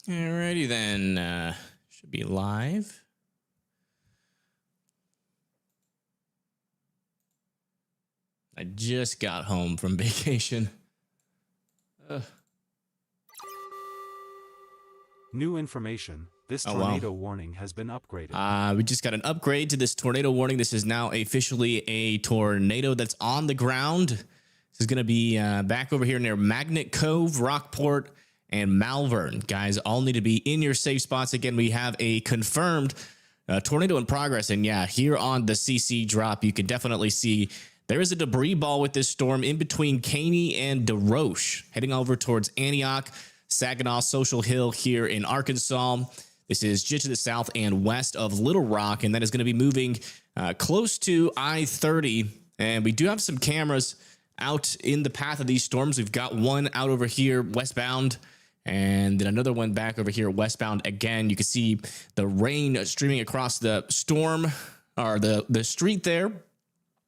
Alrighty then, should be live. I just got home from vacation. New information. This tornado warning has been upgraded. We just got an upgrade to this tornado warning. This is now officially a tornado that's on the ground. This is going to be back over here near Magnet Cove, Rockport, and Malvern. Guys, all need to be in your safe spots. Again, we have a confirmed tornado in progress. And yeah, here on the CC drop, you can definitely see there is a debris ball with this storm in between Caney and DeRoche, heading over towards Antioch, Saginaw, Social Hill here in Arkansas. This is just to the south and west of Little Rock, and that is going to be moving close to I-30. And we do have some cameras out in the path of these storms. We've got one out over here westbound, and then another one back over here westbound again. You can see the rain streaming across the storm, or the street there,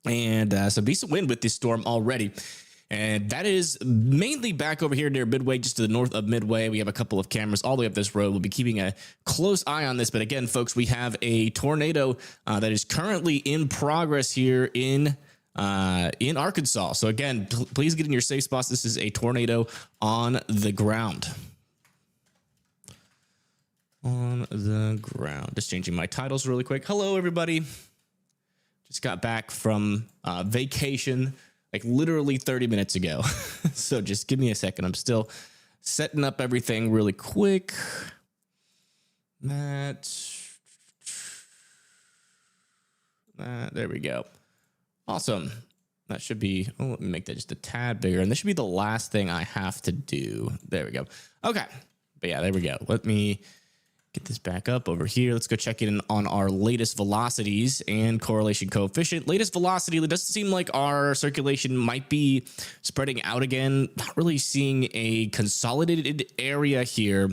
and some decent wind with this storm already. And that is mainly back over here near Midway, just to the north of Midway. We have a couple of cameras all the way up this road. We'll be keeping a close eye on this. But again, folks, we have a tornado that is currently in progress here in Arkansas. So again, please get in your safe spots. This is a tornado on the ground. On the ground. Just changing my titles really quick. Hello, everybody. Just got back from vacation, like literally 30 minutes ago. So just give me a second. I'm still setting up everything really quick. There we go. Awesome. That should be, let me make that just a tad bigger. And this should be the last thing I have to do. There we go. Okay. But yeah, there we go. Let me get this back up over here. Let's go check in on our latest velocities and correlation coefficient. Latest velocity, it doesn't seem like our circulation might be spreading out again. Not really seeing a consolidated area here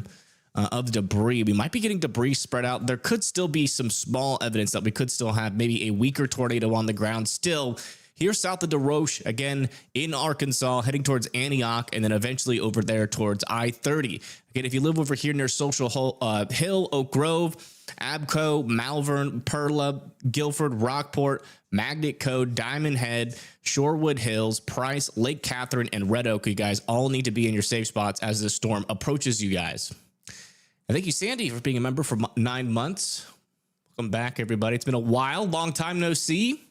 of debris. We might be getting debris spread out. There could still be some small evidence that we could still have maybe a weaker tornado on the ground still here south of DeRoche, again in Arkansas, heading towards Antioch, and then eventually over there towards I-30. Again, if you live over here near Social Hill, Oak Grove, Abco, Malvern, Perla, Guilford, Rockport, Magnet Cove, Diamond Head, Shorewood Hills, Price, Lake Catherine, and Red Oak, you guys all need to be in your safe spots as the storm approaches you guys. And thank you, Sandy, for being a member for 9 months. Welcome back, everybody. It's been a while, long time no see.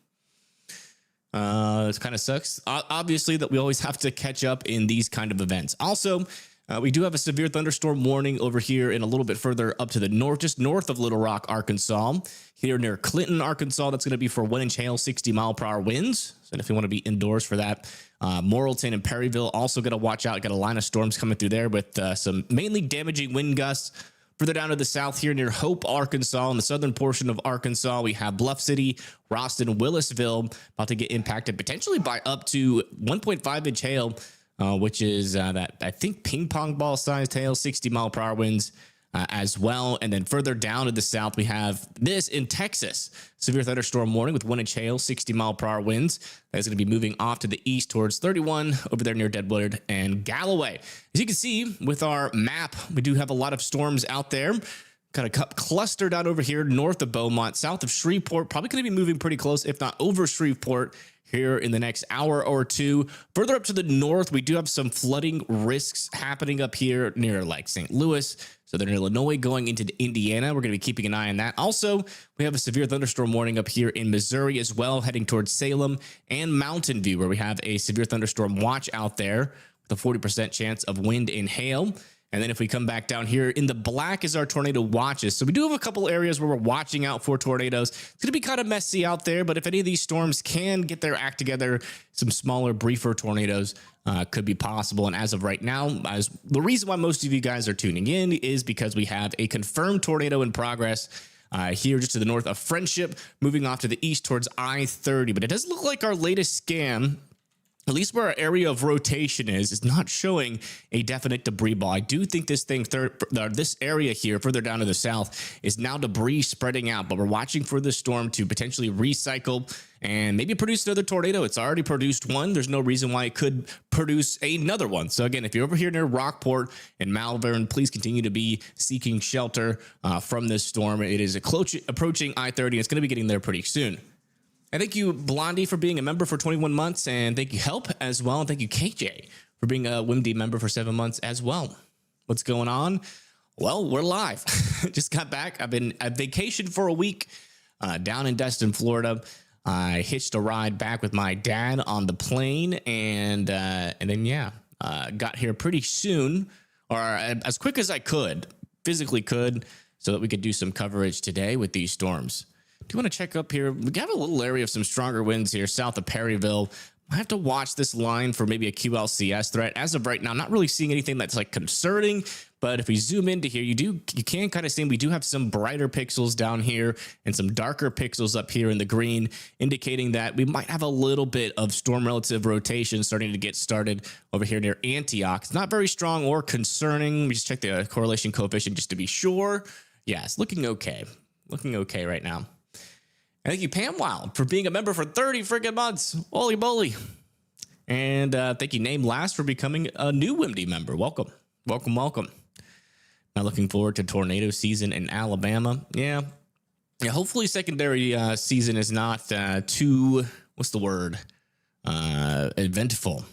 It kind of sucks, obviously, that we always have to catch up in these kind of events. Also, we do have a severe thunderstorm warning over here and a little bit further up to the north, just north of Little Rock, Arkansas, here near Clinton, Arkansas. That's going to be for 1-inch hail, 60-mile-per-hour winds. So if you want to be indoors for that, Morrilton and Perryville also got to watch out. Got a line of storms coming through there with some mainly damaging wind gusts. Further down to the south here near Hope, Arkansas, in the southern portion of Arkansas, we have Bluff City, Roston, Willisville, about to get impacted potentially by up to 1.5-inch hail, which is that, I think, ping pong ball sized hail, 60-mile-per-hour winds as well. And then further down to the south, we have this in Texas. Severe thunderstorm warning with 1-inch hail, 60-mile-per-hour winds. That is going to be moving off to the east towards 31 over there near Deadwood and Galloway. As you can see with our map, we do have a lot of storms out there. Kind of clustered out over here north of Beaumont, south of Shreveport. Probably going to be moving pretty close, if not over Shreveport, here in the next hour or two. Further up to the north, we do have some flooding risks happening up here near like St. Louis, Southern Illinois, going into Indiana. We're going to be keeping an eye on that. Also, we have a severe thunderstorm warning up here in Missouri as well, heading towards Salem and Mountain View, where we have a severe thunderstorm watch out there with a 40% chance of wind and hail. And then if we come back down here in the black is our tornado watches. So we do have a couple areas where we're watching out for tornadoes. It's going to be kind of messy out there, but if any of these storms can get their act together, some smaller, briefer tornadoes could be possible. And as of right now, the reason why most of you guys are tuning in is because we have a confirmed tornado in progress here just to the north of Friendship, moving off to the east towards I-30. But it does look like our latest scan at least where our area of rotation is not showing a definite debris ball. I do think this this area here further down to the south is now debris spreading out, but we're watching for this storm to potentially recycle and maybe produce another tornado. It's already produced one. There's no reason why it could produce another one. So again, if you're over here near Rockport and Malvern, please continue to be seeking shelter from this storm. It is approaching I-30. It's going to be getting there pretty soon. And thank you, Blondie, for being a member for 21 months. And thank you, Help, as well. And thank you, KJ, for being a WIMD member for 7 months as well. What's going on? Well, we're live. Just got back. I've been on vacation for a week down in Destin, Florida. I hitched a ride back with my dad on the plane. And then, got here pretty soon, or as quick as I could, physically could, so that we could do some coverage today with these storms. Do you want to check up here? We have a little area of some stronger winds here south of Perryville. I have to watch this line for maybe a QLCS threat. As of right now, not really seeing anything that's like concerning, but if we zoom into here, you can kind of see we do have some brighter pixels down here and some darker pixels up here in the green, indicating that we might have a little bit of storm relative rotation starting to get started over here near Antioch. It's not very strong or concerning. We just check the correlation coefficient just to be sure. Yeah, it's looking okay. Looking okay right now. And thank you, Pam Wild, for being a member for 30 freaking months. Holy moly. And thank you, Name Last, for becoming a new WIMD member. Welcome. Welcome, welcome. Now looking forward to tornado season in Alabama. Yeah, hopefully secondary season is not too, what's the word, eventful.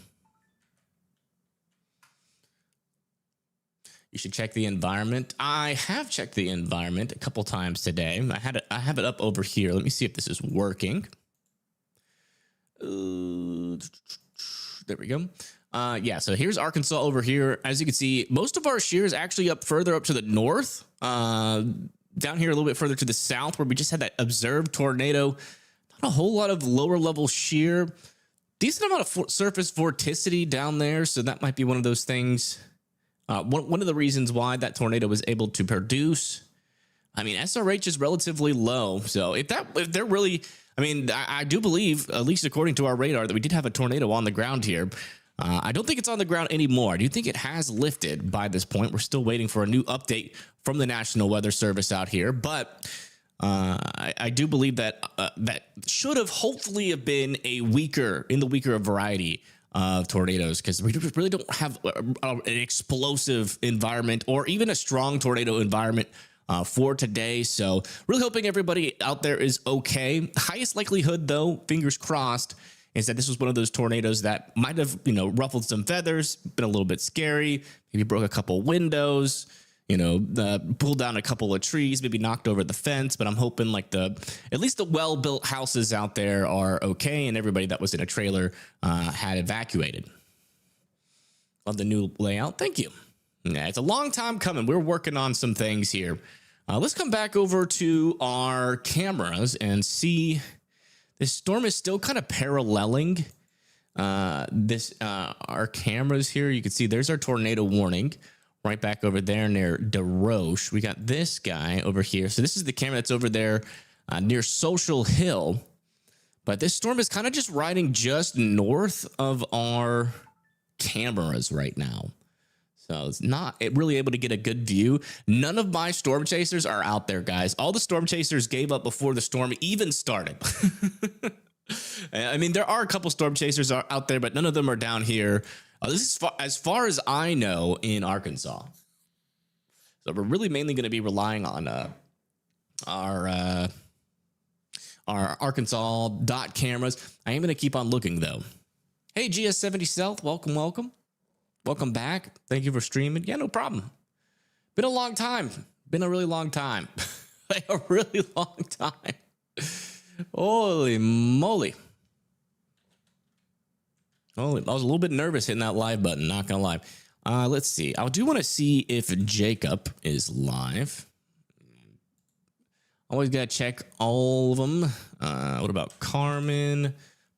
You should check the environment. I have checked the environment a couple times today. I have it up over here. Let me see if this is working. There we go. Yeah, so here's Arkansas over here. As you can see, most of our shear is actually up further up to the north. Down here a little bit further to the south, where we just had that observed tornado. Not a whole lot of lower level shear. Decent amount of surface vorticity down there, so that might be one of those things. One of the reasons why that tornado was able to produce, I mean, SRH is relatively low. So if they're really, I mean, I do believe, at least according to our radar, that we did have a tornado on the ground here. I don't think it's on the ground anymore. I do think it has lifted by this point. We're still waiting for a new update from the National Weather Service out here, but I do believe that that should have hopefully have been a weaker variety of tornadoes, because we really don't have an explosive environment or even a strong tornado environment for today. So really hoping everybody out there is okay. Highest likelihood, though, fingers crossed, is that this was one of those tornadoes that might have, ruffled some feathers, been a little bit scary, maybe broke a couple windows, pulled down a couple of trees, maybe knocked over the fence. But I'm hoping at least the well-built houses out there are okay, and everybody that was in a trailer had evacuated. Love the new layout. Thank you. Yeah, it's a long time coming. We're working on some things here. Let's come back over to our cameras and see. This storm is still kind of paralleling our cameras here. You can see there's our tornado warning right back over there near DeRoche. We got this guy over here. So this is the camera that's over there near Social Hill. But this storm is kind of just riding just north of our cameras right now. So it's not really able to get a good view. None of my storm chasers are out there, guys. All the storm chasers gave up before the storm even started. I mean, there are a couple storm chasers out there, but none of them are down here. This is as far as I know in Arkansas. So we're really mainly going to be relying on our Arkansas dot cameras. I am going to keep on looking, though. Hey, GS70 South, welcome, welcome. Welcome back. Thank you for streaming. Yeah, no problem. Been a long time. Been a really long time. A really long time. Holy moly. Oh, I was a little bit nervous hitting that live button, not gonna lie. Let's see. I do want to see if Jacob is live. Always gotta check all of them. What about Carmen,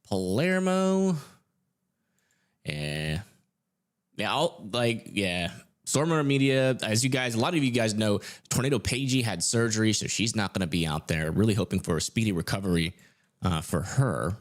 Palermo? Stormer Media, as a lot of you guys know, Tornado Pagey had surgery, so she's not going to be out there. Really hoping for a speedy recovery for her.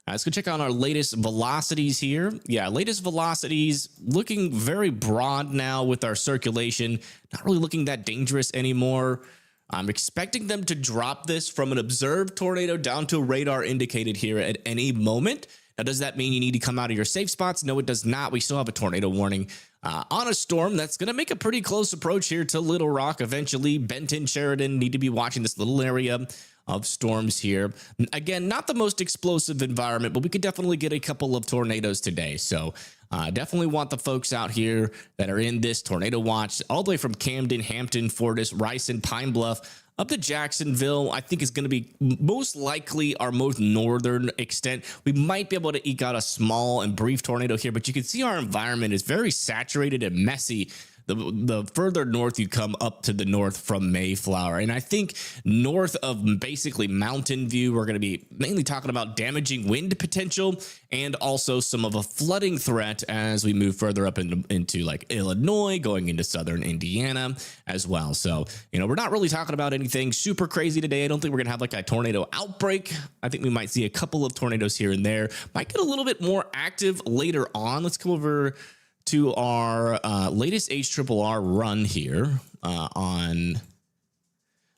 Let's go check out our latest velocities here. Yeah, latest velocities looking very broad now with our circulation. Not really looking that dangerous anymore. I'm expecting them to drop this from an observed tornado down to a radar indicated here at any moment. Now, does that mean you need to come out of your safe spots? No, it does not. We still have a tornado warning on a storm that's going to make a pretty close approach here to Little Rock. Eventually, Benton, Sheridan need to be watching this little area of storms here. Again, not the most explosive environment, but we could definitely get a couple of tornadoes today. So definitely want the folks out here that are in this tornado watch all the way from Camden, Hampton, Fortis, Rice, and Pine Bluff up to Jacksonville. I think is going to be most likely our most northern extent. We might be able to eke out a small and brief tornado here, but you can see our environment is very saturated and messy the further north you come up to the north from Mayflower. And I think north of basically Mountain View, we're going to be mainly talking about damaging wind potential and also some of a flooding threat as we move further up into like Illinois, going into southern Indiana as well. So, you know, we're not really talking about anything super crazy today. I don't think we're going to have like a tornado outbreak. I think we might see a couple of tornadoes here and there. Might get a little bit more active later on. Let's come over to our latest HRRR run here on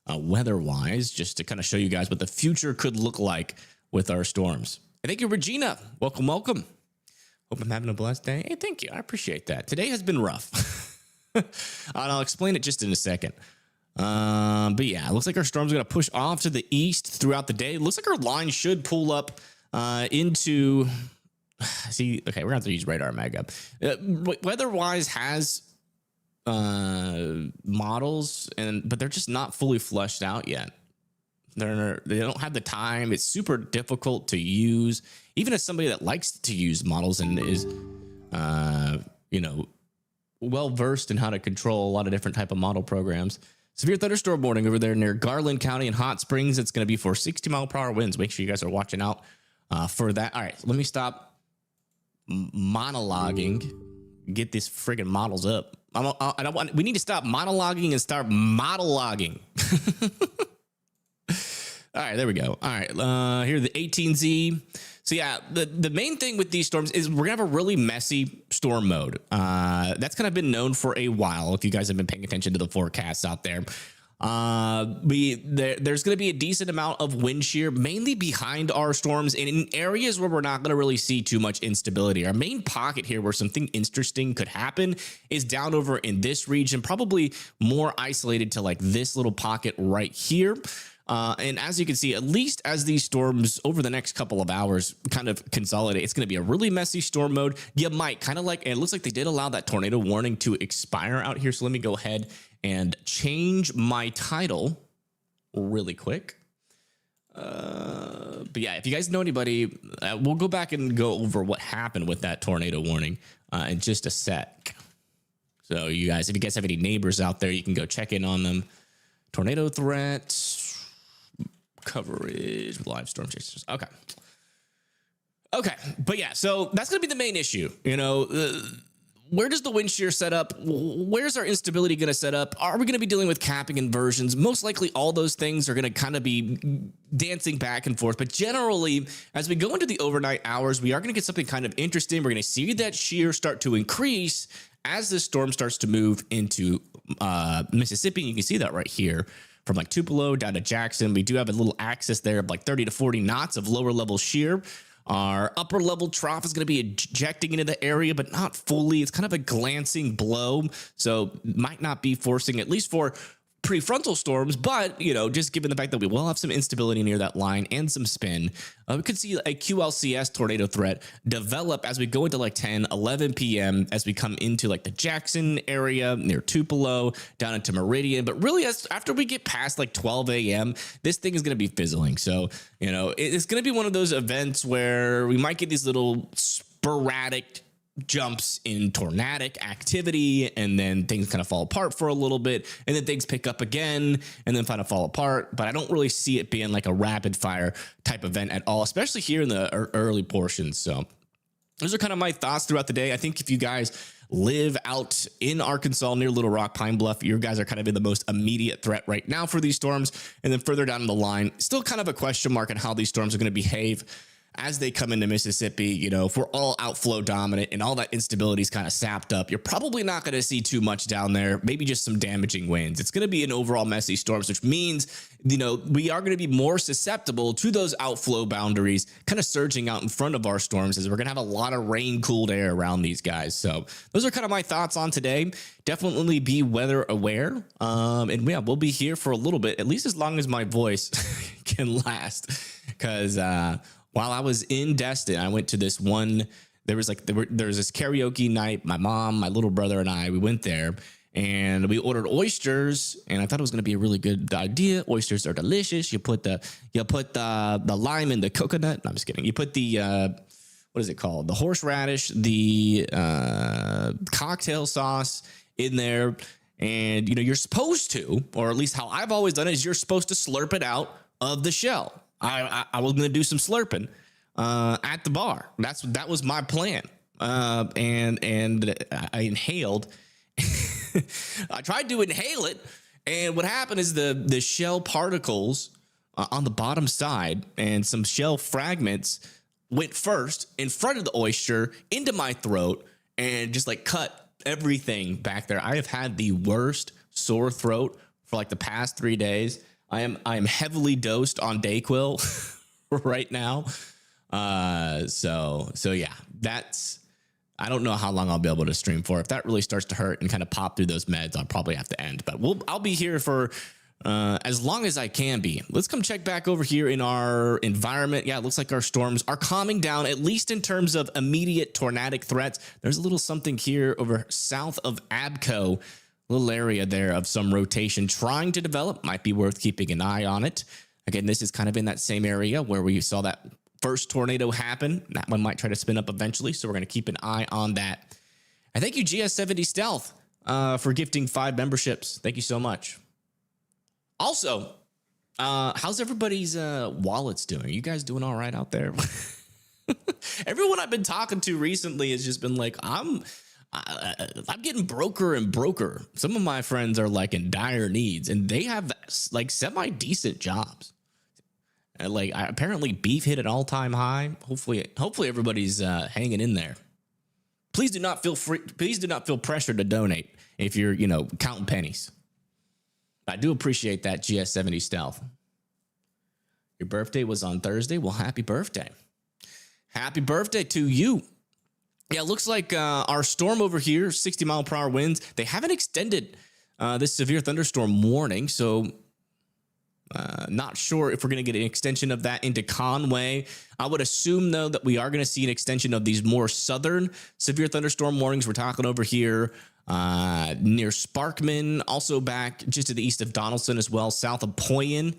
weather-wise, just to kind of show you guys what the future could look like with our storms. And thank you, Regina. Welcome, welcome. Hope I'm having a blessed day. Hey, thank you. I appreciate that. Today has been rough. And I'll explain it just in a second. But yeah, it looks like our storm's going to push off to the east throughout the day. It looks like our line should pull up into... See, okay, we're going to have to use radar mega. Weather-wise has models, but they're just not fully fleshed out yet. They don't have the time. It's super difficult to use. Even as somebody that likes to use models and is, you know, well-versed in how to control a lot of different type of model programs. Severe thunderstorm warning over there near Garland County and Hot Springs. It's going to be for 60-mile-per-hour winds. Make sure you guys are watching out for that. All right, so let me stop monologuing, get these friggin' models up. We need to stop monologuing and start monologuing. All right, there we go. All right, here the 18Z. So yeah, the main thing with these storms is we're gonna have a really messy storm mode. That's kind of been known for a while. If you guys have been paying attention to the forecasts out there. There's going to be a decent amount of wind shear, mainly behind our storms and in areas where we're not going to really see too much instability. Our main pocket here where something interesting could happen is down over in this region, probably more isolated to like this little pocket right here. And as you can see, at least as these storms over the next couple of hours kind of consolidate, it's going to be a really messy storm mode. You might kind of like, and it looks like they did allow that tornado warning to expire out here. So let me go ahead and change my title really quick. But yeah, if you guys know anybody, we'll go back and go over what happened with that tornado warning in just a sec. So you guys, if you guys have any neighbors out there, you can go check in on them. Tornado threats, coverage, live storm chasers. Okay. But yeah, so that's going to be the main issue. You know, where does the wind shear set up? Where's our instability going to set up? Are we going to be dealing with capping inversions? Most likely all those things are going to kind of be dancing back and forth. But generally, as we go into the overnight hours, we are going to get something kind of interesting. We're going to see that shear start to increase as this storm starts to move into Mississippi. And you can see that right here from like Tupelo down to Jackson. We do have a little axis there of like 30 to 40 knots of lower level shear. Our upper level trough is going to be ejecting into the area, but not fully. It's kind of a glancing blow, so might not be forcing, at least for prefrontal storms, but, you know, just given the fact that we will have some instability near that line and some spin, we could see a QLCS tornado threat develop as we go into like 10, 11 p.m. as we come into like the Jackson area near Tupelo down into Meridian. But really, after we get past like 12 a.m., this thing is going to be fizzling. So, you know, it's going to be one of those events where we might get these little sporadic jumps in tornadic activity, and then things kind of fall apart for a little bit, and then things pick up again and then kind of fall apart. But I don't really see it being like a rapid fire type event at all, especially here in the early portions. So those are kind of my thoughts throughout the day. I think if you guys live out in Arkansas near Little Rock, Pine Bluff, you guys are kind of in the most immediate threat right now for these storms. And then further down the line, still kind of a question mark on how these storms are going to behave as they come into Mississippi, you know, if we're all outflow dominant and all that instability is kind of sapped up, you're probably not going to see too much down there. Maybe just some damaging winds. It's going to be an overall messy storms, which means, you know, we are going to be more susceptible to those outflow boundaries kind of surging out in front of our storms, as we're going to have a lot of rain cooled air around these guys. So those are kind of my thoughts on today. Definitely be weather aware. And yeah, we'll be here for a little bit, at least as long as my voice can last. Because while I was in Destin, I went to this one. There was this karaoke night. My mom, my little brother, and I, we went there and we ordered oysters. And I thought it was going to be a really good idea. Oysters are delicious. You put the lime in the coconut. No, I'm just kidding. You put the what is it called? The horseradish, the cocktail sauce in there. And, you know, you're supposed to, or at least how I've always done it, is you're supposed to slurp it out of the shell. I was going to do some slurping at the bar. That was my plan. And I inhaled. I tried to inhale it. And what happened is the shell particles on the bottom side and some shell fragments went first in front of the oyster into my throat and just like cut everything back there. I have had the worst sore throat for like the past 3 days. I am heavily dosed on Dayquil right now. So yeah, I don't know how long I'll be able to stream for. If that really starts to hurt and kind of pop through those meds, I'll probably have to end, but I'll be here for as long as I can be. Let's come check back over here in our environment. Yeah, it looks like our storms are calming down, at least in terms of immediate tornadic threats. There's a little something here over south of Abco, little area there of some rotation trying to develop. Might be worth keeping an eye on it. Again, this is kind of in that same area where we saw that first tornado happen. That one might try to spin up eventually, so we're going to keep an eye on that. And thank you, GS70 Stealth, for gifting 5 memberships. Thank you so much. Also, how's everybody's wallets doing? You guys doing all right out there? Everyone I've been talking to recently has just been like, I'm getting broker and broker. Some of my friends are like in dire needs, and they have like semi-decent jobs. Like apparently beef hit an all-time high. Hopefully everybody's hanging in there. Please do not feel pressured to donate if you're, you know, counting pennies. I do appreciate that, GS70 Stealth. Your birthday was on Thursday. Well, happy birthday. Happy birthday to you. Yeah, it looks like our storm over here, 60-mile-per-hour winds, they haven't extended this severe thunderstorm warning, so not sure if we're going to get an extension of that into Conway. I would assume, though, that we are going to see an extension of these more southern severe thunderstorm warnings. We're talking over here near Sparkman, also back just to the east of Donaldson as well, south of Poyen.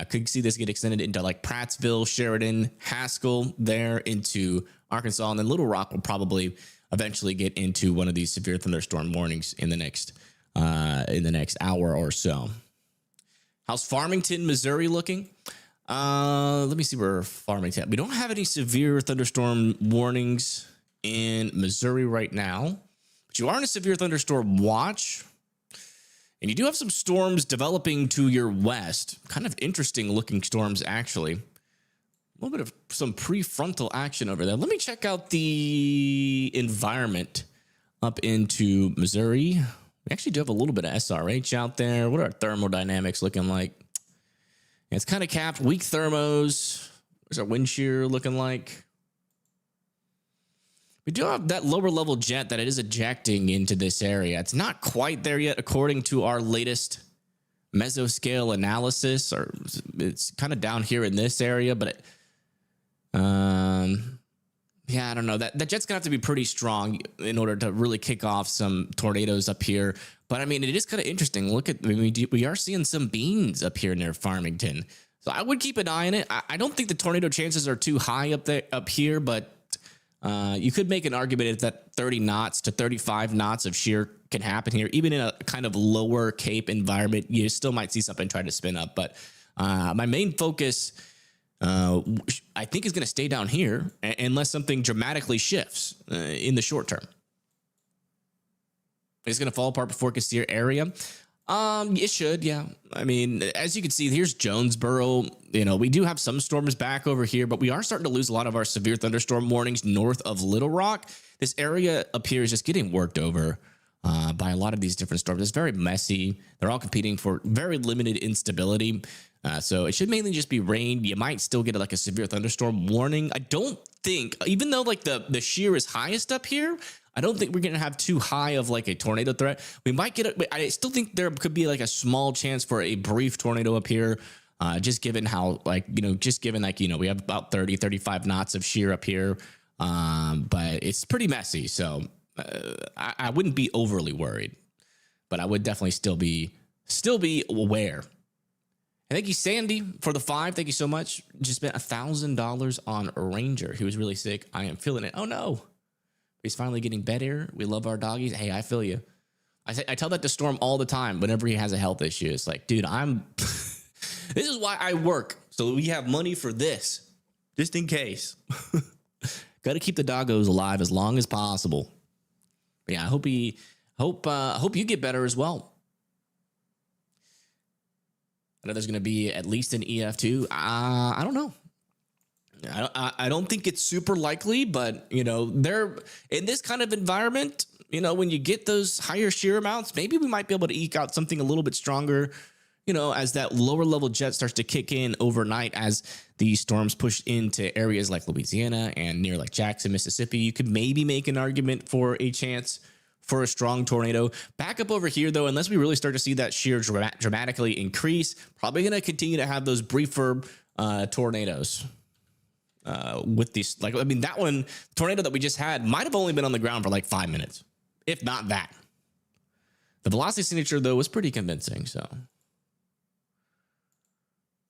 Could see this get extended into like Prattsville, Sheridan, Haskell, there into Arkansas, and then Little Rock will probably eventually get into one of these severe thunderstorm warnings in the next hour or so. How's Farmington, Missouri looking? Let me see where Farmington. We don't have any severe thunderstorm warnings in Missouri right now, but you are in a severe thunderstorm watch. And you do have some storms developing to your west. Kind of interesting looking storms, actually. A little bit of some prefrontal action over there. Let me check out the environment up into Missouri. We actually do have a little bit of SRH out there. What are our thermodynamics looking like? Yeah, it's kind of capped. Weak thermos. What's our wind shear looking like? We do have that lower level jet that it is ejecting into this area. It's not quite there yet, according to our latest mesoscale analysis, or it's kind of down here in this area, but yeah, I don't know. That jet's gonna have to be pretty strong in order to really kick off some tornadoes up here. But I mean, it is kind of interesting. Look at, we are seeing some beans up here near Farmington, so I would keep an eye on it. I don't think the tornado chances are too high up here, but you could make an argument that 30 knots to 35 knots of shear can happen here. Even in a kind of lower Cape environment, you still might see something try to spin up. But my main focus, I think, is going to stay down here unless something dramatically shifts in the short term. It's going to fall apart before it gets to your area. It should, yeah. I mean, as you can see, here's Jonesboro. You know, we do have some storms back over here, but we are starting to lose a lot of our severe thunderstorm warnings north of Little Rock. This area up here is just getting worked over by a lot of these different storms. It's very messy. They're all competing for very limited instability. So it should mainly just be rain. You might still get like a severe thunderstorm warning. I don't think, even though like the shear is highest up here, I don't think we're going to have too high of like a tornado threat. We might get it. I still think there could be like a small chance for a brief tornado up here. Just given how like, we have about 30, 35 knots of shear up here. But it's pretty messy. So I wouldn't be overly worried, but I would definitely still be aware. And thank you, Sandy, for the 5. Thank you so much. Just spent $1,000 on a Ranger. He was really sick. I am feeling it. Oh no. He's finally getting better. We love our doggies. Hey, I feel you. I tell that to Storm all the time whenever he has a health issue. It's like, dude, this is why I work. So we have money for this, just in case. Got to keep the doggos alive as long as possible. But yeah, I hope you get better as well. I know there's going to be at least an EF2. I don't know. I don't think it's super likely, but they're in this kind of environment. When you get those higher shear amounts, maybe we might be able to eke out something a little bit stronger. As that lower level jet starts to kick in overnight, as these storms push into areas like Louisiana and near like Jackson, Mississippi, you could maybe make an argument for a chance for a strong tornado. Back up over here, though, unless we really start to see that shear dramatically increase, probably going to continue to have those briefer tornadoes. With these, that one tornado that we just had might have only been on the ground for like 5 minutes, if not that. The velocity signature, though, was pretty convincing. So,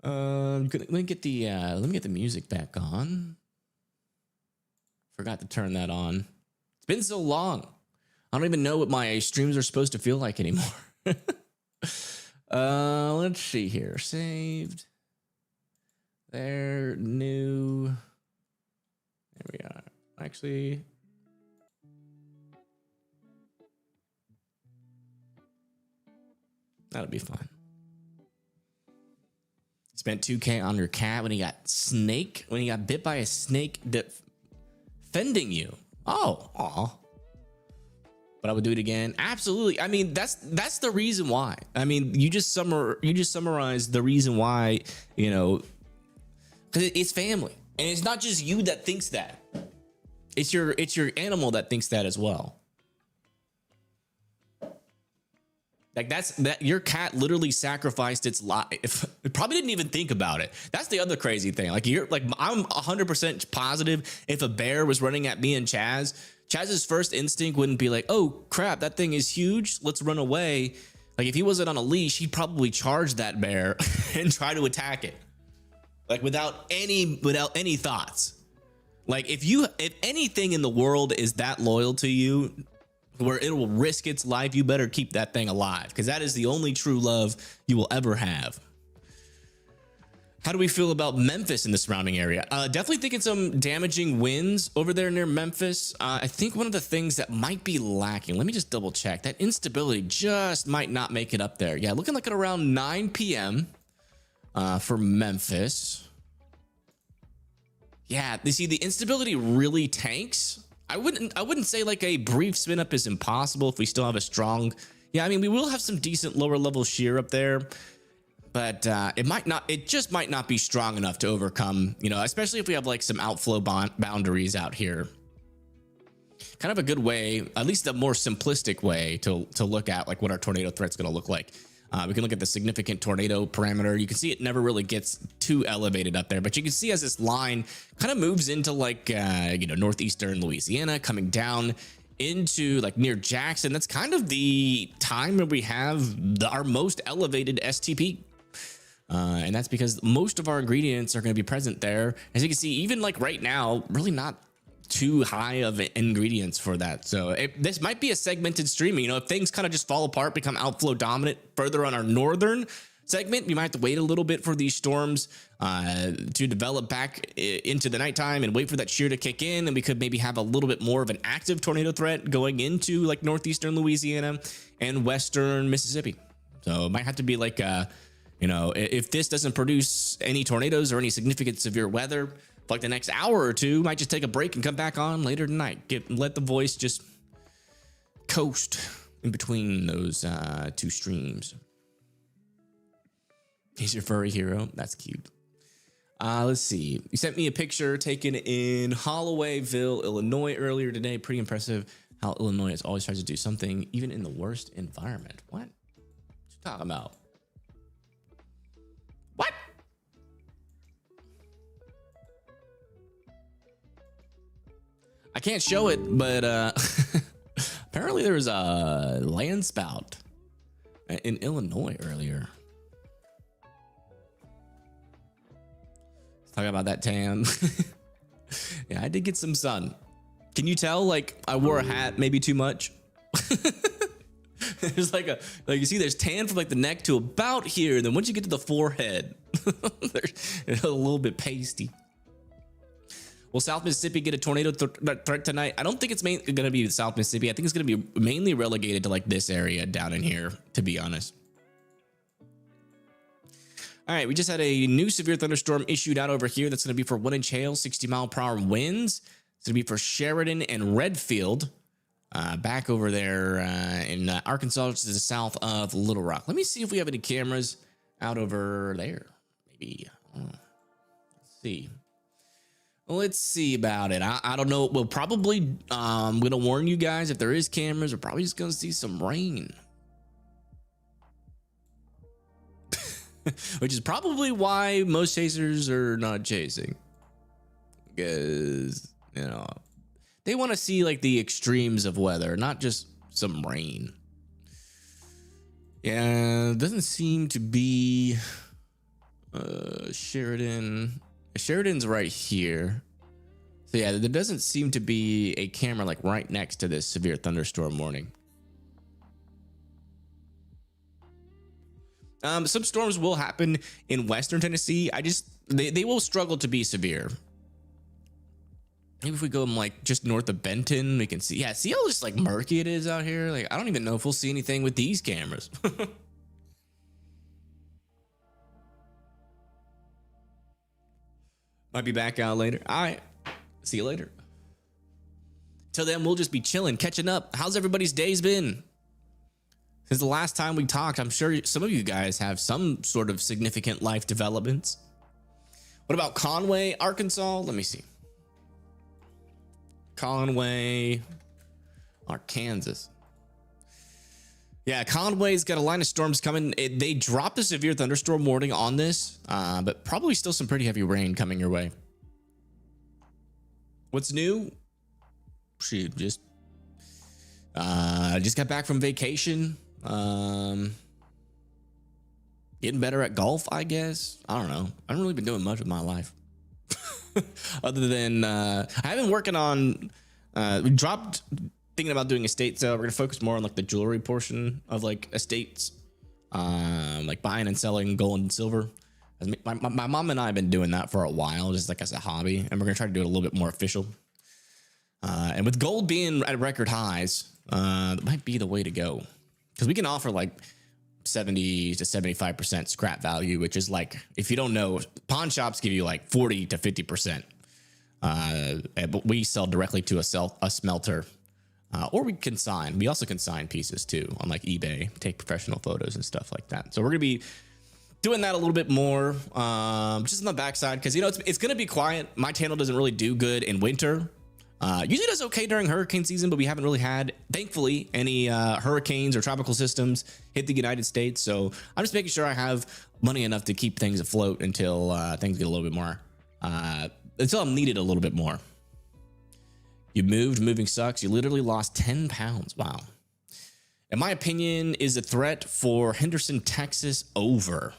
let me get the music back on. Forgot to turn that on. It's been so long. I don't even know what my streams are supposed to feel like anymore. Let's see here. Saved. There, new. There we are. Actually, that'll be fine. Spent $2K on your cat when he got bit by a snake defending you. Oh, aw. But I would do it again. Absolutely. I mean, that's the reason why. I mean, you just summarized the reason why, because it's family. And it's not just you that thinks that. It's your animal that thinks that as well. Like that your cat literally sacrificed its life. It probably didn't even think about it. That's the other crazy thing. I'm 100% positive if a bear was running at me and Chaz's first instinct wouldn't be like, "Oh crap, that thing is huge. Let's run away." Like if he wasn't on a leash, he'd probably charge that bear and try to attack it. Like without any thoughts. Like if anything in the world is that loyal to you, where it will risk its life, you better keep that thing alive, because that is the only true love you will ever have. How do we feel about Memphis in the surrounding area? Definitely thinking some damaging winds over there near Memphis. I think one of the things that might be lacking, let me just double check, that instability just might not make it up there. Yeah, looking like at around 9 p.m. For Memphis. Yeah, you see, the instability really tanks. I wouldn't say like a brief spin up is impossible if we still have a strong. Yeah, I mean, we will have some decent lower level shear up there, but it just might not be strong enough to overcome, especially if we have like some outflow boundaries out here. Kind of a good way, at least a more simplistic way to look at like what our tornado threat's going to look like. We can look at the significant tornado parameter. You can see it never really gets too elevated up there, but you can see as this line kind of moves into like, northeastern Louisiana, coming down into like near Jackson. That's kind of the time where we have our most elevated STP. And that's because most of our ingredients are going to be present there. As you can see, even like right now, really not too high of ingredients for that. So this might be a segmented streaming. If things kind of just fall apart, become outflow dominant further on our northern segment, we might have to wait a little bit for these storms to develop back into the nighttime and wait for that shear to kick in, and we could maybe have a little bit more of an active tornado threat going into like northeastern Louisiana and western Mississippi. So it might have to be like, you know, if this doesn't produce any tornadoes or any significant severe weather for like the next hour or two, might just take a break and come back on later tonight. Let the voice just coast in between those two streams. He's your furry hero. That's cute. Let's see. You sent me a picture taken in Hollowayville, Illinois earlier today. Pretty impressive how Illinois always tries to do something, even in the worst environment. What you talking about? What? I can't show it, but apparently there was a land spout in Illinois earlier. Let's talk about that tan. Yeah, I did get some sun. Can you tell, like, I wore a hat maybe too much? There's like you see there's tan from like the neck to about here, and then once you get to the forehead, there's a little bit pasty. Will South Mississippi get a tornado threat tonight? I don't think it's going to be South Mississippi. I think it's going to be mainly relegated to like this area down in here, to be honest. All right, we just had a new severe thunderstorm issued out over here. That's going to be for 1-inch hail, 60-mile-per-hour winds. It's going to be for Sheridan and Redfield, back over there in Arkansas, which is the south of Little Rock. Let me see if we have any cameras out over there. Maybe. Let's see. Let's see about it. I don't know. We'll probably, I'm going to warn you guys, if there is cameras, we're probably just going to see some rain. Which is probably why most chasers are not chasing. Because, you know, they want to see like the extremes of weather, not just some rain. Yeah, it doesn't seem to be Sheridan. Sheridan's right here. So yeah, there doesn't seem to be a camera like right next to this severe thunderstorm warning. Some storms will happen in Western Tennessee. They will struggle to be severe. Maybe if we go like just north of Benton, we can see. Yeah, see how just like murky it is out here? Like, I don't even know if we'll see anything with these cameras. Might be back out later. All right. See you later. Till then, we'll just be chilling, catching up. How's everybody's days been? Since the last time we talked, I'm sure some of you guys have some sort of significant life developments. What about Conway, Arkansas? Let me see. Conway, Arkansas. Yeah, Conway's got a line of storms coming. They dropped a severe thunderstorm warning on this, but probably still some pretty heavy rain coming your way. What's new? Shoot, just got back from vacation. Getting better at golf, I guess. I don't know. I haven't really been doing much with my life. Other than I have been working on we dropped thinking about doing estate sale. We're gonna focus more on like the jewelry portion of like estates, like buying and selling gold and silver. My mom and I have been doing that for a while, just like as a hobby, and we're gonna try to do it a little bit more official. And with gold being at record highs, that might be the way to go, because we can offer like 70 to 75% scrap value, which is like, if you don't know, pawn shops give you like 40 to 50%. But we sell directly to a smelter, or we consign. We also consign pieces too on like eBay, take professional photos and stuff like that. So we're gonna be doing that a little bit more, just on the backside, because you know it's gonna be quiet. My channel doesn't really do good in winter. Usually does okay during hurricane season, but we haven't really had, thankfully, any hurricanes or tropical systems hit the United States. So I'm just making sure I have money enough to keep things afloat until things get a little bit more, until I'm needed a little bit more. You moved, moving sucks. You literally lost 10 pounds. Wow. In my opinion, is the threat for Henderson, Texas over?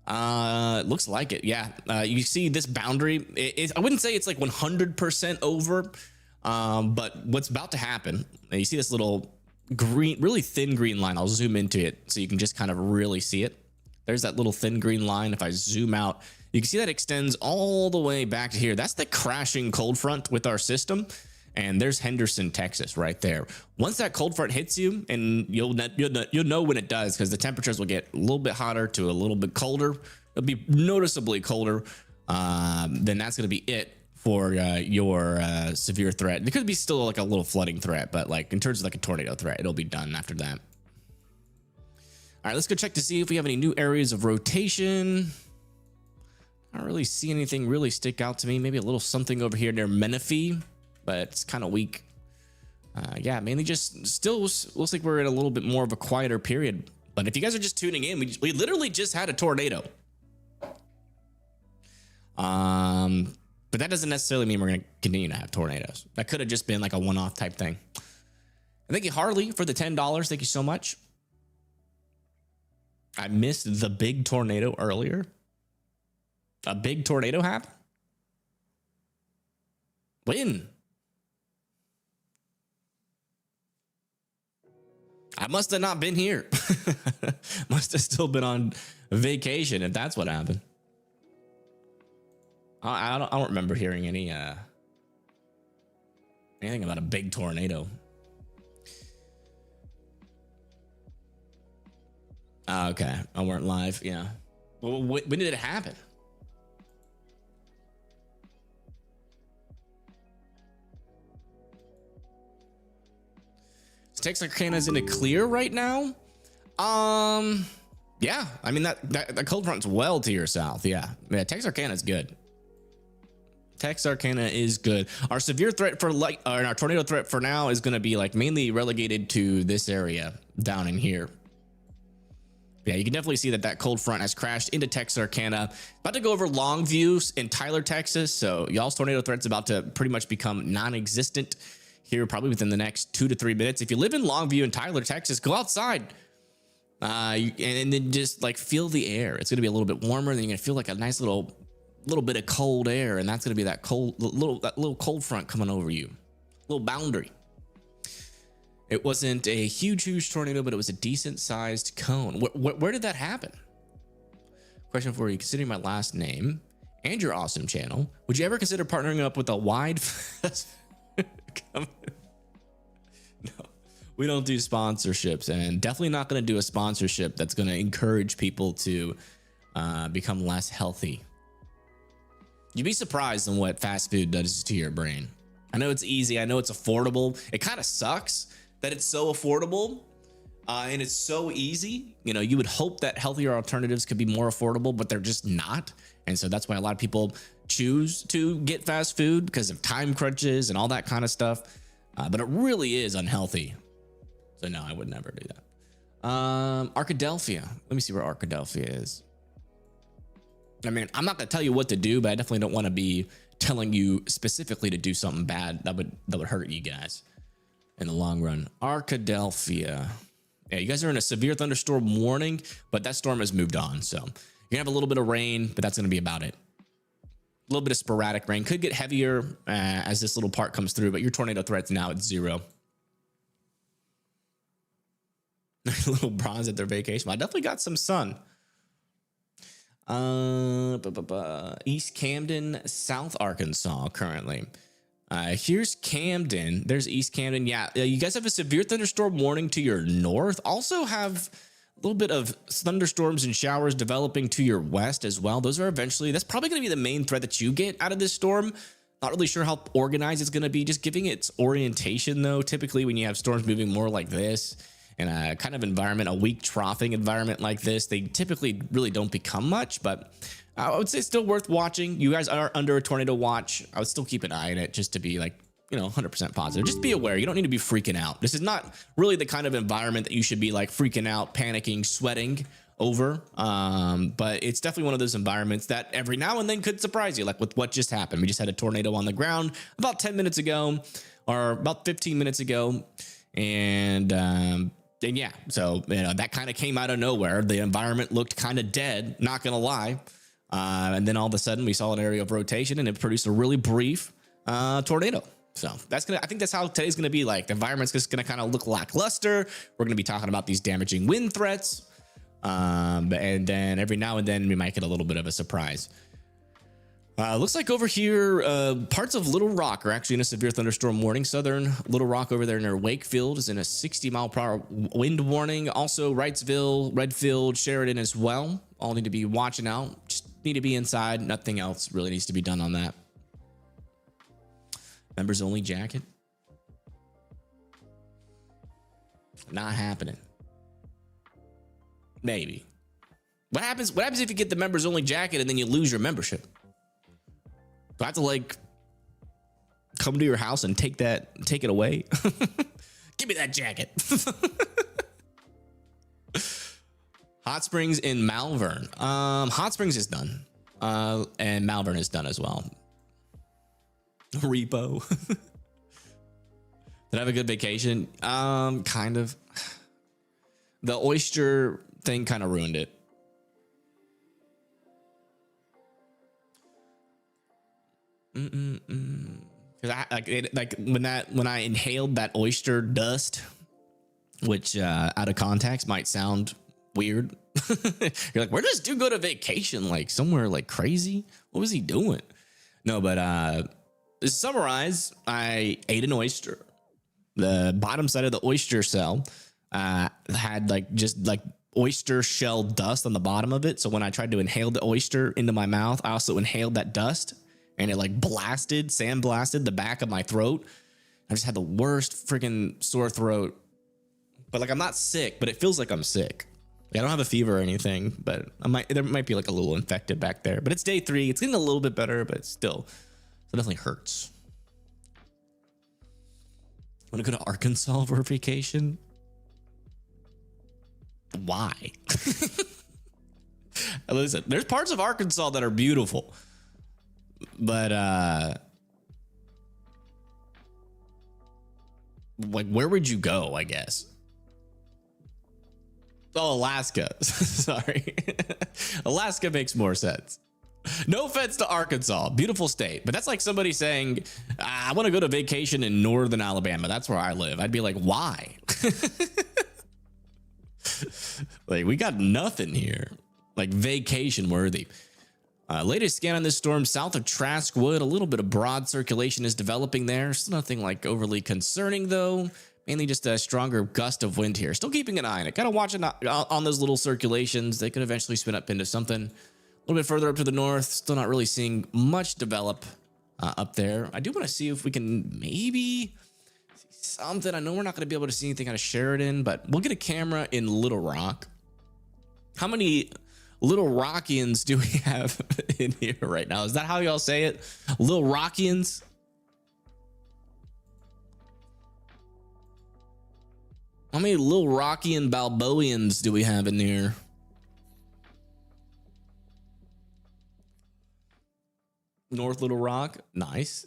Looks like it. Yeah. You see this boundary. I wouldn't say it's like 100% over. But what's about to happen, you see this little green, really thin green line. I'll zoom into it so you can just kind of really see it. There's that little thin green line. If I zoom out, you can see that extends all the way back to here. That's the crashing cold front with our system. And there's Henderson, Texas right there. Once that cold front hits you, and you'll know when it does, because the temperatures will get a little bit hotter to a little bit colder. It'll be noticeably colder. Then that's going to be it for your severe threat. There could be still like a little flooding threat, but like in terms of like a tornado threat, it'll be done after that. All right, let's go check to see if we have any new areas of rotation. I don't really see anything really stick out to me. Maybe a little something over here near Menifee, but it's kind of weak. Yeah, mainly just still looks like we're in a little bit more of a quieter period. But if you guys are just tuning in, we literally just had a tornado. But that doesn't necessarily mean we're going to continue to have tornadoes. That could have just been like a one-off type thing. And thank you, Harley, for the $10. Thank you so much. I missed the big tornado earlier. A big tornado happened? When? I must have not been here. Must have still been on vacation if that's what happened. I don't remember hearing anything about a big tornado. Okay, I weren't live. Yeah. Well, when did it happen? Texarkana's in a clear right now. Yeah, I mean that cold front's well to your south. Yeah, Texarkana's good. Texarkana is good. Our severe threat for our tornado threat for now is going to be like mainly relegated to this area down in here. Yeah, you can definitely see that cold front has crashed into Texarkana. About to go over Longview in Tyler, Texas. So y'all's tornado threat's about to pretty much become non-existent here probably within the next 2 to 3 minutes. If you live in Longview in Tyler, Texas, go outside and then just like feel the air. It's going to be a little bit warmer, and then you're going to feel like a nice little bit of cold air, and that's going to be that little cold front coming over you, little boundary. It wasn't a huge tornado, but it was a decent sized cone. Where did that happen? Question for you: considering my last name and your awesome channel, would you ever consider partnering up with a wide No, we don't do sponsorships, and definitely not going to do a sponsorship that's going to encourage people to become less healthy. You'd be surprised on what fast food does to your brain. I know it's easy. I know it's affordable. It kind of sucks that it's so affordable and it's so easy. You know, you would hope that healthier alternatives could be more affordable, but they're just not. And so that's why a lot of people choose to get fast food because of time crunches and all that kind of stuff. But it really is unhealthy. So no, I would never do that. Arkadelphia. Let me see where Arkadelphia is. I mean, I'm not going to tell you what to do, but I definitely don't want to be telling you specifically to do something bad that would hurt you guys in the long run. Arkadelphia. Yeah, you guys are in a severe thunderstorm warning, but that storm has moved on. So you're gonna have a little bit of rain, but that's going to be about it. A little bit of sporadic rain. Could get heavier as this little part comes through, but your tornado threat's now at 0. Little bronze at their vacation. I definitely got some sun. East Camden, South Arkansas currently. Here's Camden. There's East Camden. Yeah, you guys have a severe thunderstorm warning to your north. Also have a little bit of thunderstorms and showers developing to your west as well. Those are that's probably going to be the main threat that you get out of this storm. Not really sure how organized it's going to be. Just giving its orientation though. Typically when you have storms moving more like this, in a kind of environment, a weak troughing environment like this, they typically really don't become much, but I would say still worth watching. You guys are under a tornado watch. I would still keep an eye on it just to be like, 100% positive. Just be aware. You don't need to be freaking out. This is not really the kind of environment that you should be like freaking out, panicking, sweating over. But it's definitely one of those environments that every now and then could surprise you, like with what just happened. We just had a tornado on the ground about 10 minutes ago or about 15 minutes ago. And yeah, so that kind of came out of nowhere. The environment looked kind of dead, not gonna lie, and then all of a sudden we saw an area of rotation, and it produced a really brief tornado. So I think that's how today's gonna be like. The environment's just gonna kind of look lackluster. We're gonna be talking about these damaging wind threats, and then every now and then we might get a little bit of a surprise. Looks like over here, parts of Little Rock are actually in a severe thunderstorm warning. Southern Little Rock over there near Wakefield is in a 60-mile-per-hour wind warning. Also, Wrightsville, Redfield, Sheridan as well. All need to be watching out. Just need to be inside. Nothing else really needs to be done on that. Members only jacket. Not happening. Maybe. What happens if you get the members only jacket and then you lose your membership? Do I have to like come to your house and take it away? Give me that jacket. Hot Springs in Malvern. Hot Springs is done. And Malvern is done as well. Repo. Did I have a good vacation? Kind of. The oyster thing kind of ruined it. Because when I inhaled that oyster dust, which out of context might sound weird. You're like, where does dude go to vacation? Like somewhere like crazy? What was he doing? No, but to summarize, I ate an oyster. The bottom side of the oyster shell had just oyster shell dust on the bottom of it. So when I tried to inhale the oyster into my mouth, I also inhaled that dust. And it like sandblasted the back of my throat. I just had the worst freaking sore throat. But like I'm not sick, but it feels like I'm sick. Like, I don't have a fever or anything, but there might be like a little infected back there. But it's day 3. It's getting a little bit better, but still, it definitely hurts. Want to go to Arkansas for a vacation? Why? Listen, there's parts of Arkansas that are beautiful. But like where would you go, I guess? Oh, Alaska. Sorry. Alaska makes more sense. No offense to Arkansas, beautiful state, but that's like somebody saying, I want to go to vacation in northern Alabama. That's where I live. I'd be like, why? Like we got nothing here. Like vacation worthy. Latest scan on this storm south of Trask Wood. A little bit of broad circulation is developing there. Still nothing like overly concerning though. Mainly just a stronger gust of wind here. Still keeping an eye on it. Gotta watch it on those little circulations. They could eventually spin up into something a little bit further up to the north. Still not really seeing much develop up there. I do want to see if we can maybe see something. I know we're not going to be able to see anything out of Sheridan, but we'll get a camera in Little Rock. How many Little Rockians do we have in here right now? Is that how y'all say it? Little Rockians? How many Little Rockian Balboians do we have in here? North Little Rock, nice.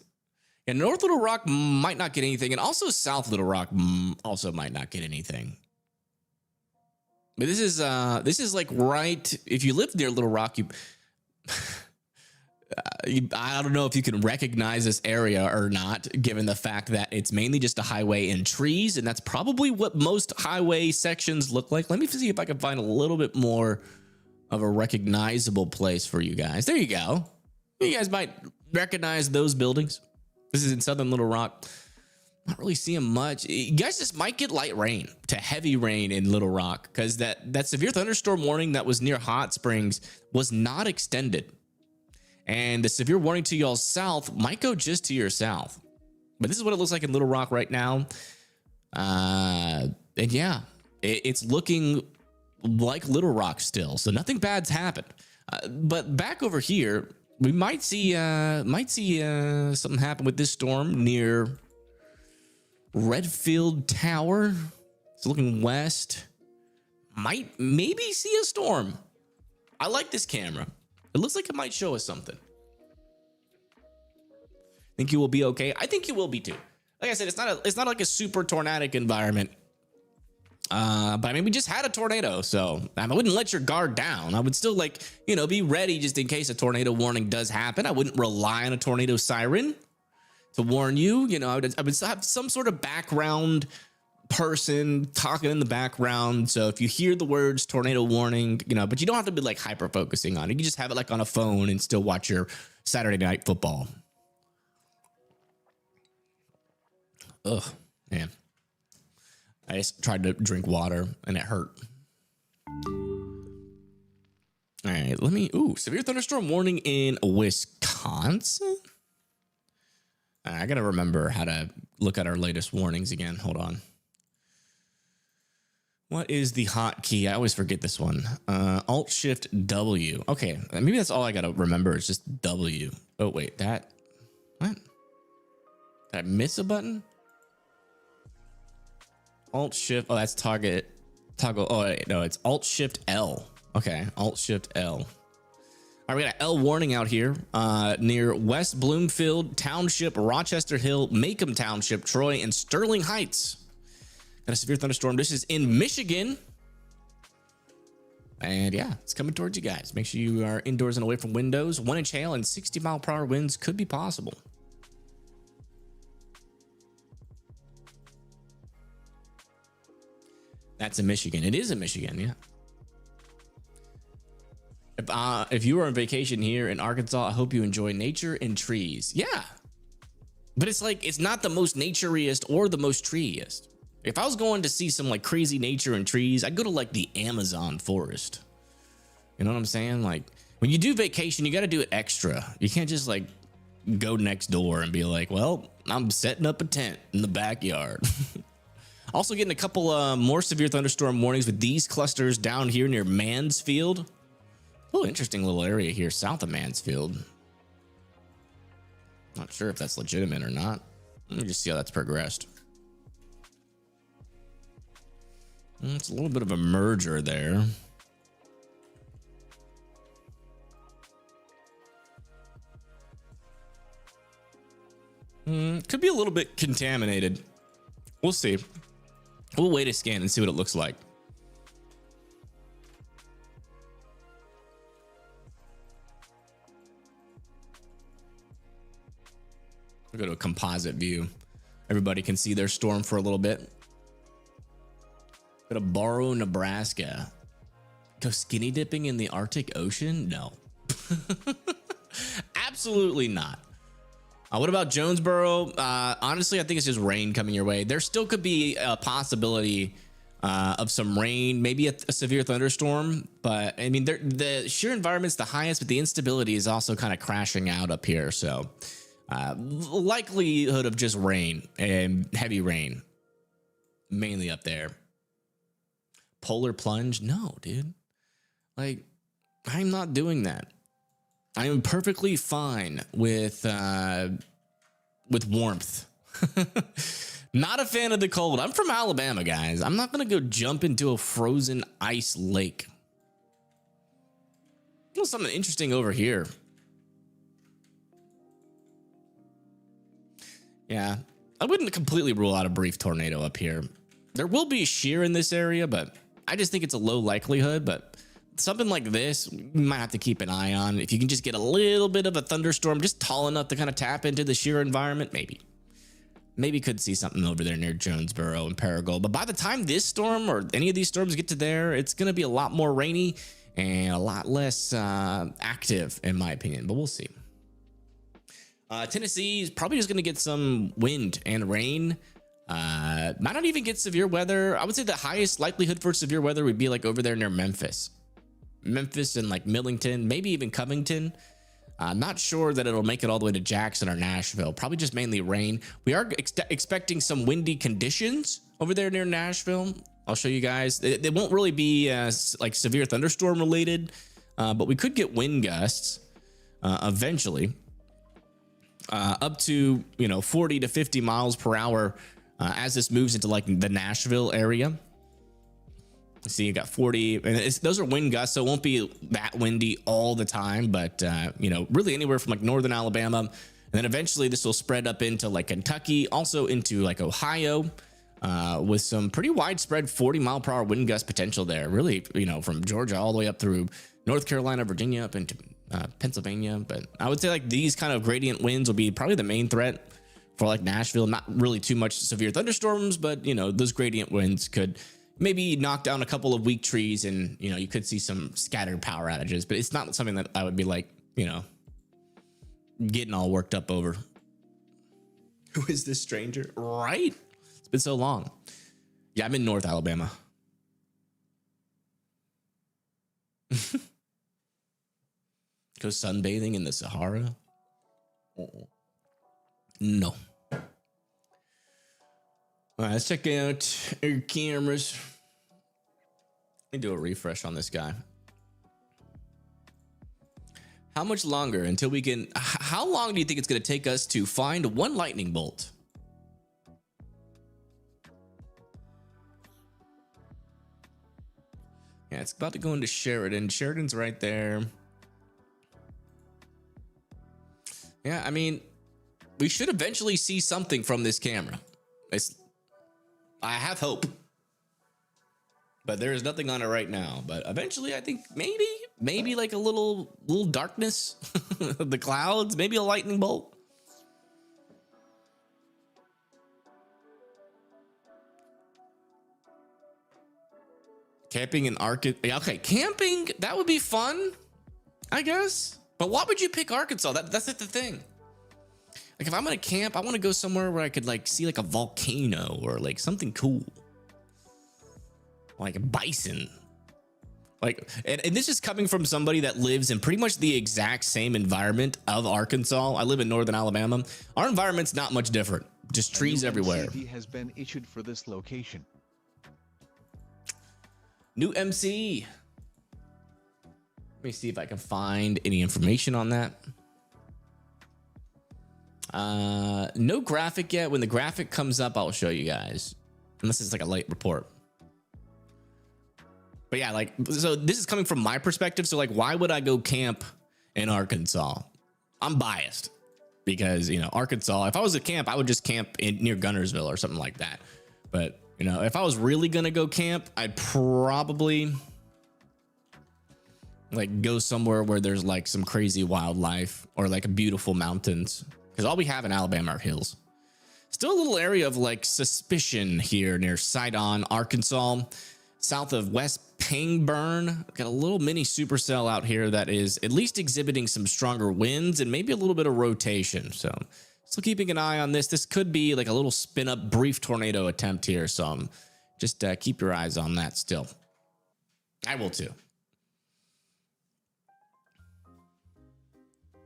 And North Little Rock might not get anything, and also South Little Rock also might not get anything. But this is like right. If you live near Little Rock, I don't know if you can recognize this area or not, given the fact that it's mainly just a highway and trees, and that's probably what most highway sections look like. Let me see if I can find a little bit more of a recognizable place for you guys. There you go. You guys might recognize those buildings. This is in Southern Little Rock. Not really seeing much. You guys just might get light rain to heavy rain in Little Rock because that severe thunderstorm warning that was near Hot Springs was not extended. And the severe warning to y'all south might go just to your south. But this is what it looks like in Little Rock right now. And yeah, it's looking like Little Rock still. So nothing bad's happened. But back over here, we might see something happen with this storm near Redfield Tower. It's looking west. Might maybe see a storm. I like this camera. It looks like it might show us something. Think you will be okay? I think you will be too. Like I said, it's not like a super tornadic environment. But I mean, we just had a tornado, so I wouldn't let your guard down. I would still be ready just in case a tornado warning does happen. I wouldn't rely on a tornado siren to warn you. I would have some sort of background person talking in the background. So if you hear the words tornado warning, but you don't have to be like hyper focusing on it. You can just have it like on a phone and still watch your Saturday night football. Ugh, man. I just tried to drink water and it hurt. All right, severe thunderstorm warning in Wisconsin. I got to remember how to look at our latest warnings again. Hold on. What is the hotkey? I always forget this one. Alt Shift W. Okay, maybe that's all I got to remember is just W. Oh, wait, what? Did I miss a button? Alt Shift. Oh, that's toggle. Oh, wait, no, it's Alt Shift L. Okay, Alt Shift L. All right, we got an L warning out here near West Bloomfield Township, Rochester Hill, Macomb Township, Troy, and Sterling Heights. Got a severe thunderstorm. This is in Michigan. And yeah, it's coming towards you guys. Make sure you are indoors and away from windows. 1-inch hail and 60-mile-per-hour winds could be possible. That's in Michigan. It is in Michigan, yeah. If you are on vacation here in Arkansas, I hope you enjoy nature and trees. Yeah. But it's like, it's not the most naturiest or the most treeiest. If I was going to see some like crazy nature and trees, I'd go to like the Amazon forest. You know what I'm saying? Like when you do vacation, you got to do it extra. You can't just like go next door and be like, well, I'm setting up a tent in the backyard. Also getting a couple more severe thunderstorm warnings with these clusters down here near Mansfield. Oh, interesting little area here south of Mansfield. Not sure if that's legitimate or not. Let me just see how that's progressed. It's a little bit of a merger there. Could be a little bit contaminated. We'll see. We'll wait a scan and see what it looks like. We'll go to a composite view. Everybody can see their storm for a little bit. Go to Barrow, Nebraska. Go skinny dipping in the Arctic Ocean? No. Absolutely not. What about Jonesboro? Honestly, I think it's just rain coming your way. There still could be a possibility of some rain, maybe a severe thunderstorm. But I mean, the sheer environment's the highest, but the instability is also kind of crashing out up here. So likelihood of just rain and heavy rain, mainly up there. Polar plunge? No, dude. Like, I'm not doing that. I am perfectly fine with warmth. Not a fan of the cold. I'm from Alabama, guys. I'm not going to go jump into a frozen ice lake. There's something interesting over here. Yeah, I wouldn't completely rule out a brief tornado up here. There will be shear in this area, but I just think it's a low likelihood. But something like this, you might have to keep an eye on. If you can just get a little bit of a thunderstorm, just tall enough to kind of tap into the shear environment, maybe could see something over there near Jonesboro and Paragould. But by the time this storm or any of these storms get to there, it's going to be a lot more rainy and a lot less active, in my opinion. But we'll see. Tennessee is probably just going to get some wind and rain. Might not even get severe weather. I would say the highest likelihood for severe weather would be like over there near Memphis and like Millington, maybe even Covington. Not sure that it'll make it all the way to Jackson or Nashville. Probably just mainly rain. We are expecting some windy conditions over there near Nashville. I'll show you guys. It won't really be like severe thunderstorm related, but we could get wind gusts eventually. Up to 40 to 50 miles per hour as this moves into like the Nashville area. See, you got 40, and those are wind gusts, so it won't be that windy all the time, but really anywhere from like northern Alabama, and then eventually this will spread up into like Kentucky, also into like Ohio, with some pretty widespread 40-mile-per-hour wind gust potential there. Really, from Georgia all the way up through North Carolina, Virginia, up into Pennsylvania. But I would say like these kind of gradient winds will be probably the main threat for like Nashville. Not really too much severe thunderstorms, but you know, those gradient winds could maybe knock down a couple of weak trees, and you know, you could see some scattered power outages, but it's not something that I would be like, you know, getting all worked up over. Who is this stranger? Right? It's been so long. Yeah, I'm in North Alabama. Go sunbathing in the Sahara? No. All right, let's check out our cameras. Let me do a refresh on this guy. How much longer until we can... How long do you think it's going to take us to find one lightning bolt? Yeah, it's about to go into Sheridan. Sheridan's right there. Yeah, I mean, we should eventually see something from this camera. I have hope. But there is nothing on it right now. But eventually, I think maybe like a little darkness, the clouds, maybe a lightning bolt. Camping in Arkansas. Okay, camping, that would be fun, I guess. But why would you pick Arkansas? That's not the thing. Like if I'm gonna camp, I want to go somewhere where I could like see like a volcano or like something cool. Like a bison. Like, and this is coming from somebody that lives in pretty much the exact same environment of Arkansas. I live in northern Alabama. Our environment's not much different. Just trees everywhere. MCD has been issued for this location. New MC. Let me see if I can find any information on that. No graphic yet. When the graphic comes up, I'll show you guys. Unless it's like a late report. But yeah, like, so this is coming from my perspective. So like, why would I go camp in Arkansas? I'm biased because, you know, Arkansas, if I was at camp, I would just camp near Gunnersville or something like that. But, you know, if I was really going to go camp, I'd probably like go somewhere where there's like some crazy wildlife or like beautiful mountains. Because all we have in Alabama are hills. Still a little area of like suspicion here near Sidon, Arkansas. South of West Pangburn. Got a little mini supercell out here that is at least exhibiting some stronger winds and maybe a little bit of rotation. So still keeping an eye on this. This could be like a little spin up brief tornado attempt here. So just keep your eyes on that still. I will too.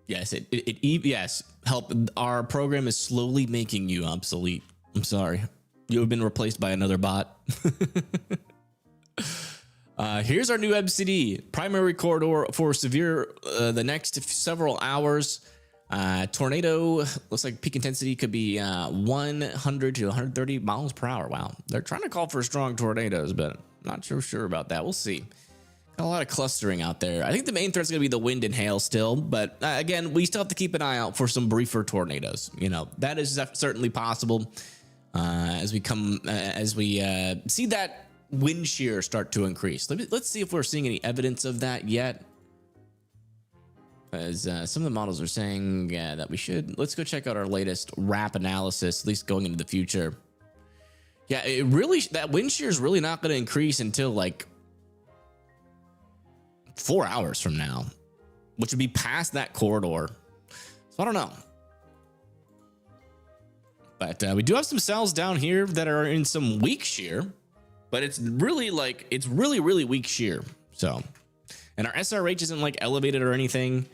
Yes, yes. Help. Our program is slowly making you obsolete. I'm sorry. You have been replaced by another bot. Here's our new MCD primary corridor for severe the next several hours. Tornado looks like peak intensity could be 100 to 130 miles per hour. Wow, they're trying to call for strong tornadoes, but not sure about that. We'll see. Got a lot of clustering out there. I think the main threat is going to be the wind and hail still, but again, we still have to keep an eye out for some briefer tornadoes. You know, that is certainly possible as we see that wind shear start to increase. Let's see if we're seeing any evidence of that yet. As some of the models are saying that we should. Let's go check out our latest RAP analysis, at least going into the future. Yeah, that wind shear is really not going to increase until like 4 hours from now, which would be past that corridor. So I don't know. But we do have some cells down here that are in some weak shear. But it's really really weak shear. So, and our SRH isn't like elevated or anything.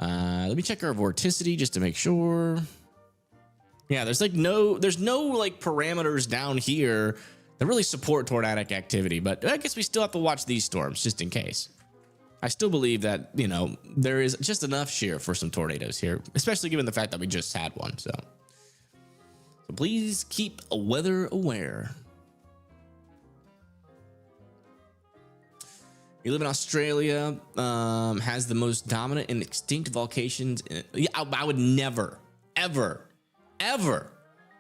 Let me check our vorticity just to make sure. Yeah, there's no like parameters down here that really support tornadic activity. But I guess we still have to watch these storms just in case. I still believe that, you know, there is just enough shear for some tornadoes here, especially given the fact that we just had one. So please keep weather aware. You live in Australia, has the most dominant and extinct volcanoes. Yeah, I would never, ever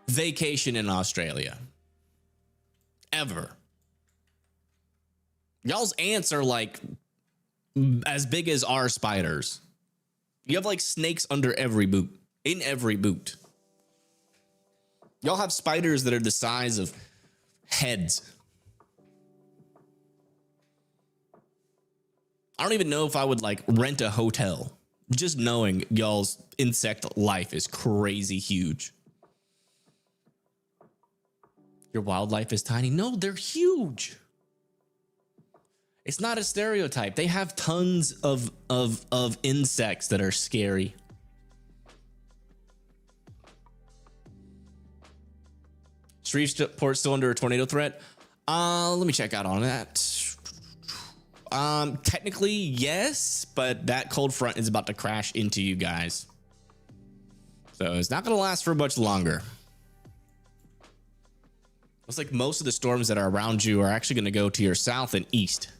vacation in Australia. Ever. Y'all's ants are like as big as our spiders. You have like snakes under every boot, in every boot. Y'all have spiders that are the size of heads. I don't even know if I would like rent a hotel. Just knowing y'all's insect life is crazy huge. Your wildlife is tiny. No, they're huge. It's not a stereotype. They have tons of insects that are scary. Shreveport still under a tornado threat. Let me check out on that. Technically, yes, but that cold front is about to crash into you guys. So it's not going to last for much longer. Looks like most of the storms that are around you are actually going to go to your south and east.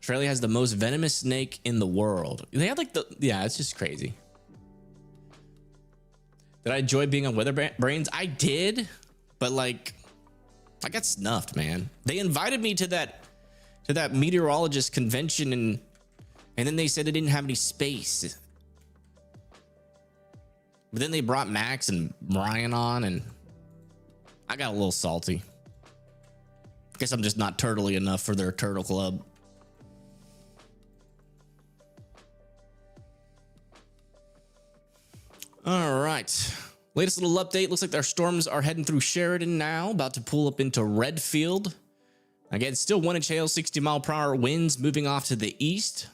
Australia has the most venomous snake in the world. They have like yeah, it's just crazy. Did I enjoy being on Weather Brains? I did, but like, I got snuffed, man. They invited me to that meteorologist convention and then they said they didn't have any space. But then they brought Max and Ryan on and I got a little salty. Guess I'm just not turtly enough for their turtle club. All right. Latest little update. Looks like our storms are heading through Sheridan now, about to pull up into Redfield. Again, still 1 inch hail, 60-mile-per-hour winds moving off to the east.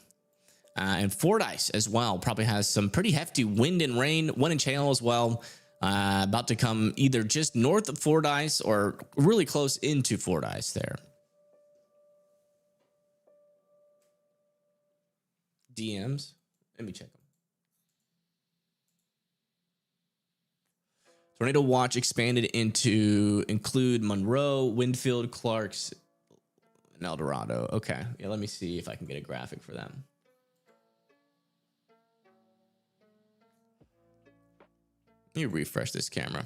And Fordyce as well probably has some pretty hefty wind and rain, 1 inch hail as well. About to come either just north of Fordyce or really close into Fordyce there. DMs. Let me check them. Tornado watch expanded into include Monroe, Winfield, Clarks, and El Dorado. Okay. Yeah, let me see if I can get a graphic for them. Let me refresh this camera.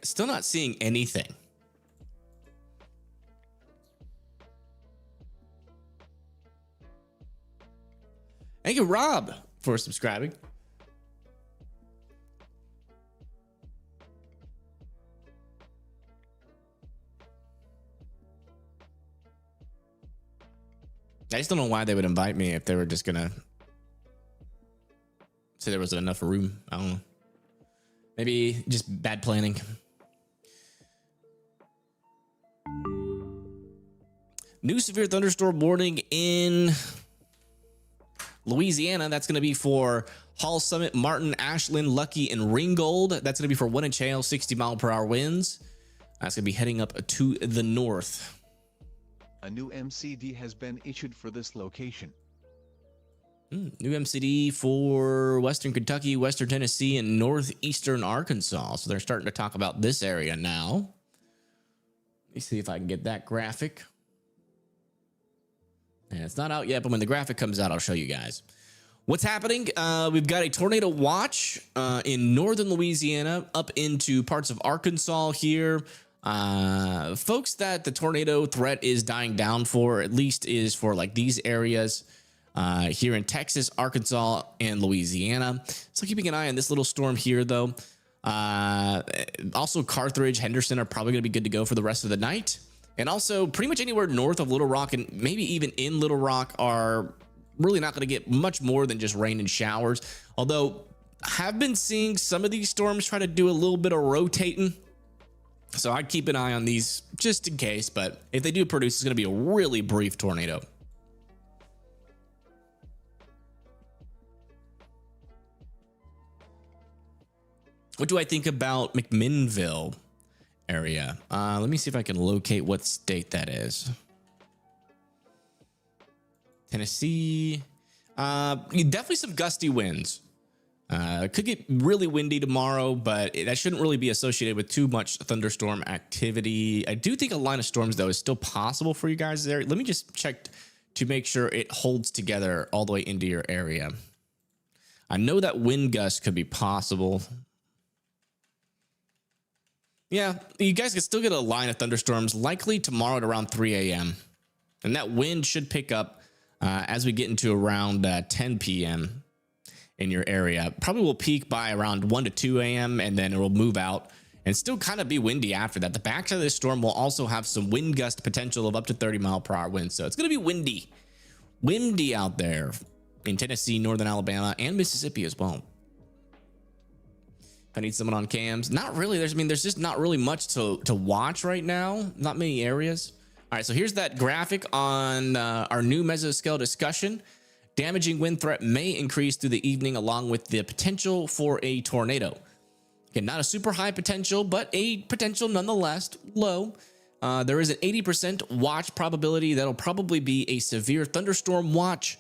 Still not seeing anything. Thank you, Rob, for subscribing. I just don't know why they would invite me if they were just gonna say there wasn't enough room. I don't know. Maybe just bad planning. New severe thunderstorm warning in Louisiana. That's going to be for Hall Summit, Martin, Ashland, Lucky, and Ringgold. That's going to be for 1 inch hail, 60-mile-per-hour winds. That's going to be heading up to the north. A new MCD has been issued for this location. New MCD for Western Kentucky, Western Tennessee, and Northeastern Arkansas. So they're starting to talk about this area now. Let me see if I can get that graphic. And it's not out yet, but when the graphic comes out, I'll show you guys. What's happening? We've got a tornado watch in northern Louisiana up into parts of Arkansas here. Folks that the tornado threat is dying down for, at least is for like these areas here in Texas, Arkansas, and Louisiana. So keeping an eye on this little storm here, though. Also, Carthage, Henderson are probably going to be good to go for the rest of the night. And also pretty much anywhere north of Little Rock and maybe even in Little Rock are really not going to get much more than just rain and showers. Although I have been seeing some of these storms try to do a little bit of rotating. So I'd keep an eye on these just in case. But if they do produce, it's going to be a really brief tornado. What do I think about McMinnville area? Let me see if I can locate what state that is. Tennessee. Definitely some gusty winds. Could get really windy tomorrow, but that shouldn't really be associated with too much thunderstorm activity. I do think a line of storms, though, is still possible for you guys there. Let me just check to make sure it holds together all the way into your area. I know that wind gust could be possible. Yeah, you guys can still get a line of thunderstorms likely tomorrow at around 3 a.m. And that wind should pick up as we get into around 10 p.m. in your area. Probably will peak by around 1 to 2 a.m. and then it will move out and still kind of be windy after that. The backside of this storm will also have some wind gust potential of up to 30-mile-per-hour winds. So it's going to be windy out there in Tennessee, northern Alabama, and Mississippi as well. If I need someone on cams, not really. There's just not really much to watch right now. Not many areas. All right, so here's that graphic on our new mesoscale discussion. Damaging wind threat may increase through the evening along with the potential for a tornado. Again, not a super high potential, but a potential nonetheless low. There is an 80% watch probability. That'll probably be a severe thunderstorm watch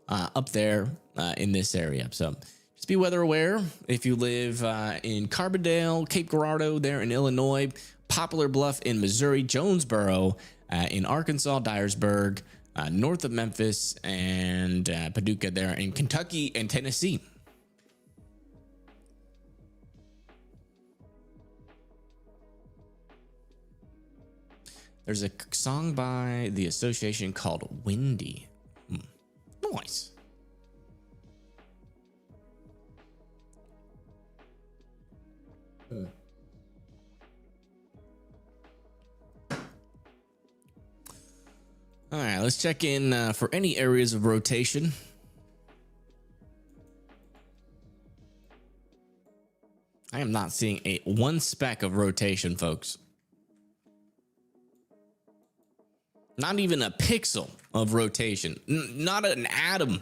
up there in this area. So just be weather aware if you live in Carbondale, Cape Girardeau there in Illinois, Poplar Bluff in Missouri, Jonesboro in Arkansas, Dyersburg, north of Memphis, and Paducah there in Kentucky and Tennessee. There's a song by the association called Windy. Nice. All right, let's check in for any areas of rotation. I am not seeing one speck of rotation, folks. Not even a pixel of rotation. Not an atom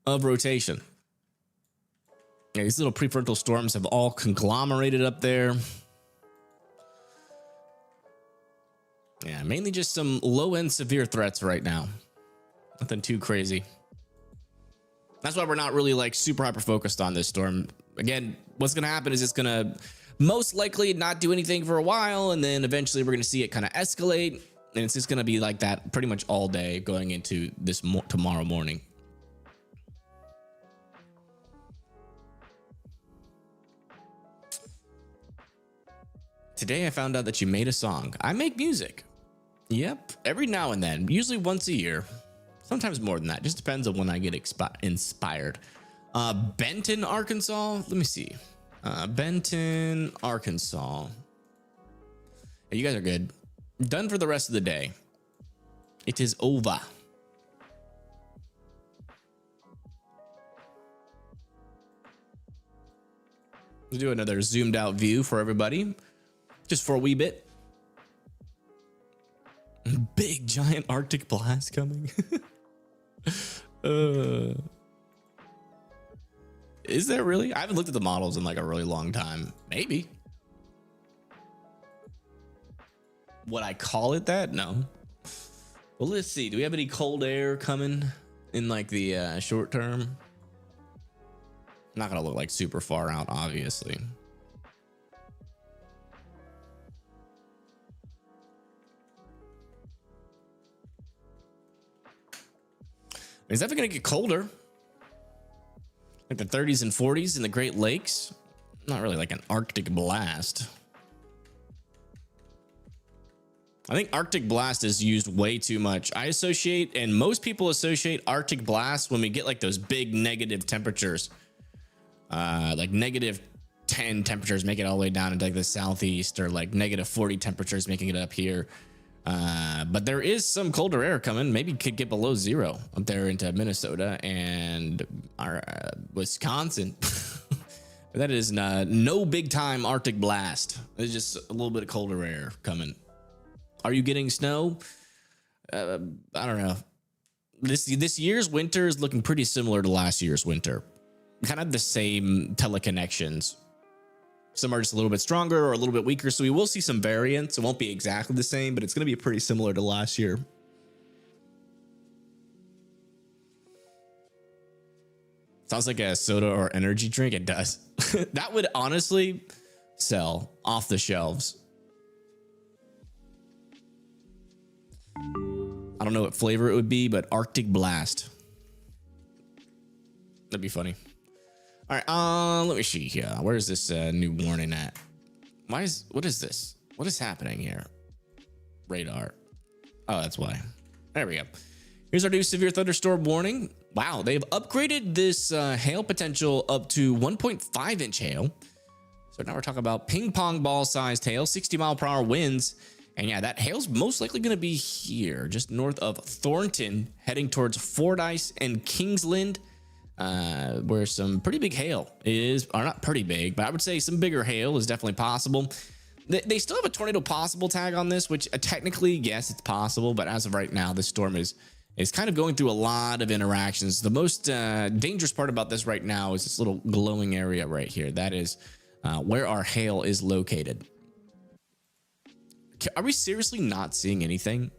of rotation. Yeah, these little prefrontal storms have all conglomerated up there. Yeah, mainly just some low-end severe threats right now. Nothing too crazy. That's why we're not really like super hyper focused on this storm. Again, what's going to happen is it's going to most likely not do anything for a while, and then eventually we're going to see it kind of escalate, and it's just going to be like that pretty much all day going into this tomorrow morning. Today I found out that you made a song. I make music. Yep, every now and then, usually once a year, sometimes more than that. Just depends on when I get inspired. Benton, Arkansas. Let me see. Benton, Arkansas. Hey, you guys are good. Done for the rest of the day. It is over. Let's do another zoomed out view for everybody. Just for a wee bit. Big giant Arctic blast coming. Is there really? I haven't looked at the models in like a really long time. Maybe. Would I call it that? No. Well, let's see. Do we have any cold air coming in like the short term? Not gonna look like super far out, obviously. It's definitely going to get colder. Like the 30s and 40s in the Great Lakes. Not really like an Arctic blast. I think Arctic blast is used way too much. I associate, and most people associate Arctic blast when we get like those big negative temperatures. Like negative 10 temperatures make it all the way down into like the southeast, or like negative 40 temperatures making it up here. But there is some colder air coming. Maybe could get below zero up there into Minnesota and our Wisconsin. But that is no big time Arctic blast. It's just a little bit of colder air coming. Are you getting snow? I don't know. This year's winter is looking pretty similar to last year's winter. Kind of the same teleconnections. Some are just a little bit stronger or a little bit weaker, so we will see some variance. It won't be exactly the same, but it's going to be pretty similar to last year. Sounds like a soda or energy drink. It does. That would honestly sell off the shelves. I don't know what flavor it would be, but Arctic Blast. That'd be funny. All right, let me see here. Where's this new warning at? What is this? What is happening here? Radar. Oh, that's why. There we go. Here's our new severe thunderstorm warning. Wow, they've upgraded this hail potential up to 1.5 inch hail. So now we're talking about ping pong ball sized hail, 60-mile-per-hour winds. And yeah, that hail's most likely going to be here, just north of Thornton, heading towards Fordyce and Kingsland, where some pretty big hail is, or not pretty big, but I would say some bigger hail is definitely possible. They still have a tornado possible tag on this, which technically, yes, it's possible. But as of right now, this storm is kind of going through a lot of interactions. The most dangerous part about this right now is this little glowing area right here. That is where our hail is located. Are we seriously not seeing anything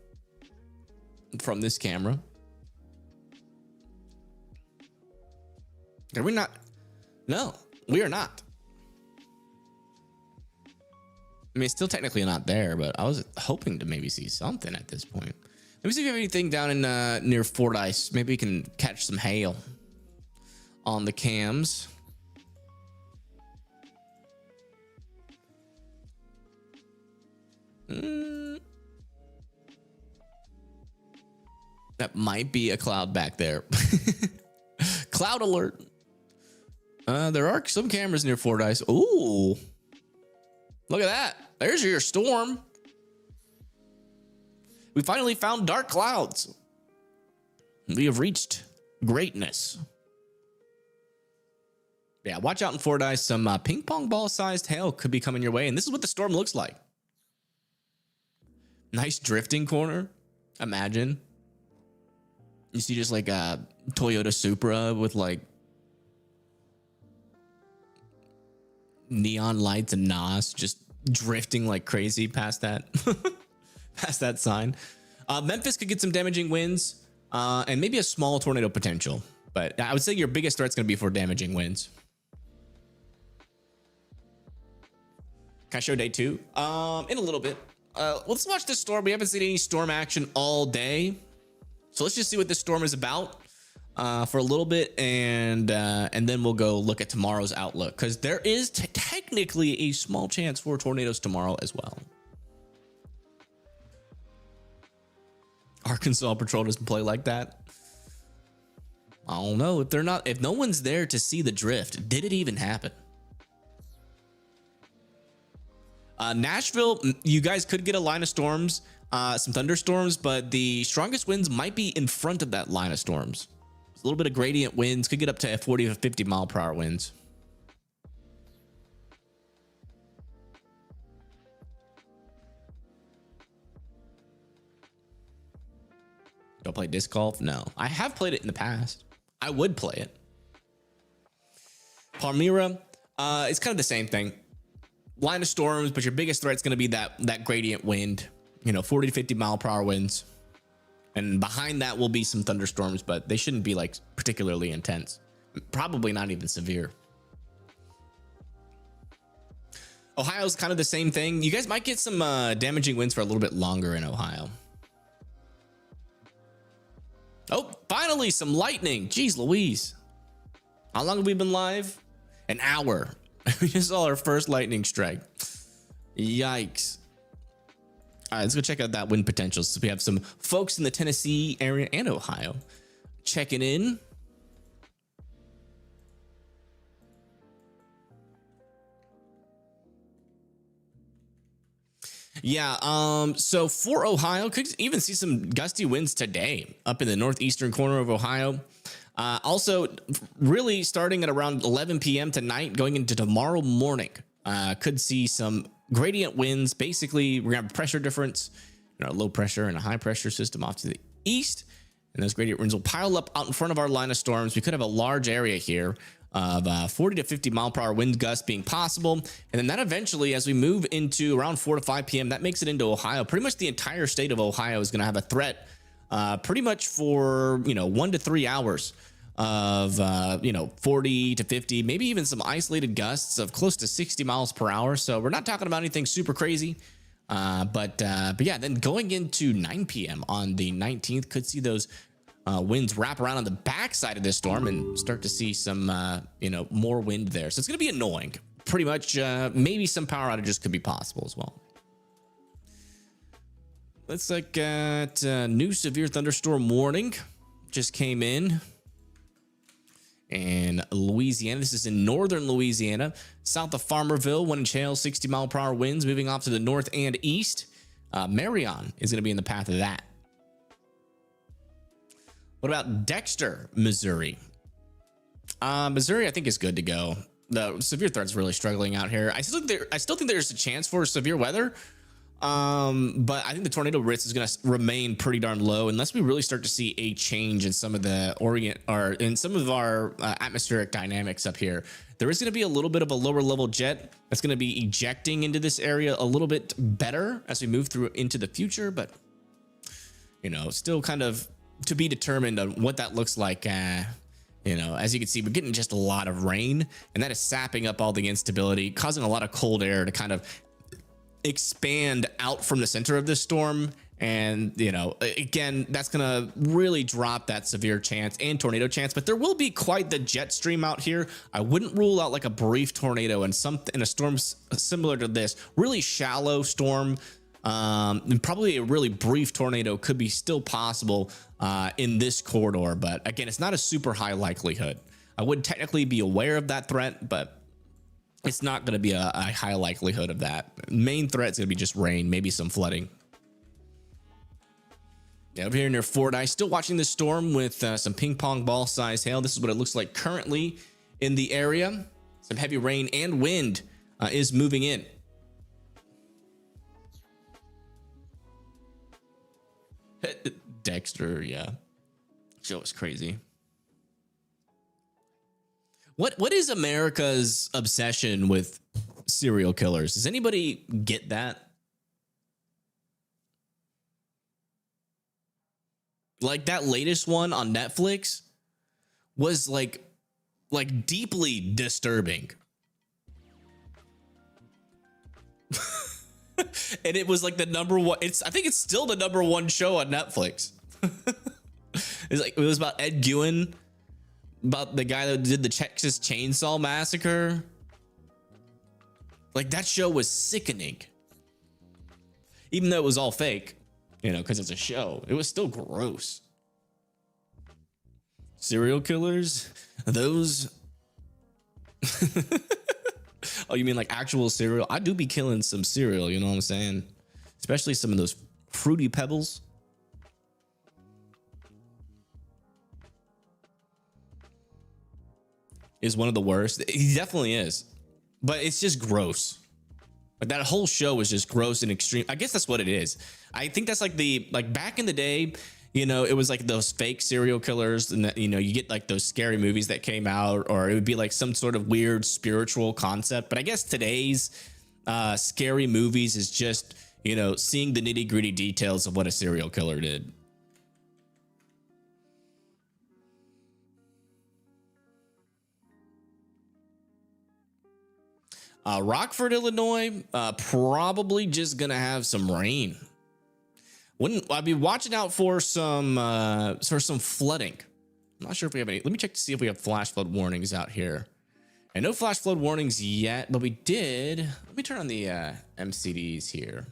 from this camera? Are we not? No, we are not. I mean, it's still technically not there, but I was hoping to maybe see something at this point. Let me see if you have anything down in near Fordyce. Maybe we can catch some hail on the cams. That might be a cloud back there. Cloud alert. There are some cameras near Fordyce. Ooh. Look at that. There's your storm. We finally found dark clouds. We have reached greatness. Yeah, watch out in Fordyce. Some ping pong ball sized hail could be coming your way. And this is what the storm looks like. Nice drifting corner. Imagine. You see just like a Toyota Supra with like neon lights and NOS just drifting like crazy past that past that sign. Memphis could get some damaging winds and maybe a small tornado potential, but I would say your biggest threat's going to be for damaging winds. Can I show day 2 in a little bit? Let's watch this storm. We haven't seen any storm action all day, so let's just see what this storm is about for a little bit, and then we'll go look at tomorrow's outlook, because there is technically a small chance for tornadoes tomorrow as well. Arkansas Patrol doesn't play like that. I don't know if no one's there to see the drift. Did it even happen? Nashville, you guys could get a line of storms, some thunderstorms, but the strongest winds might be in front of that line of storms. A little bit of gradient winds, could get up to 40 to 50 mile per hour winds. Don't play disc golf? No. I have played it in the past. I would play it. Palmyra, it's kind of the same thing. Line of storms, but your biggest threat is going to be that gradient wind, 40 to 50 mile per hour winds. And behind that will be some thunderstorms, but they shouldn't be like particularly intense. Probably not even severe. Ohio's kind of the same thing. You guys might get some damaging winds for a little bit longer in Ohio. Oh, finally some lightning. Jeez Louise. How long have we been live? An hour. We just saw our first lightning strike. Yikes. All right, let's go check out that wind potential. So we have some folks in the Tennessee area and Ohio checking in. Yeah, so for Ohio, could even see some gusty winds today up in the northeastern corner of Ohio. Also, really starting at around 11 p.m. tonight, going into tomorrow morning, could see some gradient winds. Basically, we're gonna have a pressure difference, a low pressure and a high pressure system off to the east, and those gradient winds will pile up out in front of our line of storms. We could have a large area here of 40 to 50 mile per hour wind gusts being possible, and then that eventually, as we move into around 4 to 5 p.m., that makes it into Ohio. Pretty much the entire state of Ohio is going to have a threat pretty much for 1 to 3 hours of 40 to 50, maybe even some isolated gusts of close to 60 miles per hour. So we're not talking about anything super crazy, but yeah, then going into 9 p.m. on the 19th, could see those winds wrap around on the backside of this storm and start to see some, more wind there. So it's going to be annoying. Pretty much, maybe some power outages could be possible as well. Let's look at new severe thunderstorm warning. Just came in Louisiana. This is in northern Louisiana, south of Farmerville. Wind and hail, 60-mile-per-hour winds moving off to the north and east. Marion is going to be in the path of that. What about Dexter, Missouri? Missouri, I think, is good to go. The severe threat's really struggling out here. I still think there's a chance for severe weather. But I think the tornado risk is going to remain pretty darn low unless we really start to see a change in some of our atmospheric dynamics up here. There is going to be a little bit of a lower level jet that's going to be ejecting into this area a little bit better as we move through into the future, but still kind of to be determined on what that looks like. As you can see, we're getting just a lot of rain, and that is sapping up all the instability, causing a lot of cold air to kind of expand out from the center of this storm. And again, that's gonna really drop that severe chance and tornado chance, but there will be quite the jet stream out here. I wouldn't rule out like a brief tornado in a storm similar to this, really shallow storm. And probably a really brief tornado could be still possible in this corridor, but again, it's not a super high likelihood. I would technically be aware of that threat, but it's not going to be a high likelihood of that. Main threat is going to be just rain, maybe some flooding. Yeah, over here near Fordyce, still watching this storm with some ping pong ball size hail. This is what it looks like currently in the area. Some heavy rain and wind is moving in. Dexter, yeah. Show is crazy. What is America's obsession with serial killers? Does anybody get that? Like that latest one on Netflix was like deeply disturbing. And it was like the number one. I think it's still the number one show on Netflix. It was about Ed Gein, about the guy that did the Texas Chainsaw Massacre. Like that show was sickening. Even though it was all fake, because it's a show, it was still gross. Serial killers, those. Oh, you mean like actual cereal? I do be killing some cereal, you know what I'm saying? Especially some of those fruity pebbles. Is one of the worst. He definitely is. But it's just gross. Like that whole show is just gross and extreme. I guess that's what it is. I think that's like back in the day, it was like those fake serial killers, and that, you get like those scary movies that came out, or it would be like some sort of weird spiritual concept. But I guess today's scary movies is just, seeing the nitty gritty details of what a serial killer did. Rockford, Illinois, probably just gonna have some rain. I'd be watching out for some flooding. I'm not sure if we have any. Let me check to see if we have flash flood warnings out here. And no flash flood warnings yet, but we did. Let me turn on the MCDs here.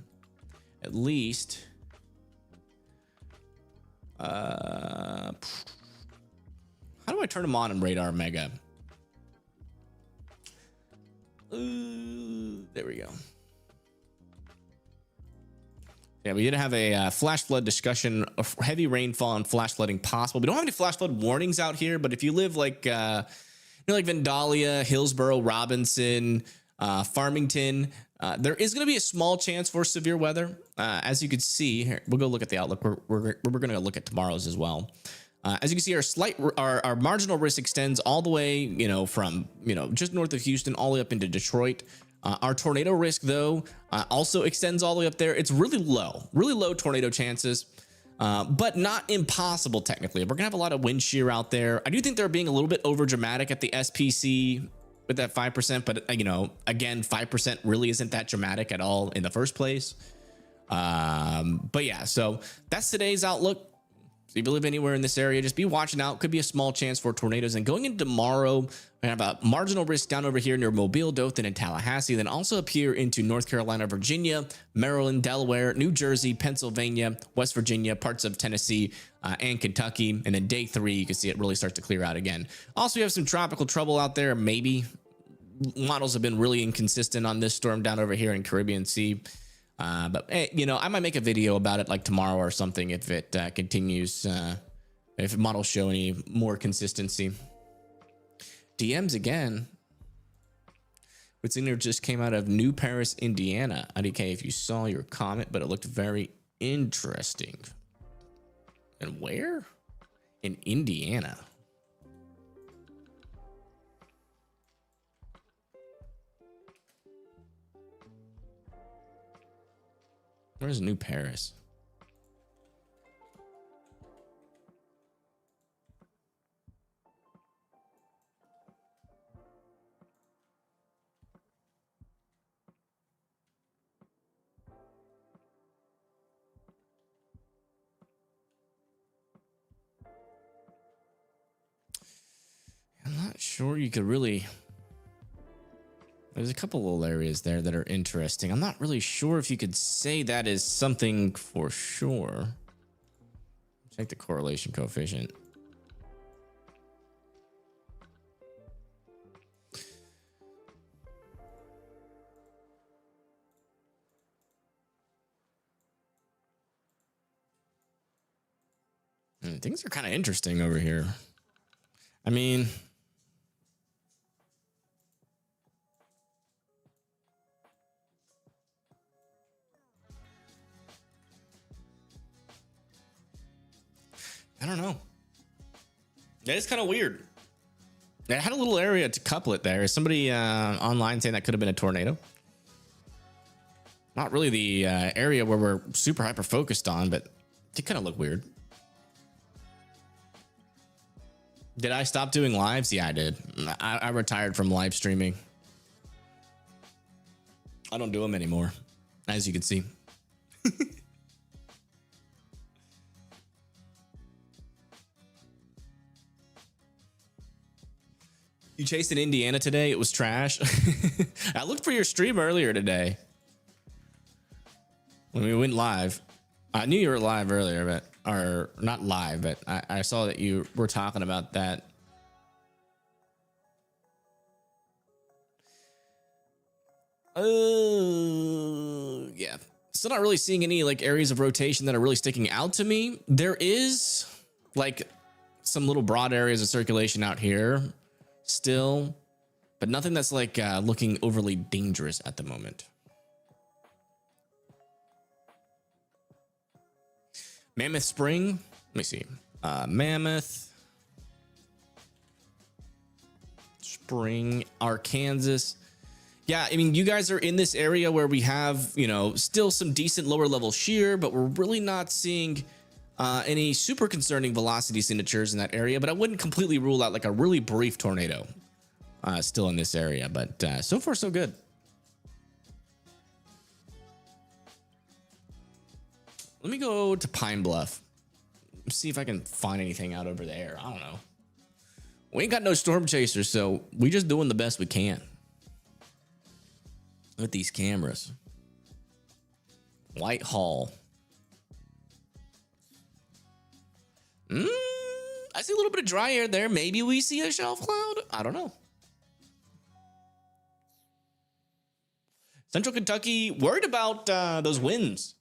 At least. How do I turn them on in Radar Mega? There we go. Yeah, we did have a flash flood discussion of heavy rainfall and flash flooding possible. We don't have any flash flood warnings out here, but if you live like Vandalia, Hillsborough, Robinson, Farmington, there is going to be a small chance for severe weather. As you can see here, we'll go look at the outlook. We're going to look at tomorrow's as well. As you can see, our marginal risk extends all the way, from, just north of Houston all the way up into Detroit. Our tornado risk, though, also extends all the way up there. It's really low tornado chances, but not impossible technically. We're going to have a lot of wind shear out there. I do think they're being a little bit over dramatic at the SPC with that 5%, but, again, 5% really isn't that dramatic at all in the first place. But yeah, so that's today's outlook. So if you live anywhere in this area, just be watching out. Could be a small chance for tornadoes. And going into tomorrow, we have a marginal risk down over here near Mobile, Dothan, and Tallahassee. Then also up here into North Carolina, Virginia, Maryland, Delaware, New Jersey, Pennsylvania, West Virginia, parts of Tennessee, and Kentucky. And then day 3, you can see it really start to clear out again. Also, you have some tropical trouble out there. Maybe models have been really inconsistent on this storm down over here in Caribbean Sea. But hey, you know, I might make a video about it like tomorrow or something if it continues, if models show any more consistency. DMs again. What's in there just came out of New Paris, Indiana. IDK, if you saw your comment, but it looked very interesting. And where? In Indiana. Where's New Paris? I'm not sure you could really. There's a couple little areas there that are interesting. I'm not really sure if you could say that is something for sure. Check the correlation coefficient. Things are kind of interesting over here. I mean, I don't know. That is kind of weird. It had a little area to couple it there. Is somebody online saying that could have been a tornado? Not really the area where we're super hyper focused on, but it kind of looked weird. Did I stop doing lives? Yeah, I did. I retired from live streaming. I don't do them anymore, as you can see. You chased in Indiana today? It was trash. I looked for your stream earlier today when we went live. I knew you were live earlier, but or not live, but I saw that you were talking about that. Yeah. Still not really seeing any like areas of rotation that are really sticking out to me. There is like some little broad areas of circulation out here still, but nothing that's like looking overly dangerous at the moment. Mammoth Spring, let me see. Mammoth Spring, Arkansas. Yeah, I mean, you guys are in this area where we have, you know, still some decent lower level shear, but we're really not seeing any super concerning velocity signatures in that area. But I wouldn't completely rule out like a really brief tornado still in this area. But so far, so good. Let me go to Pine Bluff. See if I can find anything out over there. I don't know. We ain't got no storm chasers, so we just doing the best we can with these cameras. Whitehall. I see a little bit of dry air there. Maybe we see a shelf cloud. I don't know. Central Kentucky, worried about those winds.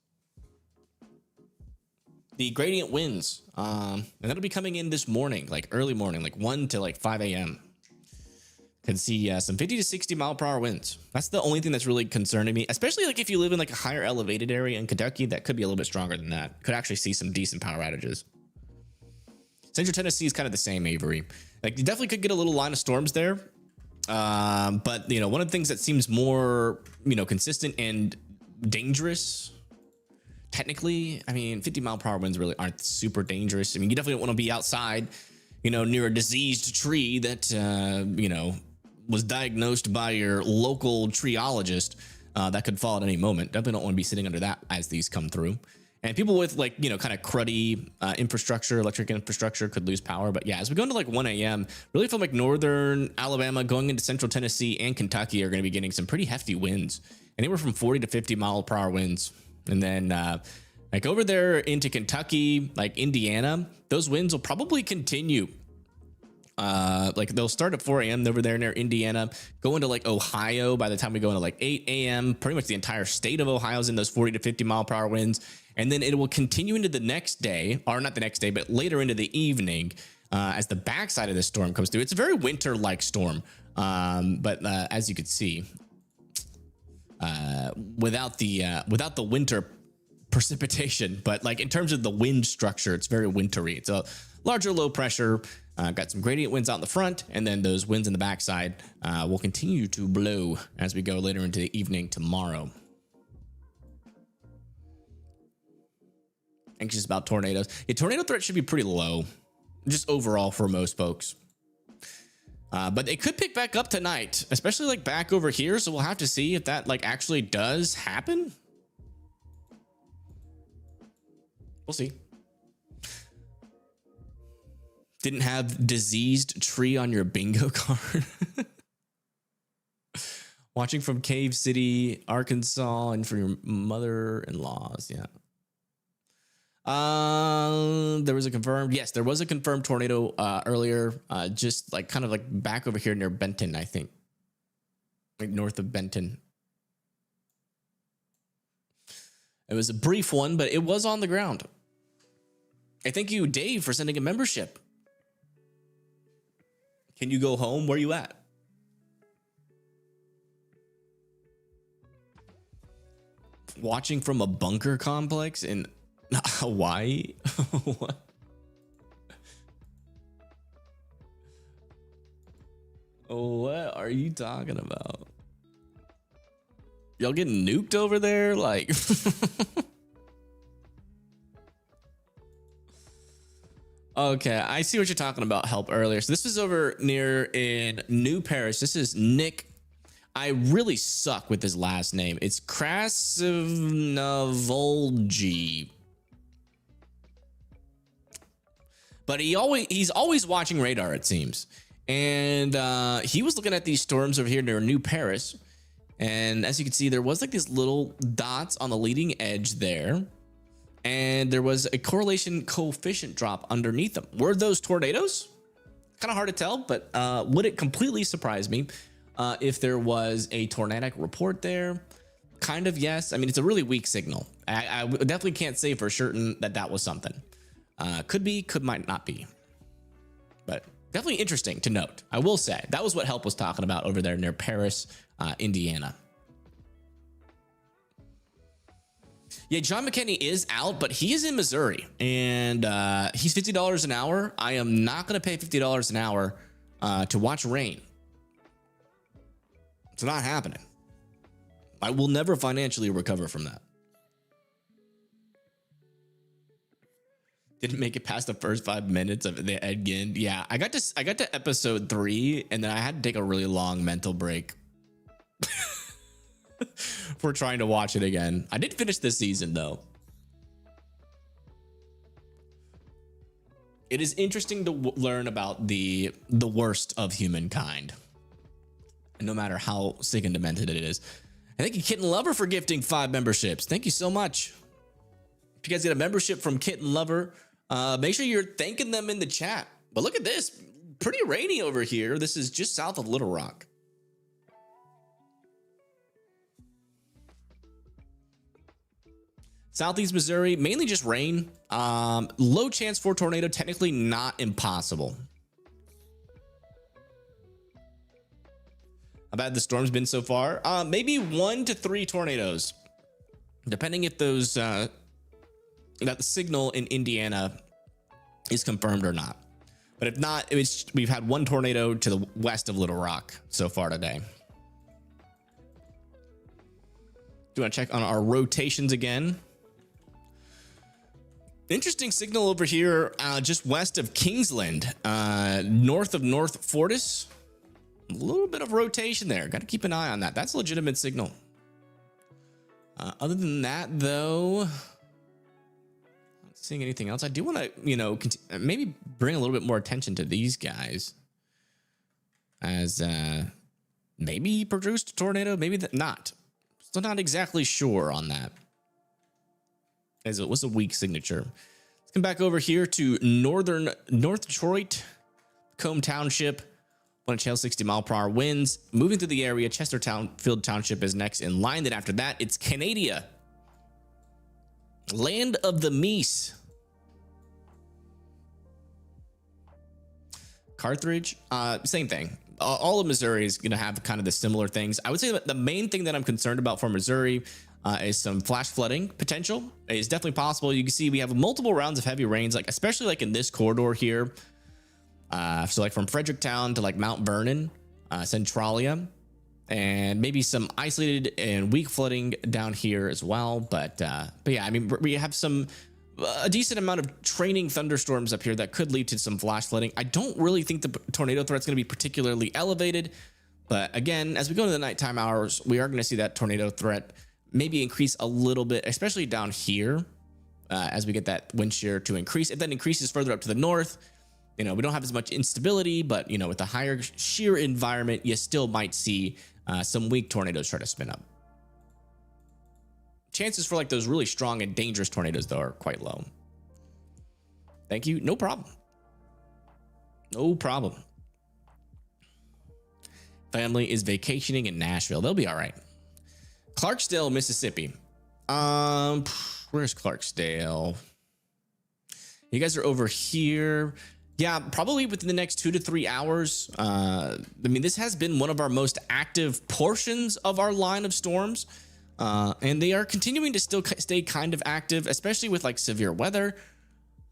The gradient winds. And that'll be coming in this morning, like early morning, like 1 to like 5 a.m. Can see some 50 to 60 mile per hour winds. That's the only thing that's really concerning me, especially like if you live in like a higher elevated area in Kentucky, that could be a little bit stronger than that. Could actually see some decent power outages. Central Tennessee is kind of the same, Avery. Like you definitely could get a little line of storms there. But you know, one of the things that seems more, you know, consistent and dangerous technically, I mean, 50 mile per hour winds really aren't super dangerous. I mean, you definitely don't want to be outside, you know, near a diseased tree that, you know, was diagnosed by your local treeologist that could fall at any moment. Definitely don't want to be sitting under that as these come through. And people with like, you know, kind of cruddy infrastructure, electric infrastructure could lose power. But yeah, as we go into like 1 a.m., really from like northern Alabama going into central Tennessee and Kentucky are going to be getting some pretty hefty winds, anywhere from 40 to 50 mile per hour winds. And then like over there into Kentucky, like Indiana, those winds will probably continue. Like they'll start at 4 a.m. over there near Indiana, go into like Ohio by the time we go into like 8 a.m. Pretty much the entire state of Ohio is in those 40 to 50 mile per hour winds. And then it will continue into the next day, or not the next day, but later into the evening as the backside of the storm comes through. It's a very winter-like storm, but as you could see, without the winter precipitation, but like in terms of the wind structure, it's very wintry. It's a larger low pressure. Got some gradient winds out in the front, and then those winds in the backside will continue to blow as we go later into the evening tomorrow. Anxious about tornadoes. Yeah, tornado threat should be pretty low, just overall for most folks. But it could pick back up tonight, especially like back over here. So we'll have to see if that like actually does happen. We'll see. Didn't have diseased tree on your bingo card. Watching from Cave City, Arkansas, and for your mother-in-laws. Yeah. There was a confirmed. Yes, there was a confirmed tornado earlier. Just like kind of like back over here near Benton, I think. Like north of Benton. It was a brief one, but it was on the ground. I thank you, Dave, for sending a membership. Can you go home? Where are you at? Watching from a bunker complex in Hawaii? What? What are you talking about? Y'all getting nuked over there? Like... Okay, I see what you're talking about, help earlier. So this is over near in New Paris. This is Nick. I really suck with his last name. It's Krasnovolgy. But he's always watching radar, it seems. And he was looking at these storms over here near New Paris. And as you can see, there was like these little dots on the leading edge there. And there was a correlation coefficient drop underneath them. Were those tornadoes? Kind of hard to tell, but would it completely surprise me if there was a tornadic report there? Kind of, yes. I mean, it's a really weak signal. I definitely can't say for certain that that was something. Could be, might not be. But definitely interesting to note. I will say, that was what Help was talking about over there near Paris, Indiana. Yeah, John McKinney is out, but he is in Missouri, and he's $50 an hour. I am not going to pay $50 an hour to watch rain. It's not happening. I will never financially recover from that. Didn't make it past the first 5 minutes of the Ed Gein. Yeah, I got to episode 3, and then I had to take a really long mental break. For trying to watch it again. I did finish this season though. It is interesting to learn about the worst of humankind, and no matter how sick and demented it is. I thank you, Kitten Lover, for gifting 5 memberships. Thank you so much. If you guys get a membership from Kitten Lover, make sure you're thanking them in the chat. But look at this, pretty rainy over here. This is just south of Little Rock. Southeast Missouri, mainly just rain. Low chance for tornado, technically not impossible. How bad the storm's been so far? Maybe 1 to 3 tornadoes, depending if those that the signal in Indiana is confirmed or not. But if not, we've had 1 tornado to the west of Little Rock so far today. Do you want to check on our rotations again? Interesting signal over here, just west of Kingsland, north of North Fortis. A little bit of rotation there. Got to keep an eye on that. That's a legitimate signal. Other than that, though, seeing anything else. I do want to, maybe bring a little bit more attention to these guys as maybe produced a tornado, maybe not. Still not exactly sure on that, as it was a weak signature. Let's come back over here to North Detroit, Combe Township. One hail 60-mile-per-hour winds moving through the area. Chesterfield Township is next in line. Then after that, it's Canada, land of the Meese. Carthage, same thing. All of Missouri is going to have kind of the similar things. I would say that the main thing that I'm concerned about for Missouri is some flash flooding potential. It's definitely possible. You can see we have multiple rounds of heavy rains, like especially like in this corridor here. So like from Fredericktown to like Mount Vernon, Centralia, and maybe some isolated and weak flooding down here as well. But yeah, I mean, we have a decent amount of training thunderstorms up here that could lead to some flash flooding. I don't really think the tornado threat's going to be particularly elevated, but again, as we go into the nighttime hours, we are going to see that tornado threat maybe increase a little bit, especially down here, as we get that wind shear to increase. If that increases further up to the north, we don't have as much instability, but with a higher shear environment, you still might see some weak tornadoes try to spin up. Chances for like those really strong and dangerous tornadoes, though, are quite low. Thank you. No problem. No problem. Family is vacationing in Nashville. They'll be all right. Clarksdale, Mississippi. Where's Clarksdale? You guys are over here. Yeah, probably within the next 2 to 3 hours. I mean, this has been one of our most active portions of our line of storms. And they are continuing to still stay kind of active, especially with like severe weather.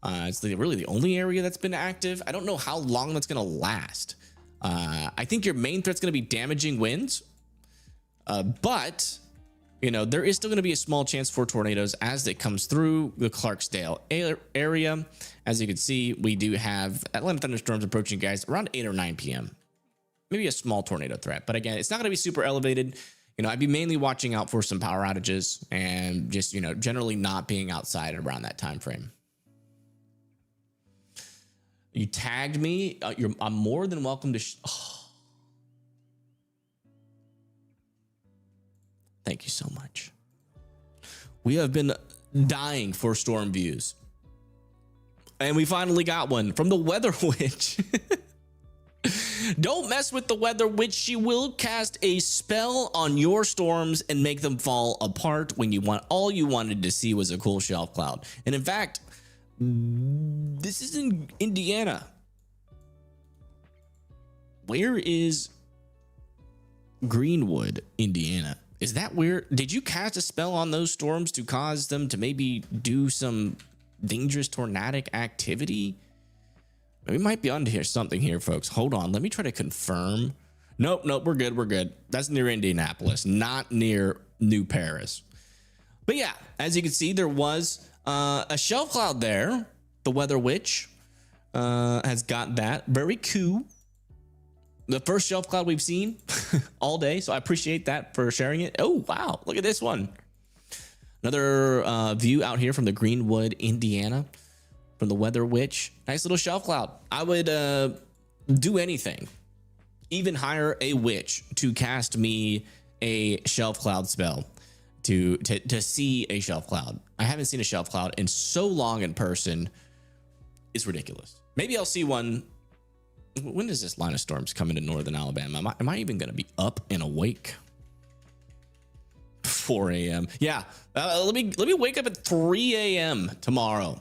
It's really the only area that's been active. I don't know how long that's going to last. I think your main threat's going to be damaging winds. But there is still going to be a small chance for tornadoes as it comes through the Clarksdale area. As you can see, we do have Atlanta thunderstorms approaching, guys, around 8 or 9 p.m. Maybe a small tornado threat, but again, it's not going to be super elevated. I'd be mainly watching out for some power outages and just, generally not being outside around that time frame. You tagged me. I'm more than welcome to. Thank you so much. We have been dying for storm views, and we finally got one from the Weather Witch. Don't mess with the Weather Witch. She will cast a spell on your storms and make them fall apart when all you wanted to see was a cool shelf cloud. And in fact, this is in Indiana. Where is Greenwood, Indiana? Is that where? Did you cast a spell on those storms to cause them to maybe do some dangerous tornadic activity? We might be onto something here, folks. Hold on. Let me try to confirm. Nope. We're good. That's near Indianapolis, not near New Paris. But yeah, as you can see, there was a shelf cloud there. The Weather Witch has got that. Very cool. The first shelf cloud we've seen all day. So I appreciate that for sharing it. Oh, wow. Look at this one. Another view out here from the Greenwood, Indiana. From the Weather Witch. Nice little shelf cloud. I would do anything, even hire a witch to cast me a shelf cloud spell to see a shelf cloud. I haven't seen a shelf cloud in so long in person. It's ridiculous. Maybe I'll see one. When does this line of storms come into northern Alabama? Am I even going to be up and awake? 4 a.m. Yeah. Let me wake up at 3 a.m. tomorrow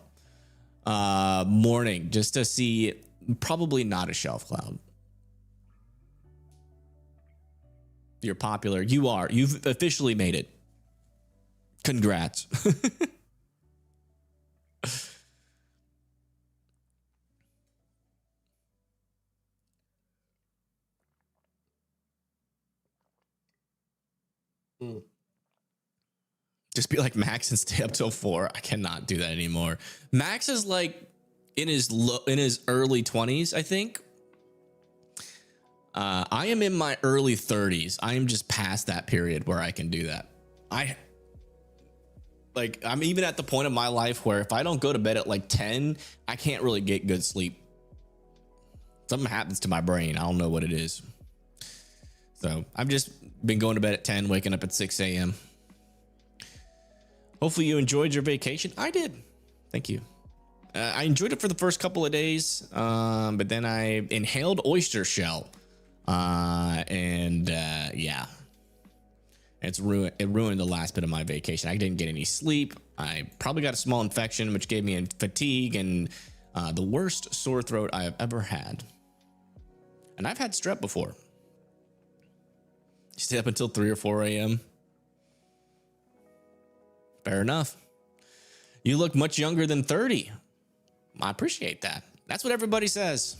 morning just to see probably not a shelf cloud. You're popular. You are. You've officially made it. Congrats. Just be like Max and stay up till 4. I cannot do that anymore. Max is like in his early 20s, I think. I am in my early 30s. I am just past that period where I can do that. Like, I'm even at the point of my life where if I don't go to bed at like 10, I can't really get good sleep. Something happens to my brain. I don't know what it is. So I've just been going to bed at 10, waking up at 6 a.m. Hopefully you enjoyed your vacation. I did. Thank you. I enjoyed it for the first couple of days, but then I inhaled oyster shell. Yeah, it ruined the last bit of my vacation. I didn't get any sleep. I probably got a small infection, which gave me fatigue and the worst sore throat I have ever had. And I've had strep before. Stay up until 3 or 4 a.m. Fair enough. You look much younger than 30. I appreciate that. That's what everybody says.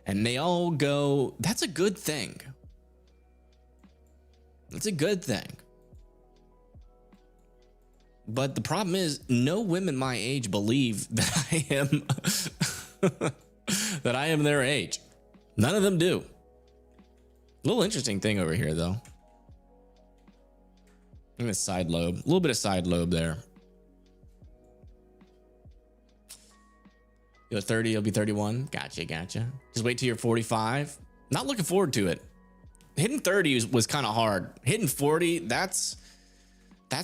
And they all go, that's a good thing. It's a good thing. But the problem is, no women my age believe that I am that I am their age. None of them do. A little interesting thing over here, though. In the side lobe, a little bit of side lobe there. You're 30, you'll be 31. Gotcha. Just wait till you're 45. Not looking forward to it. Hitting 30 was kind of hard. Hitting 40, that's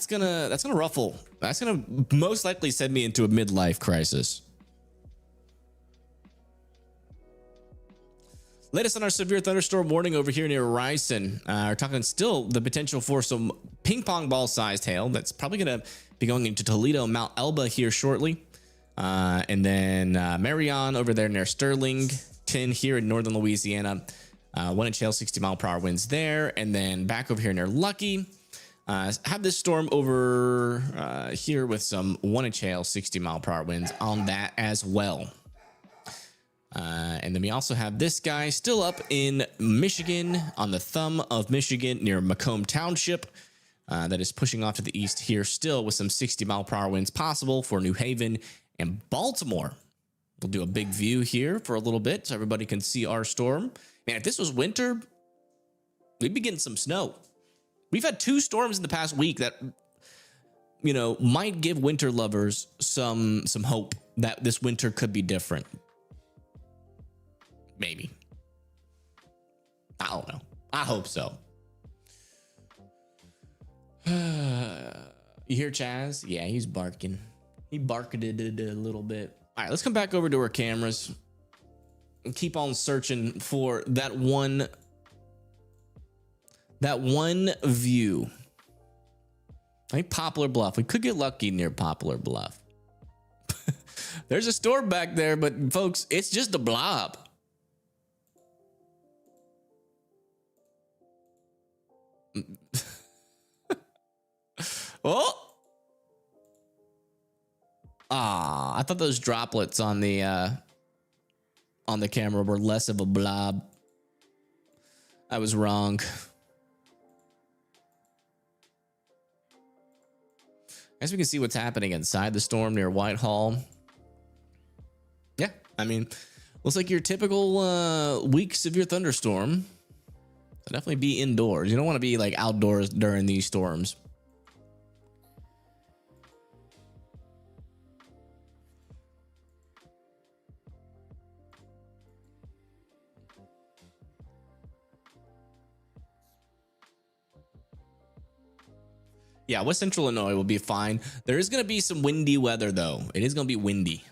gonna ruffle. That's gonna most likely send me into a midlife crisis. Latest on our severe thunderstorm warning over here near Ryson. We're talking still the potential for some ping pong ball sized hail. That's probably gonna be going into Toledo, Mount Elba here shortly. And then Marion over there near Sterlington here in northern Louisiana. 1 inch hail, 60-mile-per-hour winds there. And then back over here near Lucky. Have this storm over here with some 1 inch hail, 60-mile-per-hour winds on that as well. And then we also have this guy still up in Michigan on the thumb of Michigan near Macomb Township. That is pushing off to the east here still with some 60-mile-per-hour winds possible for New Haven and Baltimore. We'll do a big view here for a little bit so everybody can see our storm. Man, if this was winter, we'd be getting some snow. We've had 2 storms in the past week that, you know, might give winter lovers some hope that this winter could be different. Maybe. I don't know. I hope so. You hear Chaz? Yeah, he's barking. He barked it a little bit. All right, let's come back over to our cameras and keep on searching for that one view. I think Poplar Bluff. We could get lucky near Poplar Bluff. There's a storm back there, but folks, it's just a blob. Oh. I thought those droplets on the camera were less of a blob. I was wrong. As we can see what's happening inside the storm near Whitehall. Yeah, I mean, looks like your typical weak severe thunderstorm. So definitely be indoors. You don't want to be like outdoors during these storms. Yeah, West Central Illinois will be fine. There is going to be some windy weather, though. It is going to be windy.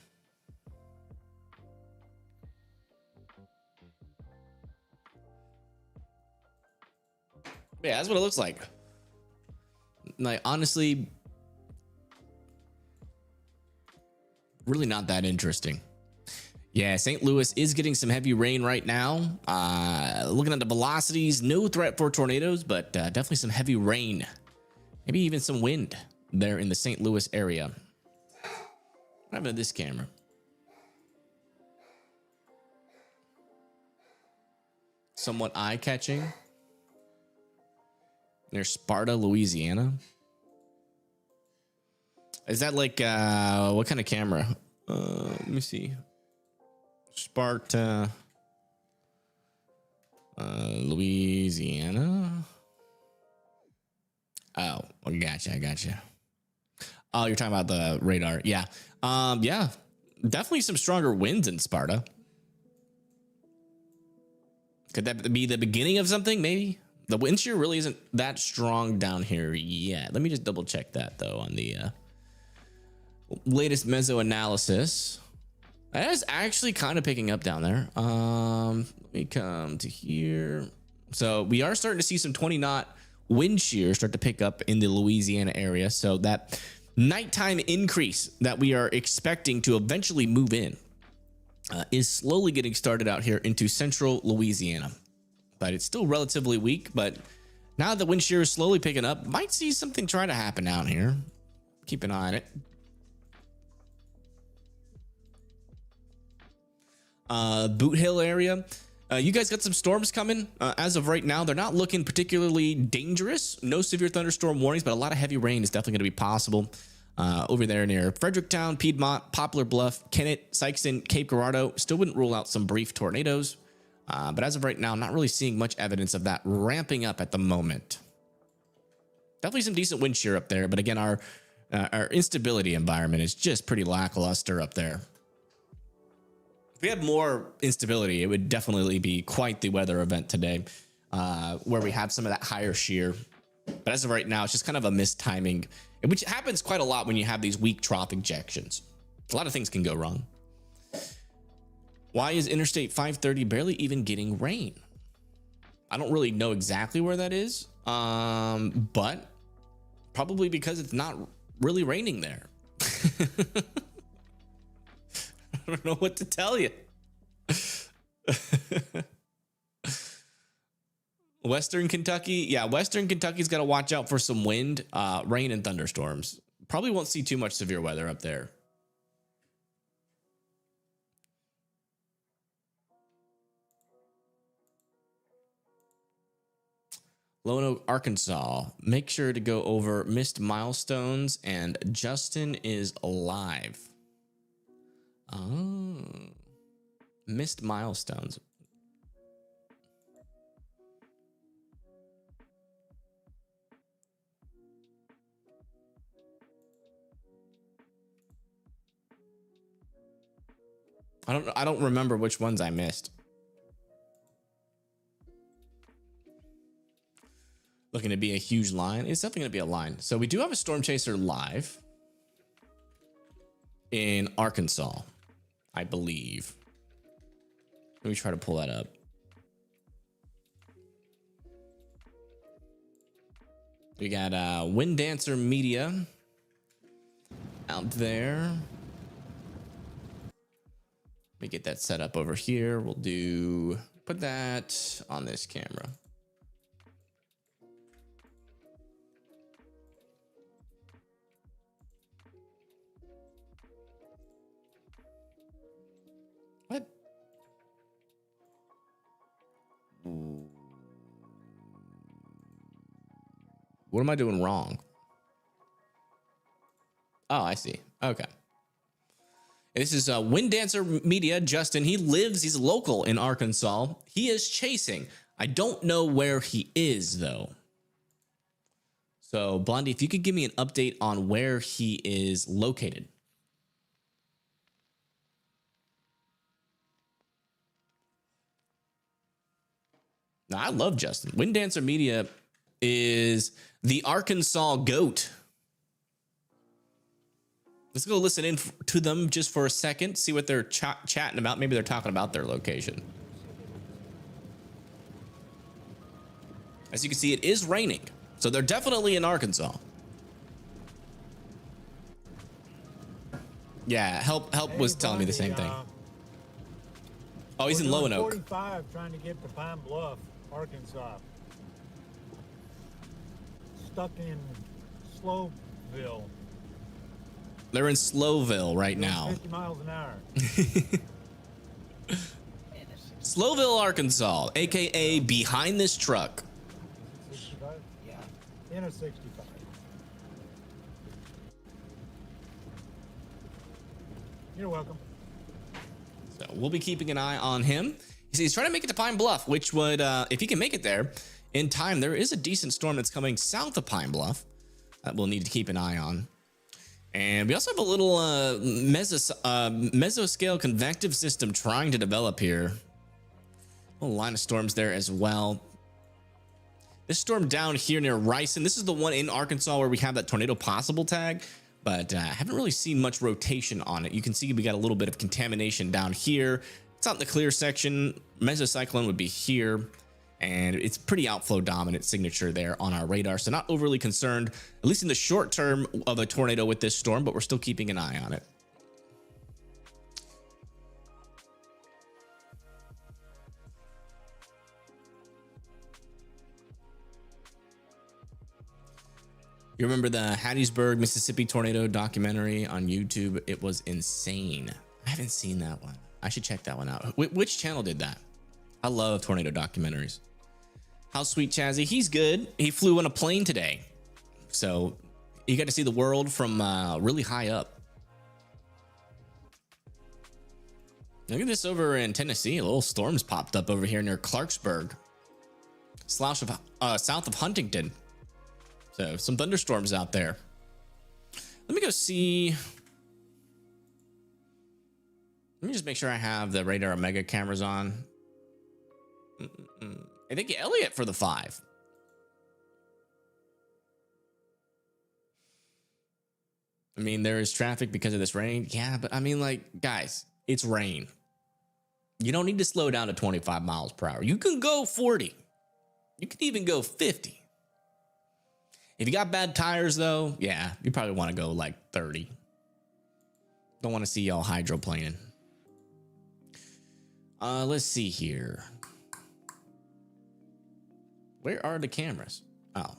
Yeah, that's what it looks like. Like, honestly, really not that interesting. Yeah, St. Louis is getting some heavy rain right now. Looking at the velocities, no threat for tornadoes, but definitely some heavy rain. Maybe even some wind there in the St. Louis area. What happened to this camera? Somewhat eye-catching. Near Sparta, Louisiana. Is that like, what kind of camera? Let me see. Sparta, Louisiana. Oh, I gotcha. Oh, you're talking about the radar. Yeah. Yeah, definitely some stronger winds in Sparta. Could that be the beginning of something? Maybe the wind shear really isn't that strong down here yet. Let me just double check that though on the latest meso analysis. That is actually kind of picking up down there. Let me come to here. So we are starting to see some 20 knot wind shear start to pick up in the Louisiana area. So that nighttime increase that we are expecting to eventually move in is slowly getting started out here into central Louisiana. But it's still relatively weak. But now the wind shear is slowly picking up, might see something try to happen out here. Keep an eye on it. Boot Hill area. You guys got some storms coming. As of right now, they're not looking particularly dangerous. No severe thunderstorm warnings, but a lot of heavy rain is definitely going to be possible over there near Fredericktown, Piedmont, Poplar Bluff, Kennett, Sykeston, Cape Girardeau. Still wouldn't rule out some brief tornadoes. But as of right now, I'm not really seeing much evidence of that ramping up at the moment. Definitely some decent wind shear up there. But again, our instability environment is just pretty lackluster up there. If we had more instability, it would definitely be quite the weather event today, where we have some of that higher shear. But as of right now, it's just kind of a mistiming, which happens quite a lot when you have these weak trough injections. A lot of things can go wrong. Why is Interstate 530 barely even getting rain? I don't really know exactly where that is, but probably because it's not really raining there. I don't know what to tell you. Western Kentucky. Yeah, Western Kentucky's got to watch out for some wind, rain, and thunderstorms. Probably won't see too much severe weather up there. Lone Oak, Arkansas. Make sure to go over missed milestones, and Justin is alive. Oh, missed milestones. I don't remember which ones I missed. Looking to be a huge line. It's definitely going to be a line. So we do have a storm chaser live in Arkansas, I believe. Let me try to pull that up. We got Wind Dancer Media out there. Let me get that set up over here. We'll put that on this camera. What? What am I doing wrong? Oh, I see. Okay. This is Wind Dancer Media. Justin, he's local in Arkansas. He is chasing. I don't know where he is, though. So, Blondie, if you could give me an update on where he is located. Now, I love Justin. Wind Dancer Media is the Arkansas GOAT. Let's go listen in to them just for a second, see what they're chatting about. Maybe they're talking about their location. As you can see, it is raining, so they're definitely in Arkansas. Yeah, help was telling me the same thing. Oh, he's in Lone Oak. 45 trying to get to Pine Bluff, Arkansas. Stuck in Slowville. They're in Slowville right now. 50 miles an hour. Slowville, Arkansas, aka behind this truck. 65? Yeah. In a 65. You're welcome. So we'll be keeping an eye on him. He's trying to make it to Pine Bluff, which would, if he can make it there in time, there is a decent storm that's coming south of Pine Bluff that we'll need to keep an eye on. And we also have a little mesoscale convective system trying to develop here. A little line of storms there as well. This storm down here near Rice, and this is the one in Arkansas where we have that tornado possible tag, but I haven't really seen much rotation on it. You can see we got a little bit of contamination down here. It's out in the clear section. Mesocyclone would be here, and it's pretty outflow dominant signature there on our radar. So not overly concerned, at least in the short term, of a tornado with this storm, but we're still keeping an eye on it. You remember the Hattiesburg, Mississippi tornado documentary on YouTube? It was insane. I haven't seen that one. I should check that one out. Which channel did that? I love tornado documentaries. How sweet Chazzy? He's good. He flew on a plane today. So you got to see the world from really high up. Look at this over in Tennessee. A little storms popped up over here near Clarksburg. South of Huntington. So some thunderstorms out there. Let me go see. Let me just make sure I have the radar Omega cameras on. I think Elliott for the 5. I mean, there is traffic because of this rain. Yeah, but I mean, like, guys, it's rain. You don't need to slow down to 25 miles per hour. You can go 40. You can even go 50. If you got bad tires, though, yeah, you probably want to go like 30. Don't want to see y'all hydroplaning. Let's see here. Where are the cameras? Oh.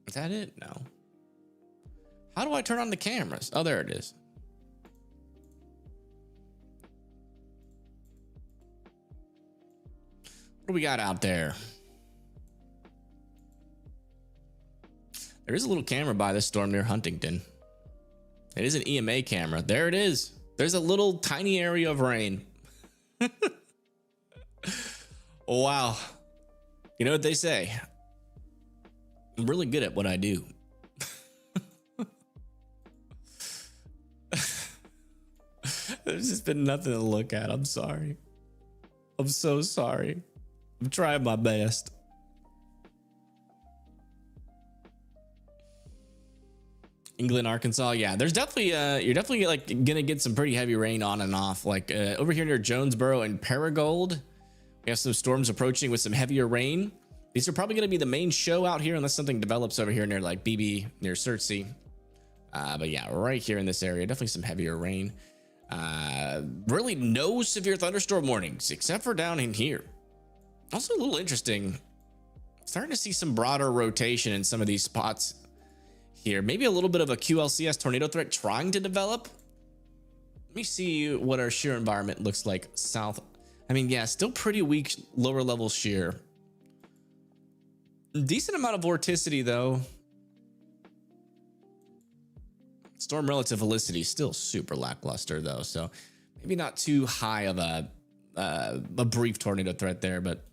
Is that it? No. How do I turn on the cameras? Oh, there it is. What do we got out there? There is a little camera by this storm near Huntington. It is an EMA camera. There it is. There's a little tiny area of rain. Wow. You know what they say? I'm really good at what I do. There's just been nothing to look at. I'm sorry. I'm so sorry. I'm trying my best. England, Arkansas. Yeah, there's definitely you're definitely like gonna get some pretty heavy rain on and off. Like over here near Jonesboro and Paragould, we have some storms approaching with some heavier rain. These are probably gonna be the main show out here unless something develops over here near like BB near Searcy. But yeah, right here in this area, definitely some heavier rain. Really no severe thunderstorm warnings except for down in here. Also a little interesting, starting to see some broader rotation in some of these spots here. Maybe a little bit of a QLCS tornado threat trying to develop. Let me see what our shear environment looks like south. I mean, yeah, still pretty weak lower level shear. Decent amount of vorticity though. Storm relative velocity still super lackluster though, so maybe not too high of a brief tornado threat there, but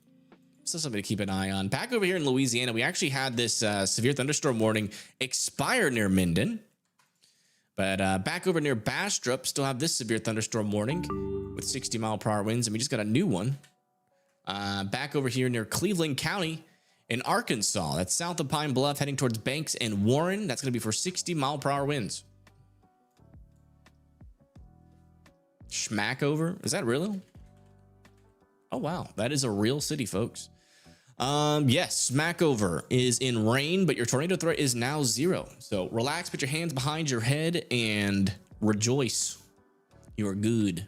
still something to keep an eye on. Back over here in Louisiana, we actually had this severe thunderstorm warning expire near Minden. But back over near Bastrop, still have this severe thunderstorm warning with 60-mile-per-hour winds, and we just got a new one. Back over here near Cleveland County in Arkansas. That's south of Pine Bluff, heading towards Banks and Warren. That's going to be for 60-mile-per-hour winds. Schmackover. Is that real? Oh, wow. That is a real city, folks. Yes, Smackover is in rain, but your tornado threat is now 0. So relax, put your hands behind your head and rejoice. You are good.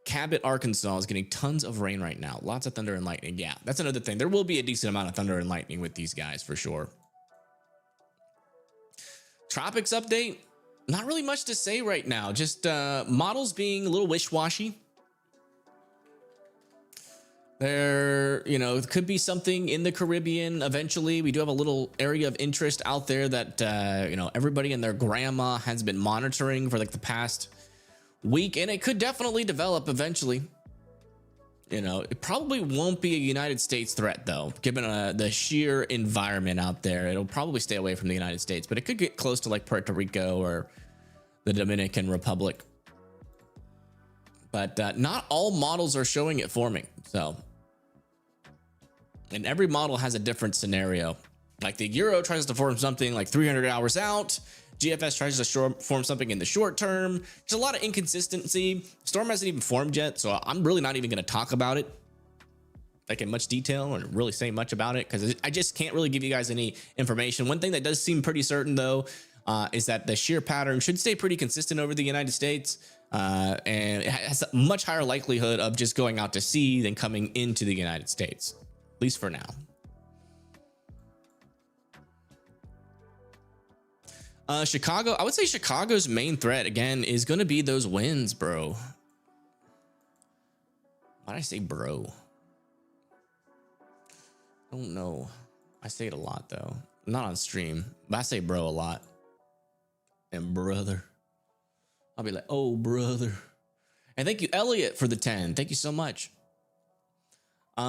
Cabot, Arkansas is getting tons of rain right now. Lots of thunder and lightning. Yeah, that's another thing. There will be a decent amount of thunder and lightning with these guys for sure. Tropics update. Not really much to say right now. Just models being a little wish-washy. There, you know, could be something in the Caribbean eventually. We do have a little area of interest out there that, you know, everybody and their grandma has been monitoring for like the past week, and it could definitely develop eventually. You know, it probably won't be a United States threat, though, given the sheer environment out there. It'll probably stay away from the United States, but it could get close to like Puerto Rico or the Dominican Republic. But not all models are showing it forming. So, and every model has a different scenario. Like the Euro tries to form something like 300 hours out. GFS tries to form something in the short term. There's a lot of inconsistency. Storm hasn't even formed yet, so I'm really not even going to talk about it like in much detail or really say much about it because I just can't really give you guys any information. One thing that does seem pretty certain, though, is that the shear pattern should stay pretty consistent over the United States, and it has a much higher likelihood of just going out to sea than coming into the United States, at least for now. Chicago, I would say Chicago's main threat again is going to be those winds, bro. Why did I say bro? I don't know. I say it a lot though. Not on stream, but I say bro a lot. And brother. I'll be like, oh brother. And thank you, Elliot, for the 10. Thank you so much. Can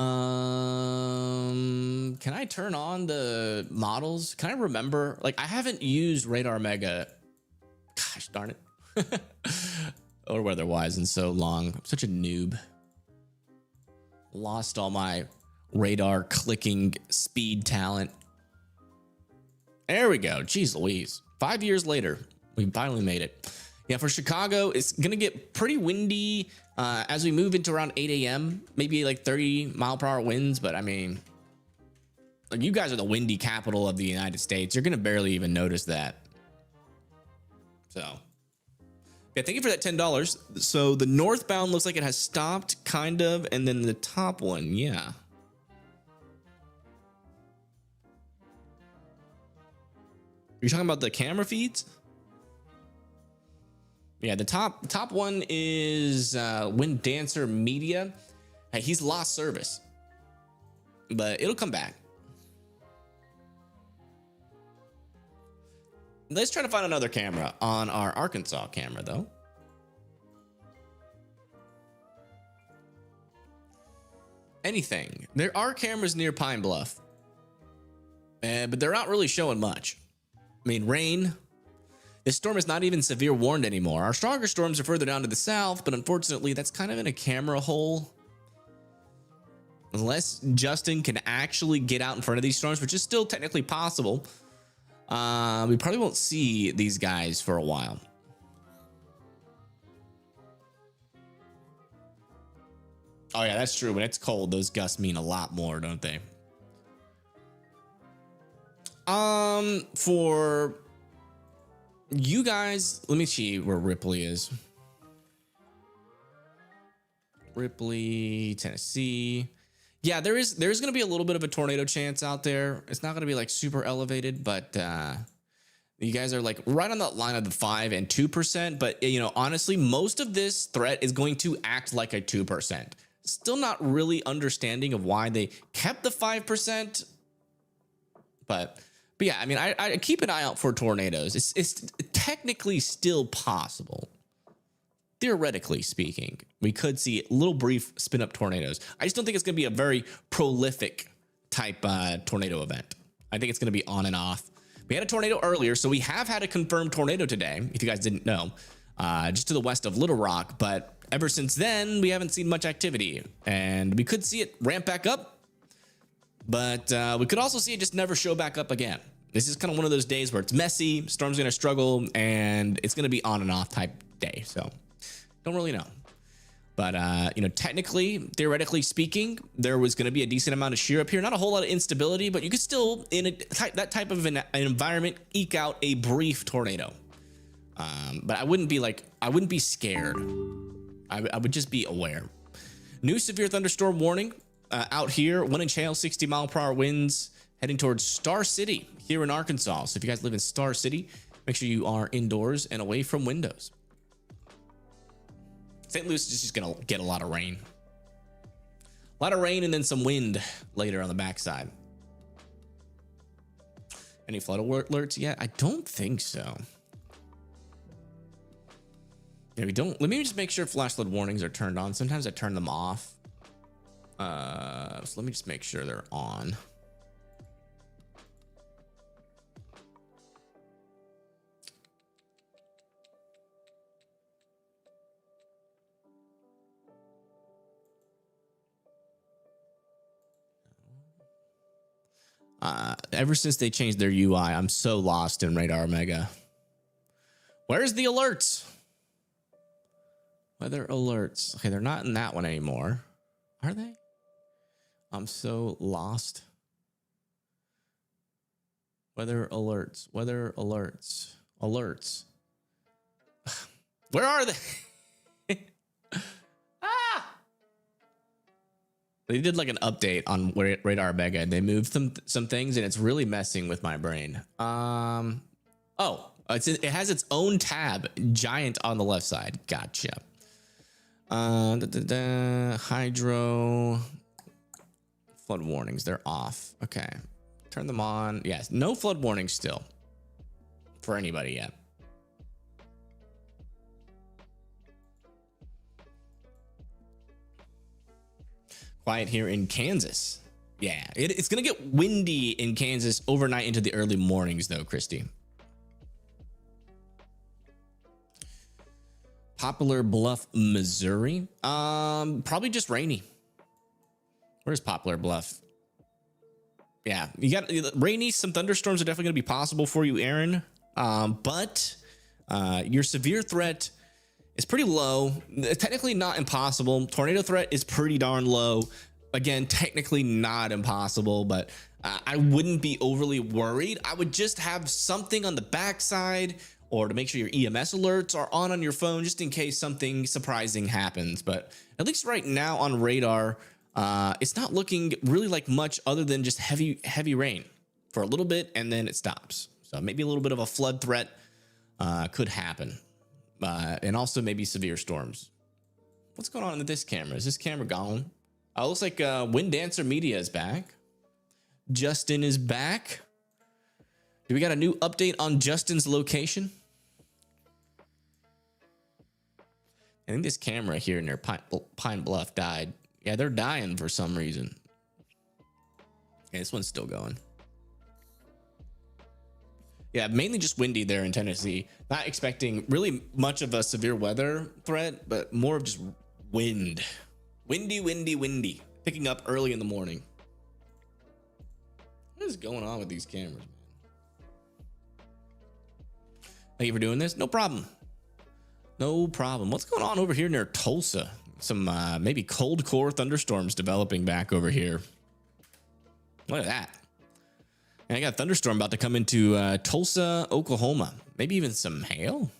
I turn on the models? Can I remember? Like, I haven't used Radar Mega. Gosh darn it. Or weather-wise in so long. I'm such a noob. Lost all my radar clicking speed talent. There we go. Jeez Louise. 5 years later, we finally made it. Yeah, for Chicago, it's going to get pretty windy as we move into around 8 a.m. Maybe like 30-mile-per-hour winds. But I mean, like, you guys are the windy capital of the United States. You're going to barely even notice that. So, yeah, thank you for that $10. So the northbound looks like it has stopped, kind of. And then the top one, yeah. You're talking about the camera feeds? Yeah, the top one is Wind Dancer Media. Hey, he's lost service, but it'll come back. Let's try to find another camera on our Arkansas camera, though. Anything. There are cameras near Pine Bluff, but they're not really showing much. I mean, rain. This storm is not even severe warned anymore. Our stronger storms are further down to the south, but unfortunately, that's kind of in a camera hole. Unless Justin can actually get out in front of these storms, which is still technically possible, we probably won't see these guys for a while. Oh yeah, that's true. When it's cold, those gusts mean a lot more, don't they? For you guys, let me see where Ripley is. Ripley, Tennessee. Yeah, there's going to be a little bit of a tornado chance out there. It's not going to be like super elevated, but you guys are like right on that line of the 5 and 2%. But, you know, honestly, most of this threat is going to act like a 2%. Still not really understanding of why they kept the 5%. But yeah, I mean, I keep an eye out for tornadoes. It's technically still possible. Theoretically speaking, we could see little brief spin up tornadoes. I just don't think it's going to be a very prolific type tornado event. I think it's going to be on and off. We had a tornado earlier, so we have had a confirmed tornado today, if you guys didn't know, just to the west of Little Rock. But ever since then, we haven't seen much activity, and we could see it ramp back up. But we could also see it just never show back up again. This is kind of one of those days where it's messy, storm's going to struggle, and it's going to be on and off type day. So don't really know. But, you know, technically, theoretically speaking, there was going to be a decent amount of shear up here. Not a whole lot of instability, but you could still, in that type of an environment, eke out a brief tornado. But I wouldn't be scared. I would just be aware. New severe thunderstorm warning. Out here, 1 inch hail, 60-mile-per-hour winds heading towards Star City here in Arkansas. So if you guys live in Star City, make sure you are indoors and away from windows. St. Louis is just going to get a lot of rain. A lot of rain and then some wind later on the backside. Any flood alerts yet? I don't think so. Yeah, we don't. Let me just make sure flash flood warnings are turned on. Sometimes I turn them off. So let me just make sure they're on. Ever since they changed their UI, I'm so lost in Radar Mega. Where's the alerts? Weather alerts. Okay, they're not in that one anymore. Are they? I'm so lost. Weather alerts. Weather alerts. Alerts. Where are they? Ah! They did like an update on Radar Mega and they moved some things and it's really messing with my brain. Oh, it has its own tab, giant on the left side. Gotcha. Hydro flood warnings, they're off. Okay, turn them on. Yes, no flood warnings still for anybody yet. Quiet here in Kansas. Yeah, it's gonna get windy in Kansas overnight into the early mornings though, Christy. Poplar Bluff, Missouri. Probably just rainy. Where's Poplar Bluff? Yeah, you got rainy. Some thunderstorms are definitely going to be possible for you, Aaron. But your severe threat is pretty low. Technically not impossible. Tornado threat is pretty darn low. Again, technically not impossible, but I wouldn't be overly worried. I would just have something on the backside, or to make sure your EMS alerts are on your phone just in case something surprising happens. But at least right now on radar, it's not looking really like much other than just heavy rain for a little bit and then it stops. So maybe a little bit of a flood threat could happen, and also maybe severe storms. What's going on with this camera? Is this camera gone? Looks like Wind Dancer Media is back. Justin is back. Do we got a new update on Justin's location? I think this camera here near Pine Bluff died. Yeah, they're dying for some reason. Yeah, this one's still going. Yeah, mainly just windy there in Tennessee. Not expecting really much of a severe weather threat, but more of just wind. Windy. Picking up early in the morning. What is going on with these cameras, man? Thank you for doing this. No problem. No problem. What's going on over here near Tulsa? Some maybe cold core thunderstorms developing back over here. Look at that. And I got a thunderstorm about to come into Tulsa, Oklahoma. Maybe even some hail.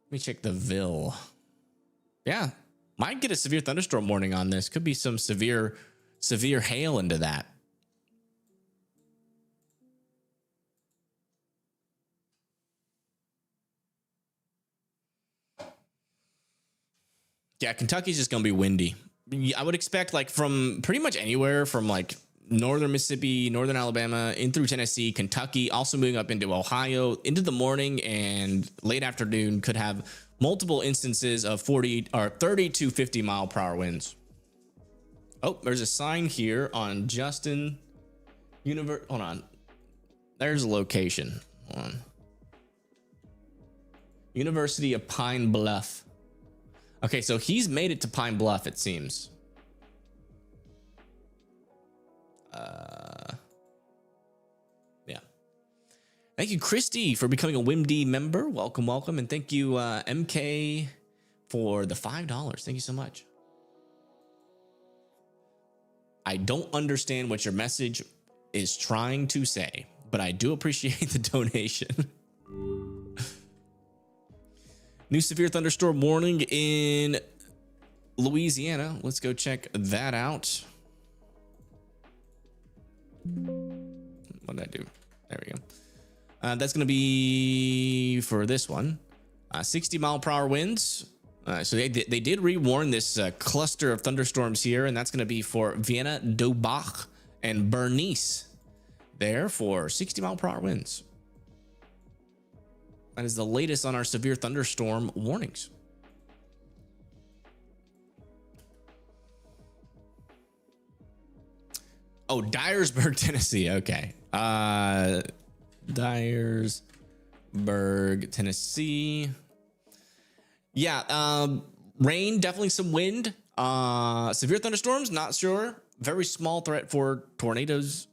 Let me check the VIL. Yeah, might get a severe thunderstorm warning on this. Could be some severe hail into that. Yeah, Kentucky's just gonna be windy. I would expect like from pretty much anywhere from like northern Mississippi, northern Alabama, in through Tennessee, Kentucky, also moving up into Ohio, into the morning and late afternoon could have multiple instances of 40 or 30 to 50 mile per hour winds. Oh, there's a sign here on Justin Hold on. There's a location. Hold on. University of Pine Bluff. Okay, so he's made it to Pine Bluff, it seems. Yeah. Thank you, Christy, for becoming a WIMD member. Welcome. And thank you, MK, for the $5. Thank you so much. I don't understand what your message is trying to say, but I do appreciate the donation. New severe thunderstorm warning in Louisiana. Let's go check that out. What did I do? There we go. That's going to be for this one. 60 mile per hour winds. So they did rewarn this cluster of thunderstorms here, and that's going to be for Vienna, Dobach, and Bernice. There for 60 mile per hour winds. That is the latest on our severe thunderstorm warnings. Oh, Dyersburg, Tennessee. Okay. Dyersburg, Tennessee. Yeah. Rain, definitely some wind. Severe thunderstorms, not sure. Very small threat for tornadoes.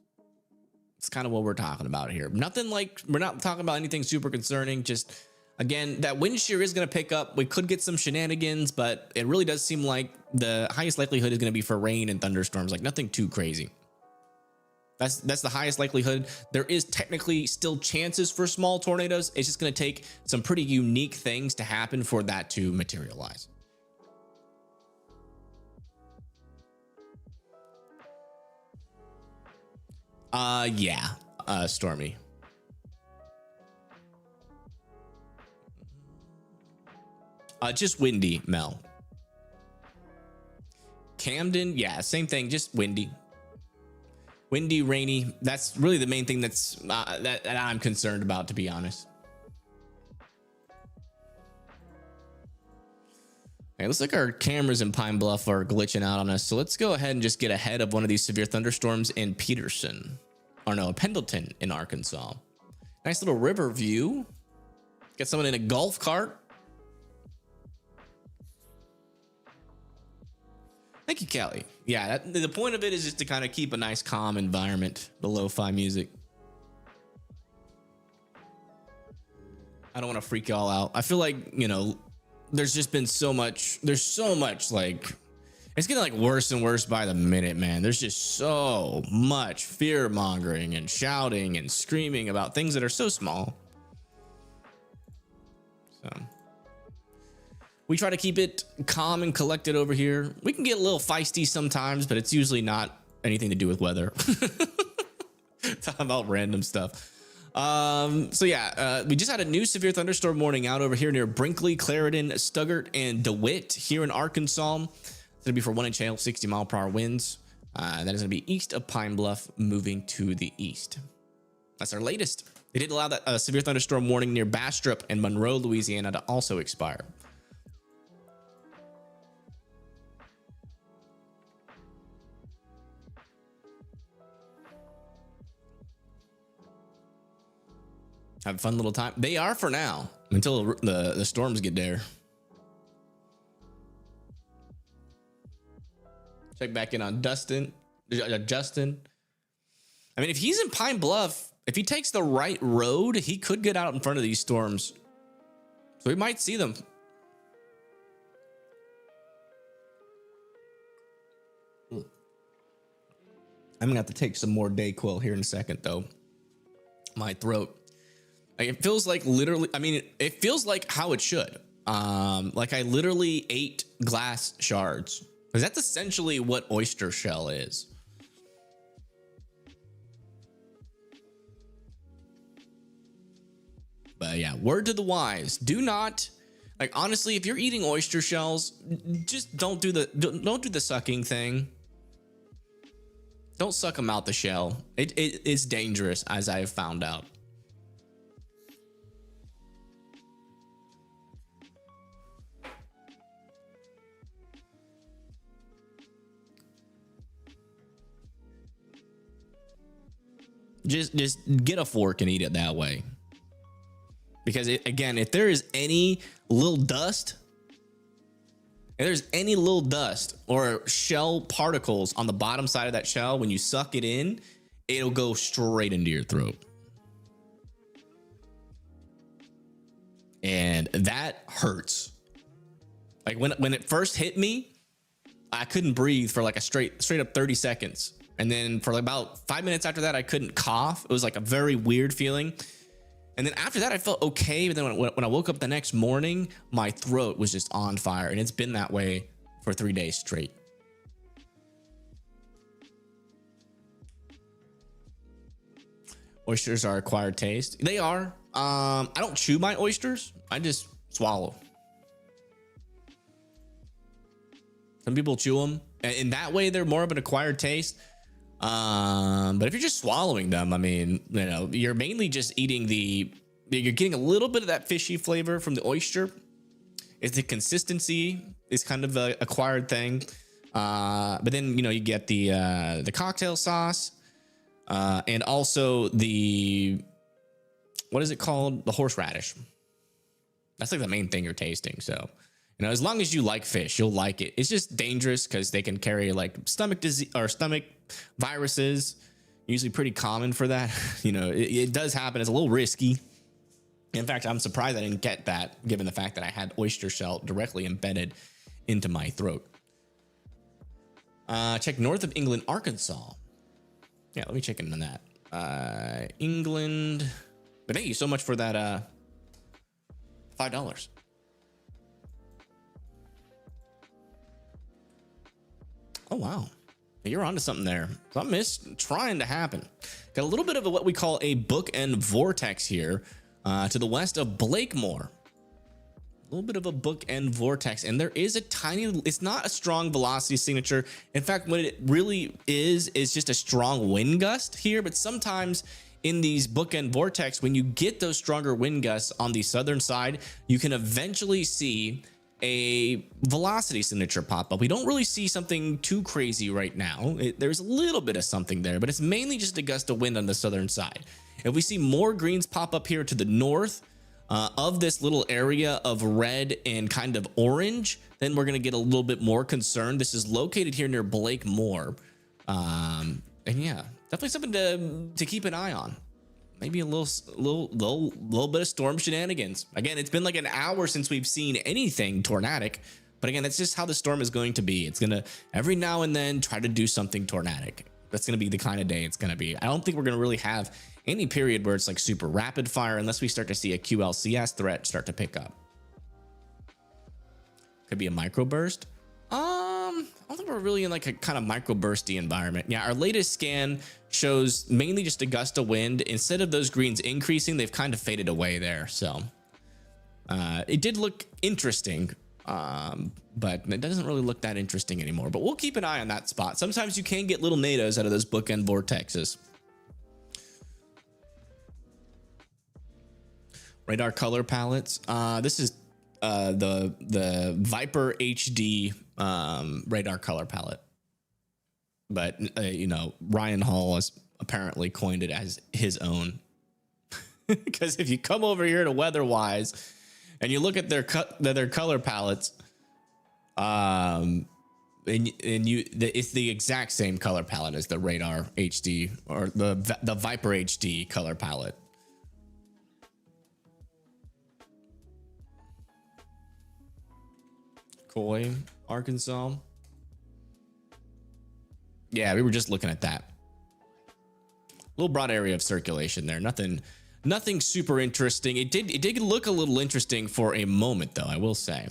It's kind of what we're talking about here. Nothing like, we're not talking about anything super concerning. Just, again, that wind shear is going to pick up. We could get some shenanigans, but it really does seem like the highest likelihood is going to be for rain and thunderstorms, like nothing too crazy. That's the highest likelihood. There is technically still chances for small tornadoes. It's just going to take some pretty unique things to happen for that to materialize. Yeah, Stormy. Just windy, Mel. Camden, yeah, same thing, just windy. Windy, rainy. That's really the main thing that's that I'm concerned about, to be honest. Okay, looks like our cameras in Pine Bluff are glitching out on us, so let's go ahead and just get ahead of one of these severe thunderstorms in Peterson, or no, Pendleton in Arkansas. Nice little river view. Get someone in a golf cart. Thank you, Kelly. Yeah, the point of it is just to kind of keep a nice calm environment, the lo-fi music. I don't want to freak y'all out. I feel like, you know, there's just been so much, like, it's getting like worse and worse by the minute, man. There's just so much fear mongering and shouting and screaming about things that are so small. So we try to keep it calm and collected over here. We can get a little feisty sometimes, but it's usually not anything to do with weather. Talking about random stuff. So yeah, we just had a new severe thunderstorm warning out over here near Brinkley, Clarendon, Stuttgart, and DeWitt here in Arkansas. It's gonna be for 1 inch hail, 60-mile-per-hour winds. That is gonna be east of Pine Bluff, moving to the east. That's our latest. They did allow that severe thunderstorm warning near Bastrop and Monroe, Louisiana to also expire. Have a fun little time. They are for now, until the storms get there. Check back in on Justin. I mean, if he's in Pine Bluff, if he takes the right road, he could get out in front of these storms. So we might see them. I'm gonna have to take some more Dayquil here in a second, though. My throat. Like, it feels like literally, I mean, it feels like how it should. Like I literally ate glass shards, because that's essentially what oyster shell is. But yeah, word to the wise, do not, like, honestly, if you're eating oyster shells, just don't do the sucking thing. Don't suck them out the shell. It's dangerous, as I have found out. Just get a fork and eat it that way. Because again, if there is any little dust, or shell particles on the bottom side of that shell, when you suck it in, it'll go straight into your throat. And that hurts. Like when it first hit me, I couldn't breathe for like a straight up 30 seconds. And then for like about 5 minutes after that, I couldn't cough. It was like a very weird feeling. And then after that, I felt okay. But then when I woke up the next morning, my throat was just on fire. And it's been that way for 3 days straight. Oysters are acquired taste. They are. I don't chew my oysters. I just swallow. Some people chew them. And in that way, they're more of an acquired taste. But if you're just swallowing them, I mean, you know, you're mainly just eating you're getting a little bit of that fishy flavor from the oyster. It's the consistency is kind of an acquired thing. But then, you get the cocktail sauce, and also what is it called? The horseradish. That's like the main thing you're tasting. So, as long as you like fish, you'll like it. It's just dangerous because they can carry like stomach disease or stomach viruses. Usually pretty common for that. It does happen. It's a little risky. In fact, I'm surprised I didn't get that, given the fact that I had oyster shell directly embedded into my throat. Check north of England, Arkansas. Yeah, let me check in on that. England. But thank you so much for that $5. Oh, wow. You're onto something there. Something is trying to happen. Got a little bit of what we call a bookend vortex here to the west of Blakemore. A little bit of a bookend vortex, and there is a tiny, it's not a strong velocity signature. In fact, what it really is just a strong wind gust here. But sometimes in these bookend vortex, when you get those stronger wind gusts on the southern side, you can eventually see a velocity signature pop up. We don't really see something too crazy right now. There's a little bit of something there, but it's mainly just a gust of wind on the southern side. If we see more greens pop up here to the north of this little area of red and kind of orange, then we're going to get a little bit more concerned. This is located here near Blakemore. And yeah, definitely something to keep an eye on. Maybe a little bit of storm shenanigans. Again, it's been like an hour since we've seen anything tornadic, but again, that's just how the storm is going to be. It's going to every now and then try to do something tornadic. That's going to be the kind of day it's going to be. I don't think we're going to really have any period where it's like super rapid fire unless we start to see a QLCS threat start to pick up. Could be a microburst. I don't think we're really in like a kind of microbursty environment. Yeah, our latest scan shows mainly just a gust of wind. Instead of those greens increasing, they've kind of faded away there. So it did look interesting, but it doesn't really look that interesting anymore. But we'll keep an eye on that spot. Sometimes you can get little NATOs out of those bookend vortexes. Radar color palettes. This is the Viper HD radar color palette, but Ryan Hall has apparently coined it as his own. Because if you come over here to Weatherwise and you look at their color palettes, it's the exact same color palette as the Radar HD or the Viper HD color palette. Coy, Arkansas. Yeah, we were just looking at that. Little broad area of circulation there. Nothing super interesting. It did look a little interesting for a moment, though, I will say.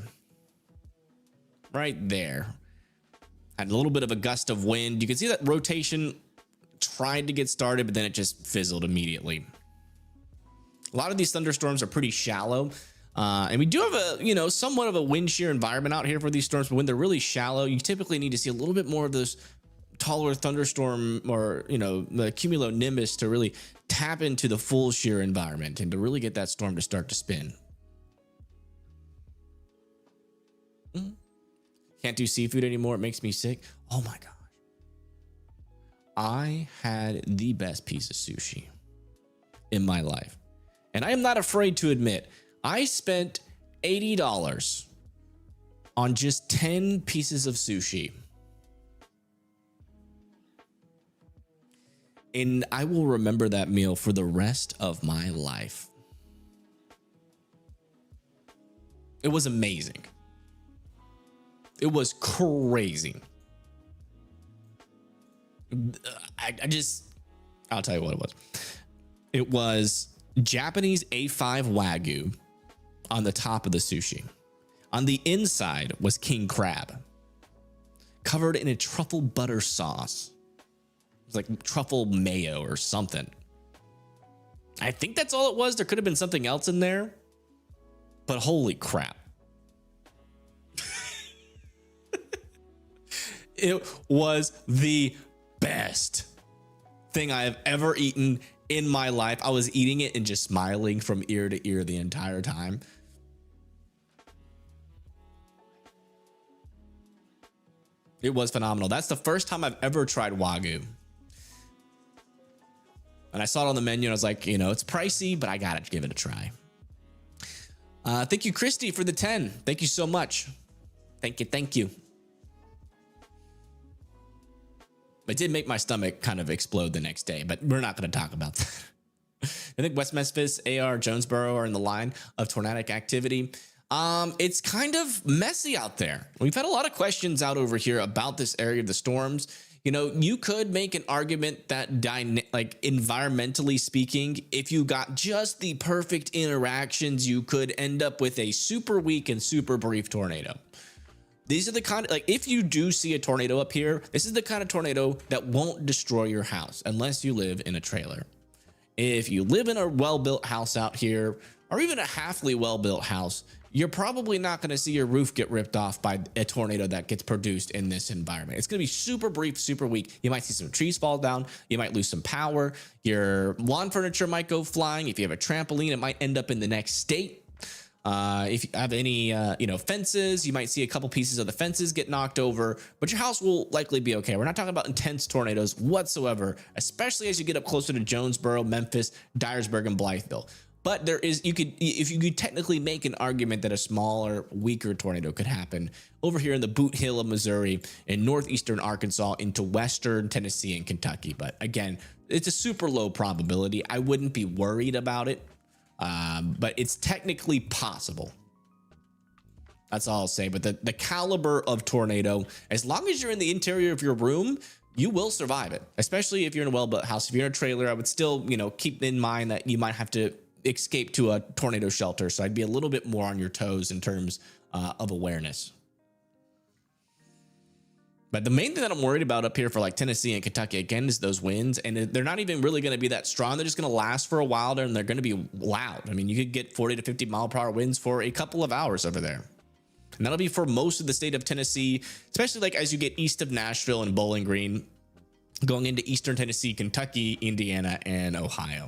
Right there. Had a little bit of a gust of wind. You can see that rotation tried to get started, but then it just fizzled immediately. A lot of these thunderstorms are pretty shallow. And we do have a, somewhat of a wind shear environment out here for these storms, but when they're really shallow, you typically need to see a little bit more of those taller thunderstorm or, the cumulonimbus to really tap into the full shear environment and to really get that storm to start to spin. Can't do seafood anymore. It makes me sick. Oh my gosh. I had the best piece of sushi in my life. And I am not afraid to admit, I spent $80 on just 10 pieces of sushi. And I will remember that meal for the rest of my life. It was amazing. It was crazy. I'll tell you what it was. It was Japanese A5 Wagyu on the top of the sushi. On the inside was king crab, covered in a truffle butter sauce. It was like truffle mayo or something. I think that's all it was. There could have been something else in there, but holy crap. It was the best thing I have ever eaten in my life. I was eating it and just smiling from ear to ear the entire time. It was phenomenal. That's the first time I've ever tried Wagyu. And I saw it on the menu and I was like, you know, it's pricey, but I gotta give it a try. Thank you, Christy, for the 10. Thank you so much. Thank you. Thank you. It did make my stomach kind of explode the next day, but we're not going to talk about that. I think West Memphis, AR, Jonesboro are in the line of tornadic activity. It's kind of messy out there. We've had a lot of questions out over here about this area of the storms. You know, you could make an argument that like environmentally speaking, if you got just the perfect interactions, you could end up with a super weak and super brief tornado. These are the kind of, like, if you do see a tornado up here, this is the kind of tornado that won't destroy your house unless you live in a trailer. If you live in a well-built house out here, or even a halfly well-built house, you're probably not going to see your roof get ripped off by a tornado that gets produced in this environment. It's going to be super brief, super weak. You might see some trees fall down. You might lose some power. Your lawn furniture might go flying. If you have a trampoline, it might end up in the next state. If you have any, fences, you might see a couple pieces of the fences get knocked over, but your house will likely be okay. We're not talking about intense tornadoes whatsoever, especially as you get up closer to Jonesboro, Memphis, Dyersburg, and Blytheville. But if you could technically make an argument that a smaller, weaker tornado could happen over here in the Boot Hill of Missouri, in northeastern Arkansas, into western Tennessee and Kentucky. But again, it's a super low probability. I wouldn't be worried about it. But it's technically possible. That's all I'll say. But the caliber of tornado, as long as you're in the interior of your room, you will survive it. Especially if you're in a well-built house. If you're in a trailer, I would still, keep in mind that you might have to escape to a tornado shelter. So I'd be a little bit more on your toes in terms of awareness. But the main thing that I'm worried about up here for like Tennessee and Kentucky, again, is those winds. And they're not even really going to be that strong. They're just going to last for a while and they're going to be loud. I mean, you could get 40 to 50 mile per hour winds for a couple of hours over there. And that'll be for most of the state of Tennessee, especially like as you get east of Nashville and Bowling Green, going into eastern Tennessee, Kentucky, Indiana, and Ohio.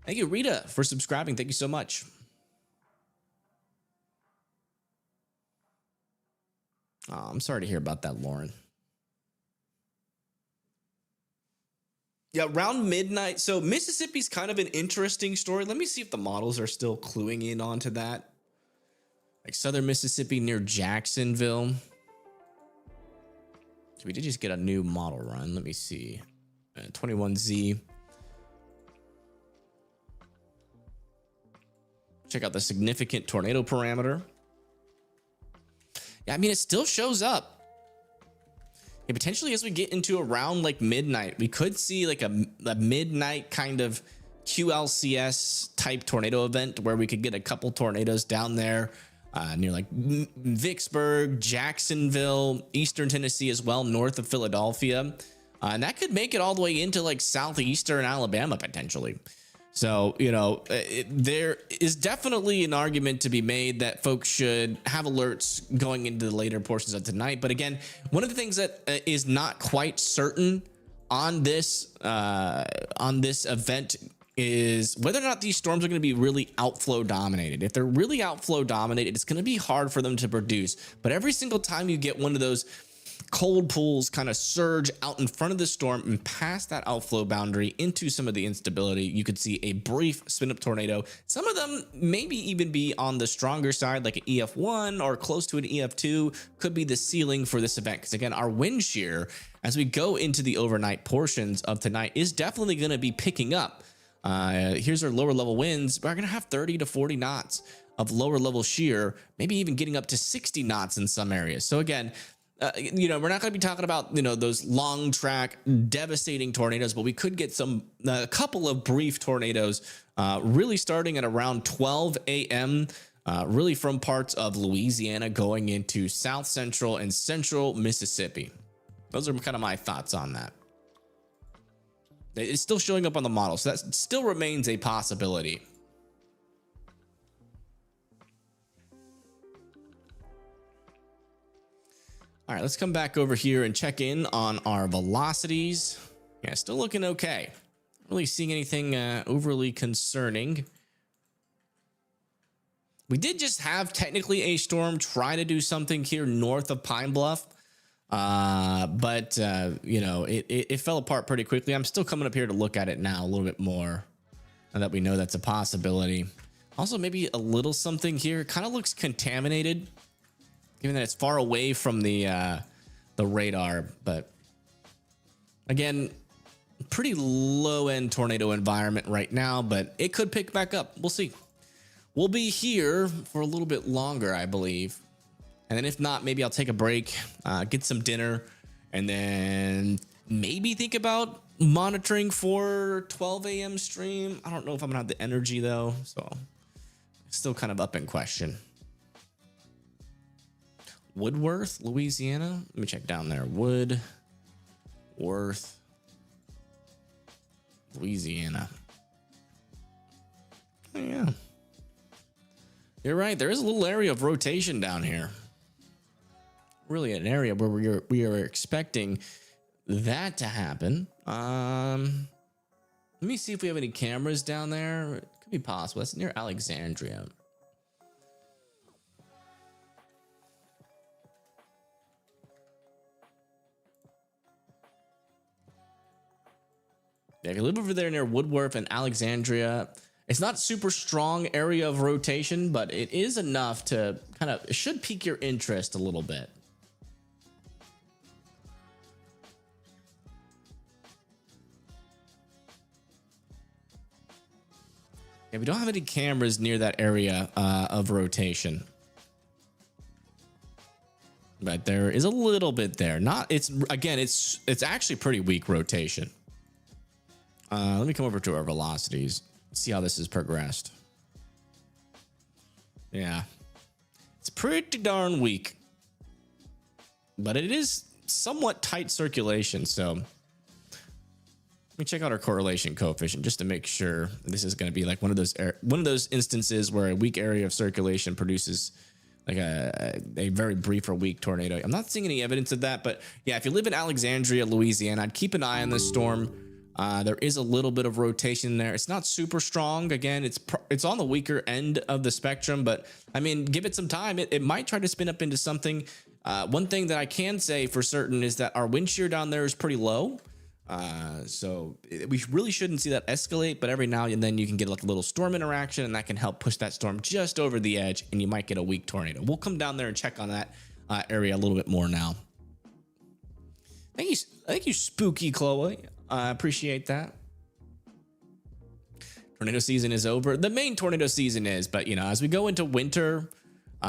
Thank you, Rita, for subscribing. Thank you so much. Oh, I'm sorry to hear about that, Lauren. Yeah, around midnight. So Mississippi's kind of an interesting story. Let me see if the models are still cluing in onto that. Like southern Mississippi near Jacksonville. So we did just get a new model run. Let me see. 21Z. Check out the significant tornado parameter. Yeah, I mean, it still shows up. Yeah, potentially as we get into around like midnight, we could see like a midnight kind of QLCS type tornado event where we could get a couple tornadoes down there near like Vicksburg, Jacksonville, eastern Tennessee as well, north of Philadelphia. And that could make it all the way into like southeastern Alabama potentially. So, there is definitely an argument to be made that folks should have alerts going into the later portions of tonight. But again, one of the things that is not quite certain on this event is whether or not these storms are going to be really outflow dominated. If they're really outflow dominated, it's going to be hard for them to produce. But every single time you get one of those cold pools kind of surge out in front of the storm and past that outflow boundary into some of the instability, you could see a brief spin up tornado. Some of them maybe even be on the stronger side, like an EF1 or close to an EF2 could be the ceiling for this event. Because again, our wind shear as we go into the overnight portions of tonight is definitely going to be picking up. Here's our lower level winds. We're going to have 30 to 40 knots of lower level shear, maybe even getting up to 60 knots in some areas. So again, we're not going to be talking about, those long track devastating tornadoes, but we could get a couple of brief tornadoes, really starting at around 12 a.m., really from parts of Louisiana going into south central and central Mississippi. Those are kind of my thoughts on that. It's still showing up on the model, so that still remains a possibility. All right, let's come back over here and check in on our velocities. Yeah, still looking okay. Really seeing anything overly concerning. We did just have technically a storm try to do something here north of Pine Bluff. But you know, it fell apart pretty quickly. I'm still coming up here to look at it now a little bit more now that we know that's a possibility. Also, maybe a little something here. Kind of looks contaminated, given that it's far away from the radar. But again, pretty low end tornado environment right now, but it could pick back up. We'll see. We'll be here for a little bit longer, I believe. And then if not, maybe I'll take a break, get some dinner, and then maybe think about monitoring for 12 a.m. stream. I don't know if I'm gonna have the energy though, so still kind of up in question. Woodworth, Louisiana. Let me check down there. Woodworth, Louisiana. Oh, yeah. You're right. There is a little area of rotation down here. Really an area where we are expecting that to happen. Let me see if we have any cameras down there. It could be possible. That's near Alexandria. Yeah, if you live over there near Woodworth and Alexandria, it's not super strong area of rotation, but it is enough to kind of, it should pique your interest a little bit. Yeah, we don't have any cameras near that area of rotation. But there is a little bit there. Not, it's, again, it's actually pretty weak rotation. Let me come over to our velocities. See how this has progressed. Yeah, it's pretty darn weak, but it is somewhat tight circulation. So let me check out our correlation coefficient just to make sure this is going to be like one of those instances where a weak area of circulation produces like a very brief or weak tornado. I'm not seeing any evidence of that, but yeah, if you live in Alexandria, Louisiana, I'd keep an eye on this storm. There is a little bit of rotation there. It's not super strong. Again, it's on the weaker end of the spectrum, but I mean, give it some time. It might try to spin up into something. One thing that I can say for certain is that our wind shear down there is pretty low. So we really shouldn't see that escalate, but every now and then you can get like a little storm interaction, and that can help push that storm just over the edge, and you might get a weak tornado. We'll come down there and check on that area a little bit more now. Thank you, Spooky Chloe. I appreciate that. Tornado season is over. The main tornado season is, but you know, as we go into winter,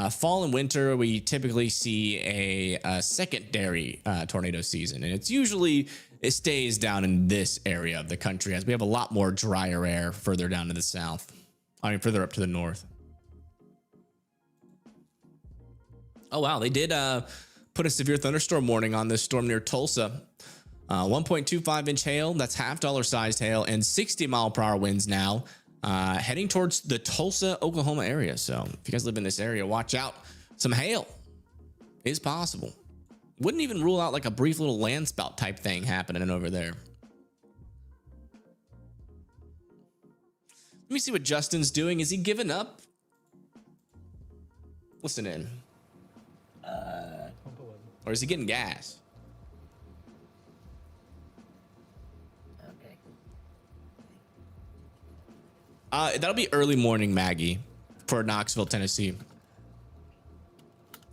fall and winter, we typically see a secondary tornado season, and it stays down in this area of the country as we have a lot more drier air further down to the south. I mean, further up to the north. Oh wow, they did put a severe thunderstorm warning on this storm near Tulsa. 1.25 inch hail, that's half dollar sized hail, and 60-mile-per-hour winds now heading towards the Tulsa, Oklahoma area. So if you guys live in this area, watch out. Some hail is possible. Wouldn't even rule out like a brief little land spout type thing happening over there. Let me see what Justin's doing. Is he giving up? Listen in. Or is he getting gas? That'll be early morning, Maggie, for Knoxville, Tennessee.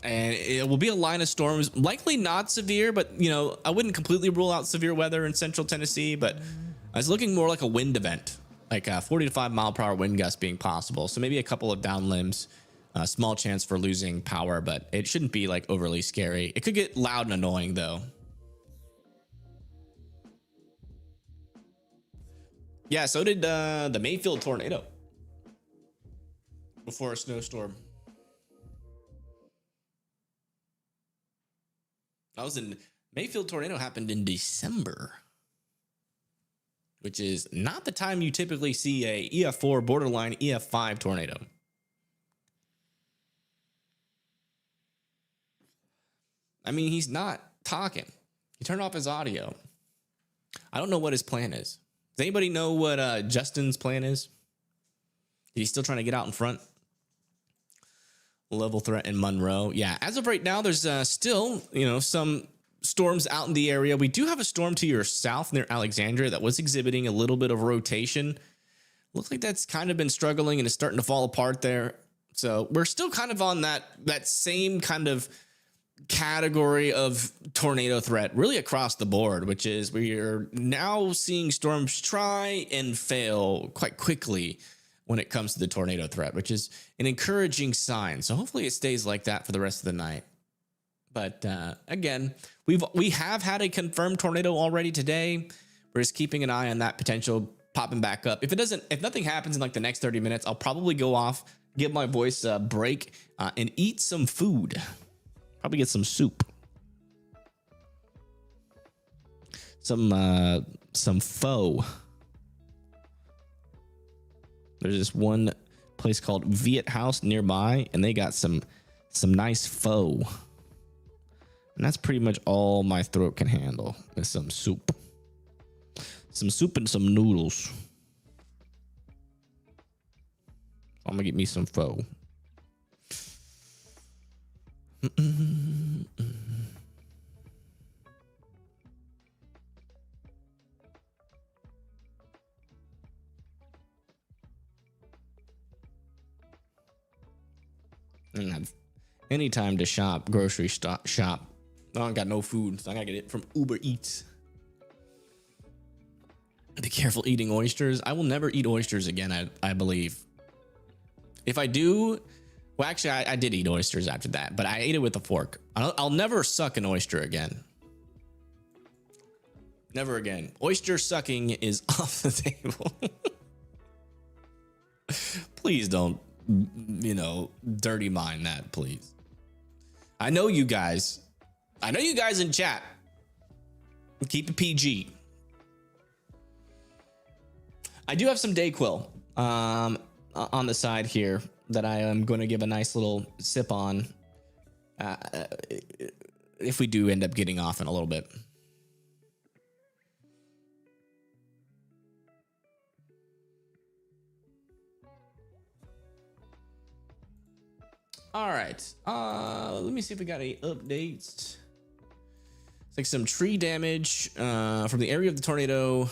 And it will be a line of storms, likely not severe, but you know, I wouldn't completely rule out severe weather in central Tennessee, but I was looking more like a wind event, like a 40 to 5 mile per hour wind gust being possible. So maybe a couple of down limbs, small chance for losing power, but it shouldn't be like overly scary. It could get loud and annoying though. Yeah, so did the Mayfield tornado before a snowstorm. Mayfield tornado happened in December, which is not the time you typically see a EF4 borderline EF5 tornado. I mean, he's not talking. He turned off his audio. I don't know what his plan is. Does anybody know what Justin's plan is? He's still trying to get out in front. Level threat in Monroe. Yeah, as of right now, there's still, some storms out in the area. We do have a storm to your south near Alexandria that was exhibiting a little bit of rotation. Looks like that's kind of been struggling and is starting to fall apart there. So we're still kind of on that same kind of category of tornado threat really across the board, which is we are now seeing storms try and fail quite quickly when it comes to the tornado threat, which is an encouraging sign. So hopefully it stays like that for the rest of the night. But again, we have had a confirmed tornado already today. We're just keeping an eye on that potential popping back up. If nothing happens in like the next 30 minutes, I'll probably go off, give my voice a break, and eat some food. Probably get some soup. Some pho. There's this one place called Viet House nearby, and they got some nice pho. And that's pretty much all my throat can handle is some soup. Some soup and some noodles. I'm gonna get me some pho. I don't have any time to shop, grocery shop. I don't got no food, so I gotta get it from Uber Eats. Be careful eating oysters. I will never eat oysters again, I believe. If I do, well, actually, I did eat oysters after that, but I ate it with a fork. I'll never suck an oyster again. Never again. Oyster sucking is off the table. Please don't, dirty mind that, please. I know you guys in chat. Keep it PG. I do have some Dayquil on the side here that I am going to give a nice little sip on if we do end up getting off in a little bit. All right. Let me see if we got any updates. It's like some tree damage from the area of the tornado.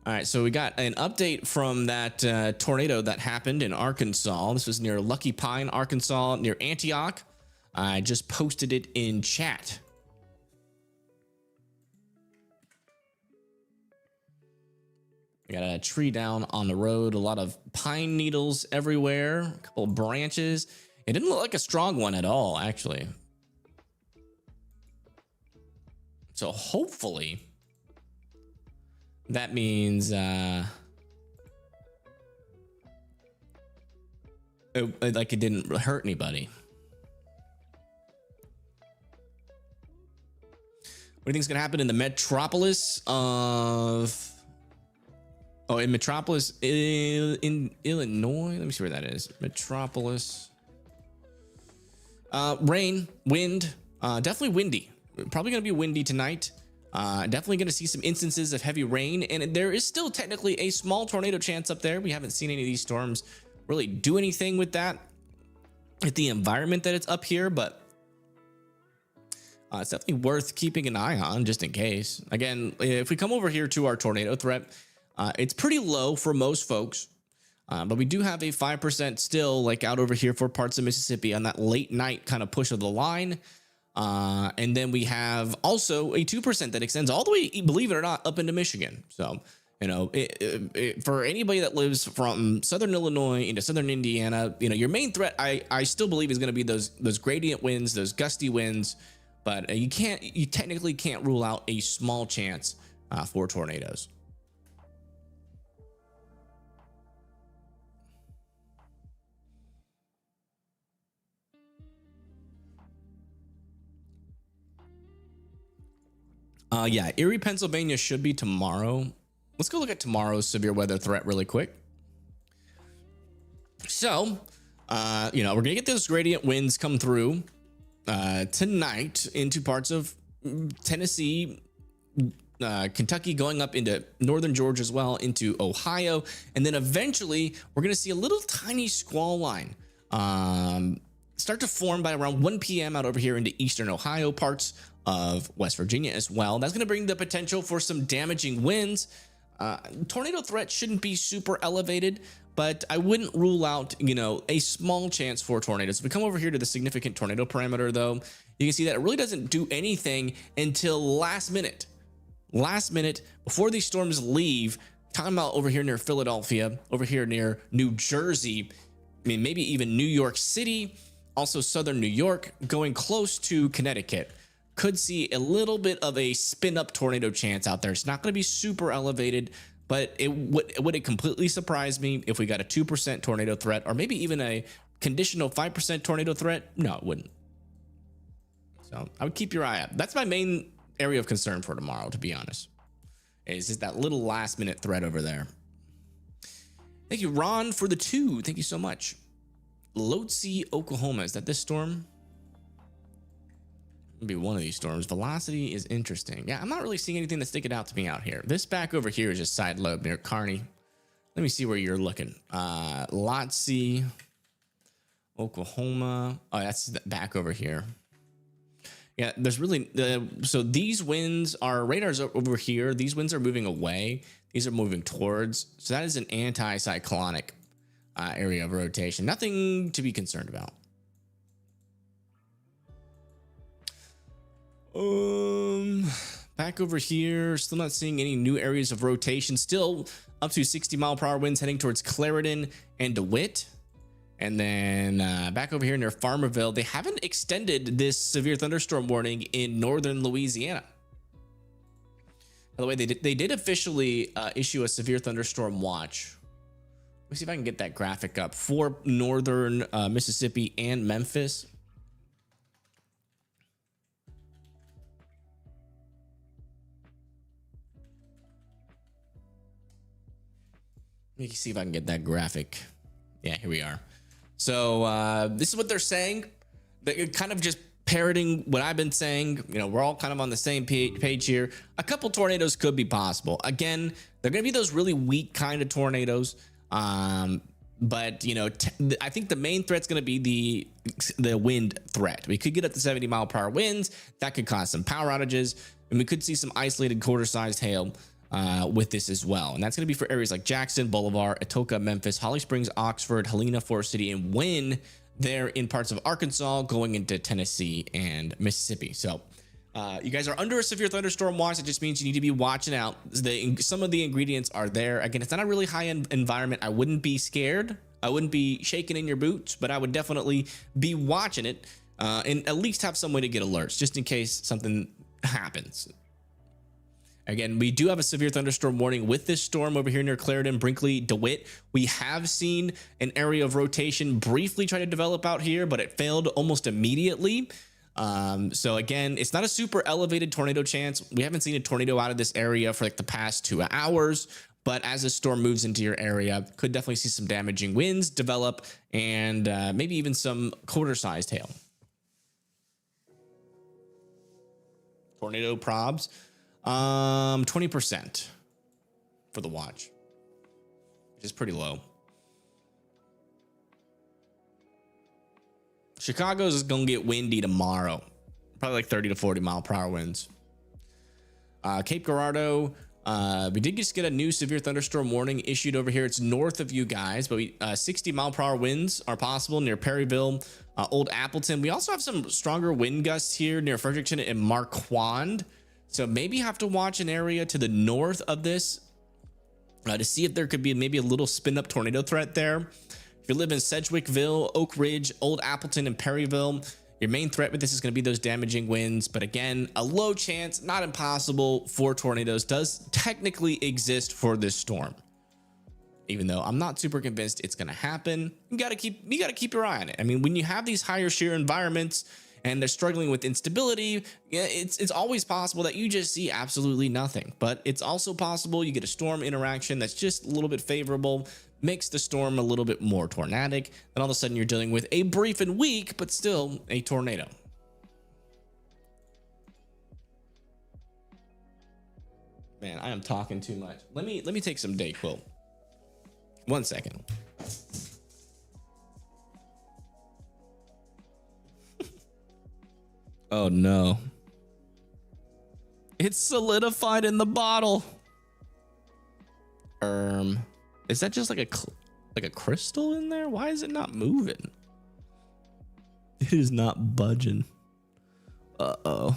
All right, so we got an update from that tornado that happened in Arkansas. This was near Lucky Pine, Arkansas, near Antioch. I just posted it in chat. We got a tree down on the road, a lot of pine needles everywhere, a couple of branches. It didn't look like a strong one at all, actually. So hopefully that means like it didn't hurt anybody. What do you think is going to happen in the metropolis of... Oh, in Metropolis, in Illinois? Let me see where that is. Metropolis. Rain, wind, definitely windy. Probably going to be windy tonight. Definitely going to see some instances of heavy rain. And there is still technically a small tornado chance up there. We haven't seen any of these storms really do anything with that, with the environment that it's up here. But it's definitely worth keeping an eye on just in case. Again, if we come over here to our tornado threat, it's pretty low for most folks, but we do have a 5% still like out over here for parts of Mississippi on that late night kind of push of the line. And then we have also a 2% that extends all the way, believe it or not, up into Michigan. So, for anybody that lives from Southern Illinois into Southern Indiana, your main threat, I still believe is going to be those gradient winds, those gusty winds, but you technically can't rule out a small chance for tornadoes. Yeah, Erie, Pennsylvania should be tomorrow. Let's go look at tomorrow's severe weather threat really quick. So, we're going to get those gradient winds come through tonight into parts of Tennessee, Kentucky, going up into northern Georgia as well, into Ohio, and then eventually we're going to see a little tiny squall line start to form by around 1 p.m. out over here into eastern Ohio, parts of West Virginia as well. That's going to bring the potential for some damaging winds. Tornado threat shouldn't be super elevated, but I wouldn't rule out, a small chance for tornadoes. If we come over here to the significant tornado parameter, though, you can see that it really doesn't do anything until last minute before these storms leave. Talking about over here near Philadelphia, over here near New Jersey, maybe even New York City, also southern New York, going close to Connecticut. Could see a little bit of a spin up tornado chance out there. It's not going to be super elevated, but would it completely surprise me if we got a 2% tornado threat, or maybe even a conditional 5% tornado threat? No, it wouldn't. So I would keep your eye out. That's my main area of concern for tomorrow, to be honest, is just that little last minute threat over there. Thank you, Ron, for the 2. Thank you so much. Lotse, Oklahoma. Is that this storm? Be one of these storms. Velocity is interesting. Yeah, I'm not really seeing anything that's sticking out to me out here. This back over here is just side lobe near Kearney. Let me see where you're looking. Lotse, Oklahoma. Oh, that's back over here. Yeah, there's really so these winds, our radars over here. These winds are moving away. These are moving towards. So that is an anticyclonic area of rotation. Nothing to be concerned about. Back over here, still not seeing any new areas of rotation. Still up to 60-mile-per-hour winds heading towards Clarendon and DeWitt. And then back over here near Farmerville, they haven't extended this severe thunderstorm warning in northern Louisiana. By the way, they did officially issue a severe thunderstorm watch. Let me see if I can get that graphic up for northern Mississippi and Memphis. Let me see if I can get that graphic. Yeah, here we are. So this is what they're saying. They're kind of just parroting what I've been saying. We're all kind of on the same page here. A couple tornadoes could be possible. Again, they're going to be those really weak kind of tornadoes. But I think the main threat's going to be the wind threat. We could get up to 70-mile-per-hour winds. That could cause some power outages, and we could see some isolated quarter-sized hail with this as well. And that's going to be for areas like Jackson, Bolivar, Atoka, Memphis, Holly Springs, Oxford, Helena, Forest City, and Wynn. They're in parts of Arkansas going into Tennessee and Mississippi. So you guys are under a severe thunderstorm watch. It just means you need to be watching out. Some of the ingredients are there. Again, it's not a really high-end environment. I wouldn't be scared. I wouldn't be shaking in your boots, but I would definitely be watching it and at least have some way to get alerts just in case something happens. Again, we do have a severe thunderstorm warning with this storm over here near Clarendon, Brinkley, DeWitt. We have seen an area of rotation briefly try to develop out here, but it failed almost immediately. So again, it's not a super elevated tornado chance. We haven't seen a tornado out of this area for like the past 2 hours, but as this storm moves into your area, could definitely see some damaging winds develop and maybe even some quarter-sized hail. Tornado probs. 20% for the watch, which is pretty low. Chicago's is gonna get windy tomorrow, probably like 30 to 40-mile-per-hour winds. Cape Girardeau, we did just get a new severe thunderstorm warning issued over here. It's north of you guys, but 60-mile-per-hour winds are possible near Perryville, Old Appleton. We also have some stronger wind gusts here near Fredericton and Marquand. So maybe you have to watch an area to the north of this to see if there could be maybe a little spin up tornado threat there. If you live in Sedgwickville, Oak Ridge, Old Appleton, and Perryville, your main threat with this is going to be those damaging winds. But again, a low chance, not impossible, for tornadoes does technically exist for this storm. Even though I'm not super convinced it's going to happen, you got to keep your eye on it. I mean, when you have these higher shear environments and they're struggling with instability, yeah, it's always possible that you just see absolutely nothing. But it's also possible you get a storm interaction that's just a little bit favorable, makes the storm a little bit more tornadic, and all of a sudden you're dealing with a brief and weak, but still a tornado. Man, I am talking too much. Let me take some Dayquil. 1 second. Oh no. It's solidified in the bottle. Is that just like a crystal in there? Why is it not moving? It is not budging. Uh-oh.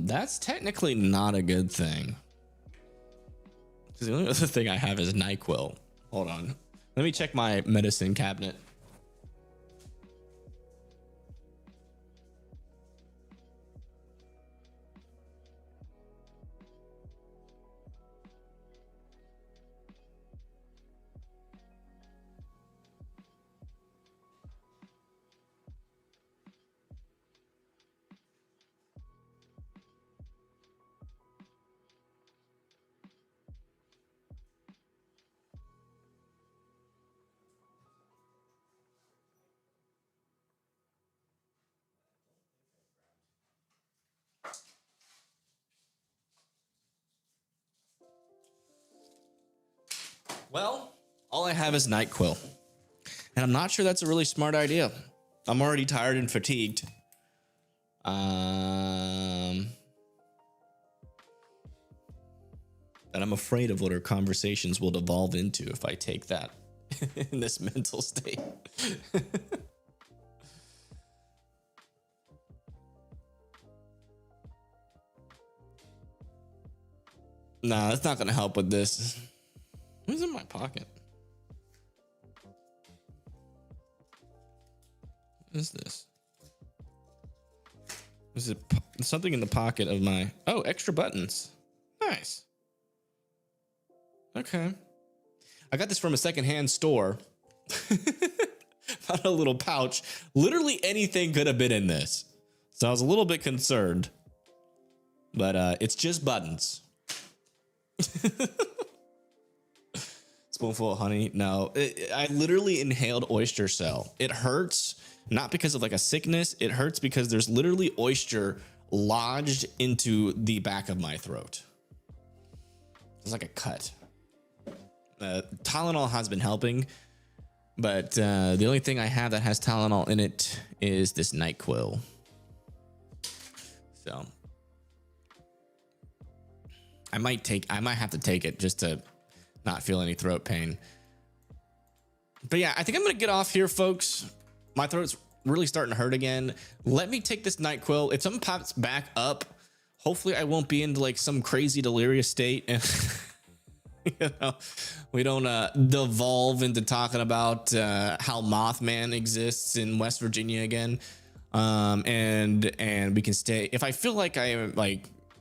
That's technically not a good thing. Because the only other thing I have is NyQuil. Hold on. Let me check my medicine cabinet. Well, all I have is NyQuil. And I'm not sure that's a really smart idea. I'm already tired and fatigued. And I'm afraid of what our conversations will devolve into if I take that in this mental state. Nah, that's not going to help with this. What's in my pocket? What is this? Is it something in the pocket of my... Oh, extra buttons. Nice. Okay. I got this from a secondhand store. Found a little pouch. Literally anything could have been in this. So I was a little bit concerned. But it's just buttons. Spoonful of honey. No, I literally inhaled oyster shell. It hurts, not because of like a sickness. It hurts because there's literally oyster lodged into the back of my throat. It's like a cut. Tylenol has been helping, but the only thing I have that has Tylenol in it is this NyQuil. So I might have to take it just to not feel any throat pain. But yeah, I think I'm gonna get off here, folks. My throat's really starting to hurt again. Let me take this NyQuil. If something pops back up, hopefully I won't be into like some crazy delirious state and you know, we don't devolve into talking about how Mothman exists in West Virginia again. And we can stay. If I feel like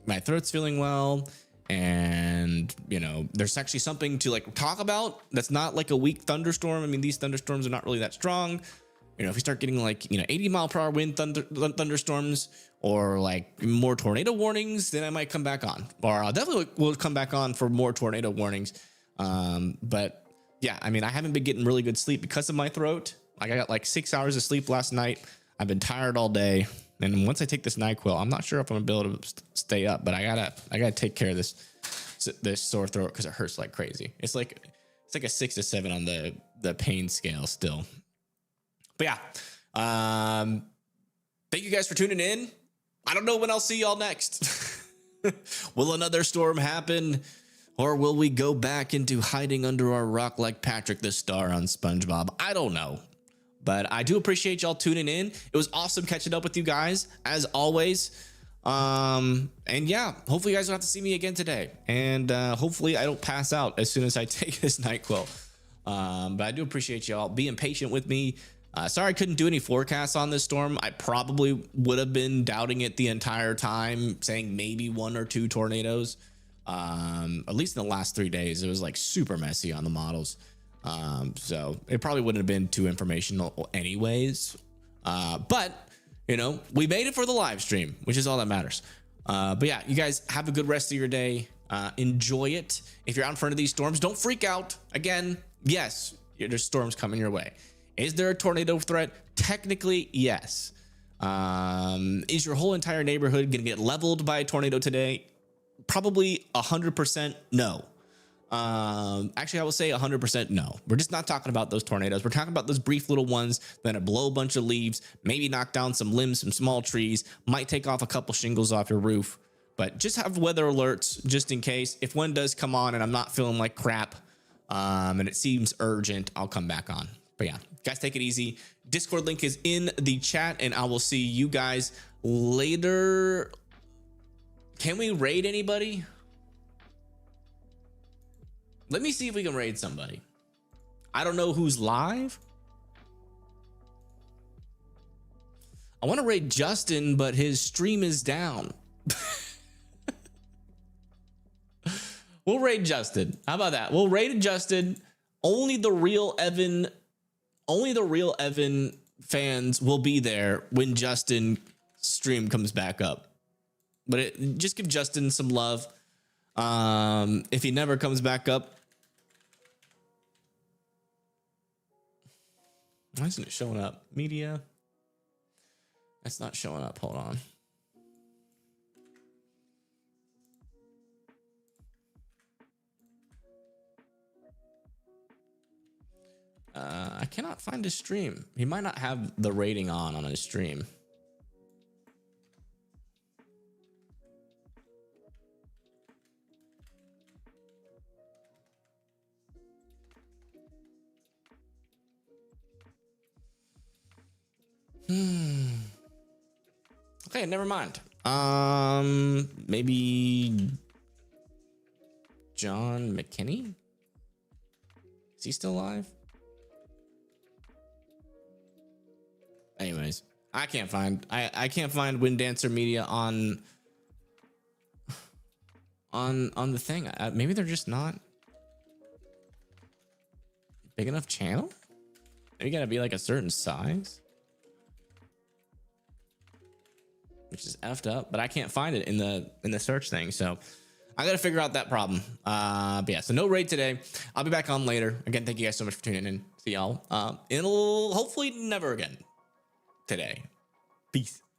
my throat's feeling well, and you know, there's actually something to like talk about that's not like a weak thunderstorm. I mean, these thunderstorms are not really that strong. You know, if we start getting like, you know, 80-mile-per-hour wind thunderstorms or like more tornado warnings, then I might come back on, or I'll definitely will come back on for more tornado warnings. But yeah, I mean, I haven't been getting really good sleep because of my throat. Like I got like 6 hours of sleep last night. I've been tired all day. And once I take this NyQuil, I'm not sure if I'm gonna be able to stay up, but I gotta take care of this sore throat because it hurts like crazy. It's like a 6 to 7 on the pain scale still. But yeah, thank you guys for tuning in. I don't know when I'll see y'all next. Will another storm happen, or will we go back into hiding under our rock like Patrick the Star on SpongeBob? I don't know. But I do appreciate y'all tuning in. It was awesome catching up with you guys, as always. And yeah, hopefully you guys don't have to see me again today. And hopefully I don't pass out as soon as I take this NyQuil. But I do appreciate y'all being patient with me. Sorry I couldn't do any forecasts on this storm. I probably would have been doubting it the entire time, saying maybe 1 or 2 tornadoes. At least in the last 3 days, it was like super messy on the models. So it probably wouldn't have been too informational anyways. But you know, we made it for the live stream, which is all that matters. But yeah, you guys have a good rest of your day. Enjoy it. If you're out in front of these storms, don't freak out. Again, yes, there's storms coming your way. Is there a tornado threat? Technically, yes. Is your whole entire neighborhood going to get leveled by a tornado today? Probably 100% no. Actually, I will say 100% no. We're just not talking about those tornadoes. We're talking about those brief little ones that blow a bunch of leaves, maybe knock down some limbs, some small trees, might take off a couple shingles off your roof. But just have weather alerts just in case. If one does come on and I'm not feeling like crap, and it seems urgent, I'll come back on. But yeah, guys, take it easy. Discord link is in the chat, and I will see you guys later. Can we raid anybody? Let me see if we can raid somebody. I don't know who's live. I want to raid Justin, but his stream is down. We'll raid Justin. How about that? We'll raid Justin. Only the real Evan fans will be there when Justin's stream comes back up. But just give Justin some love. If he never comes back up. Why isn't it showing up? Media. That's not showing up. Hold on. I cannot find his stream. He might not have the rating on his stream. Okay, never mind. Maybe John McKinney? Is he still alive? Anyways, I can't find Wind Dancer Media on the thing. Maybe they're just not big enough channel. Maybe you gotta be like a certain size, which is effed up. But I can't find it in the search thing, so I gotta figure out that problem. But yeah, so no raid today. I'll be back on later. Again, thank you guys so much for tuning in. See y'all. It'll hopefully never again today. Peace.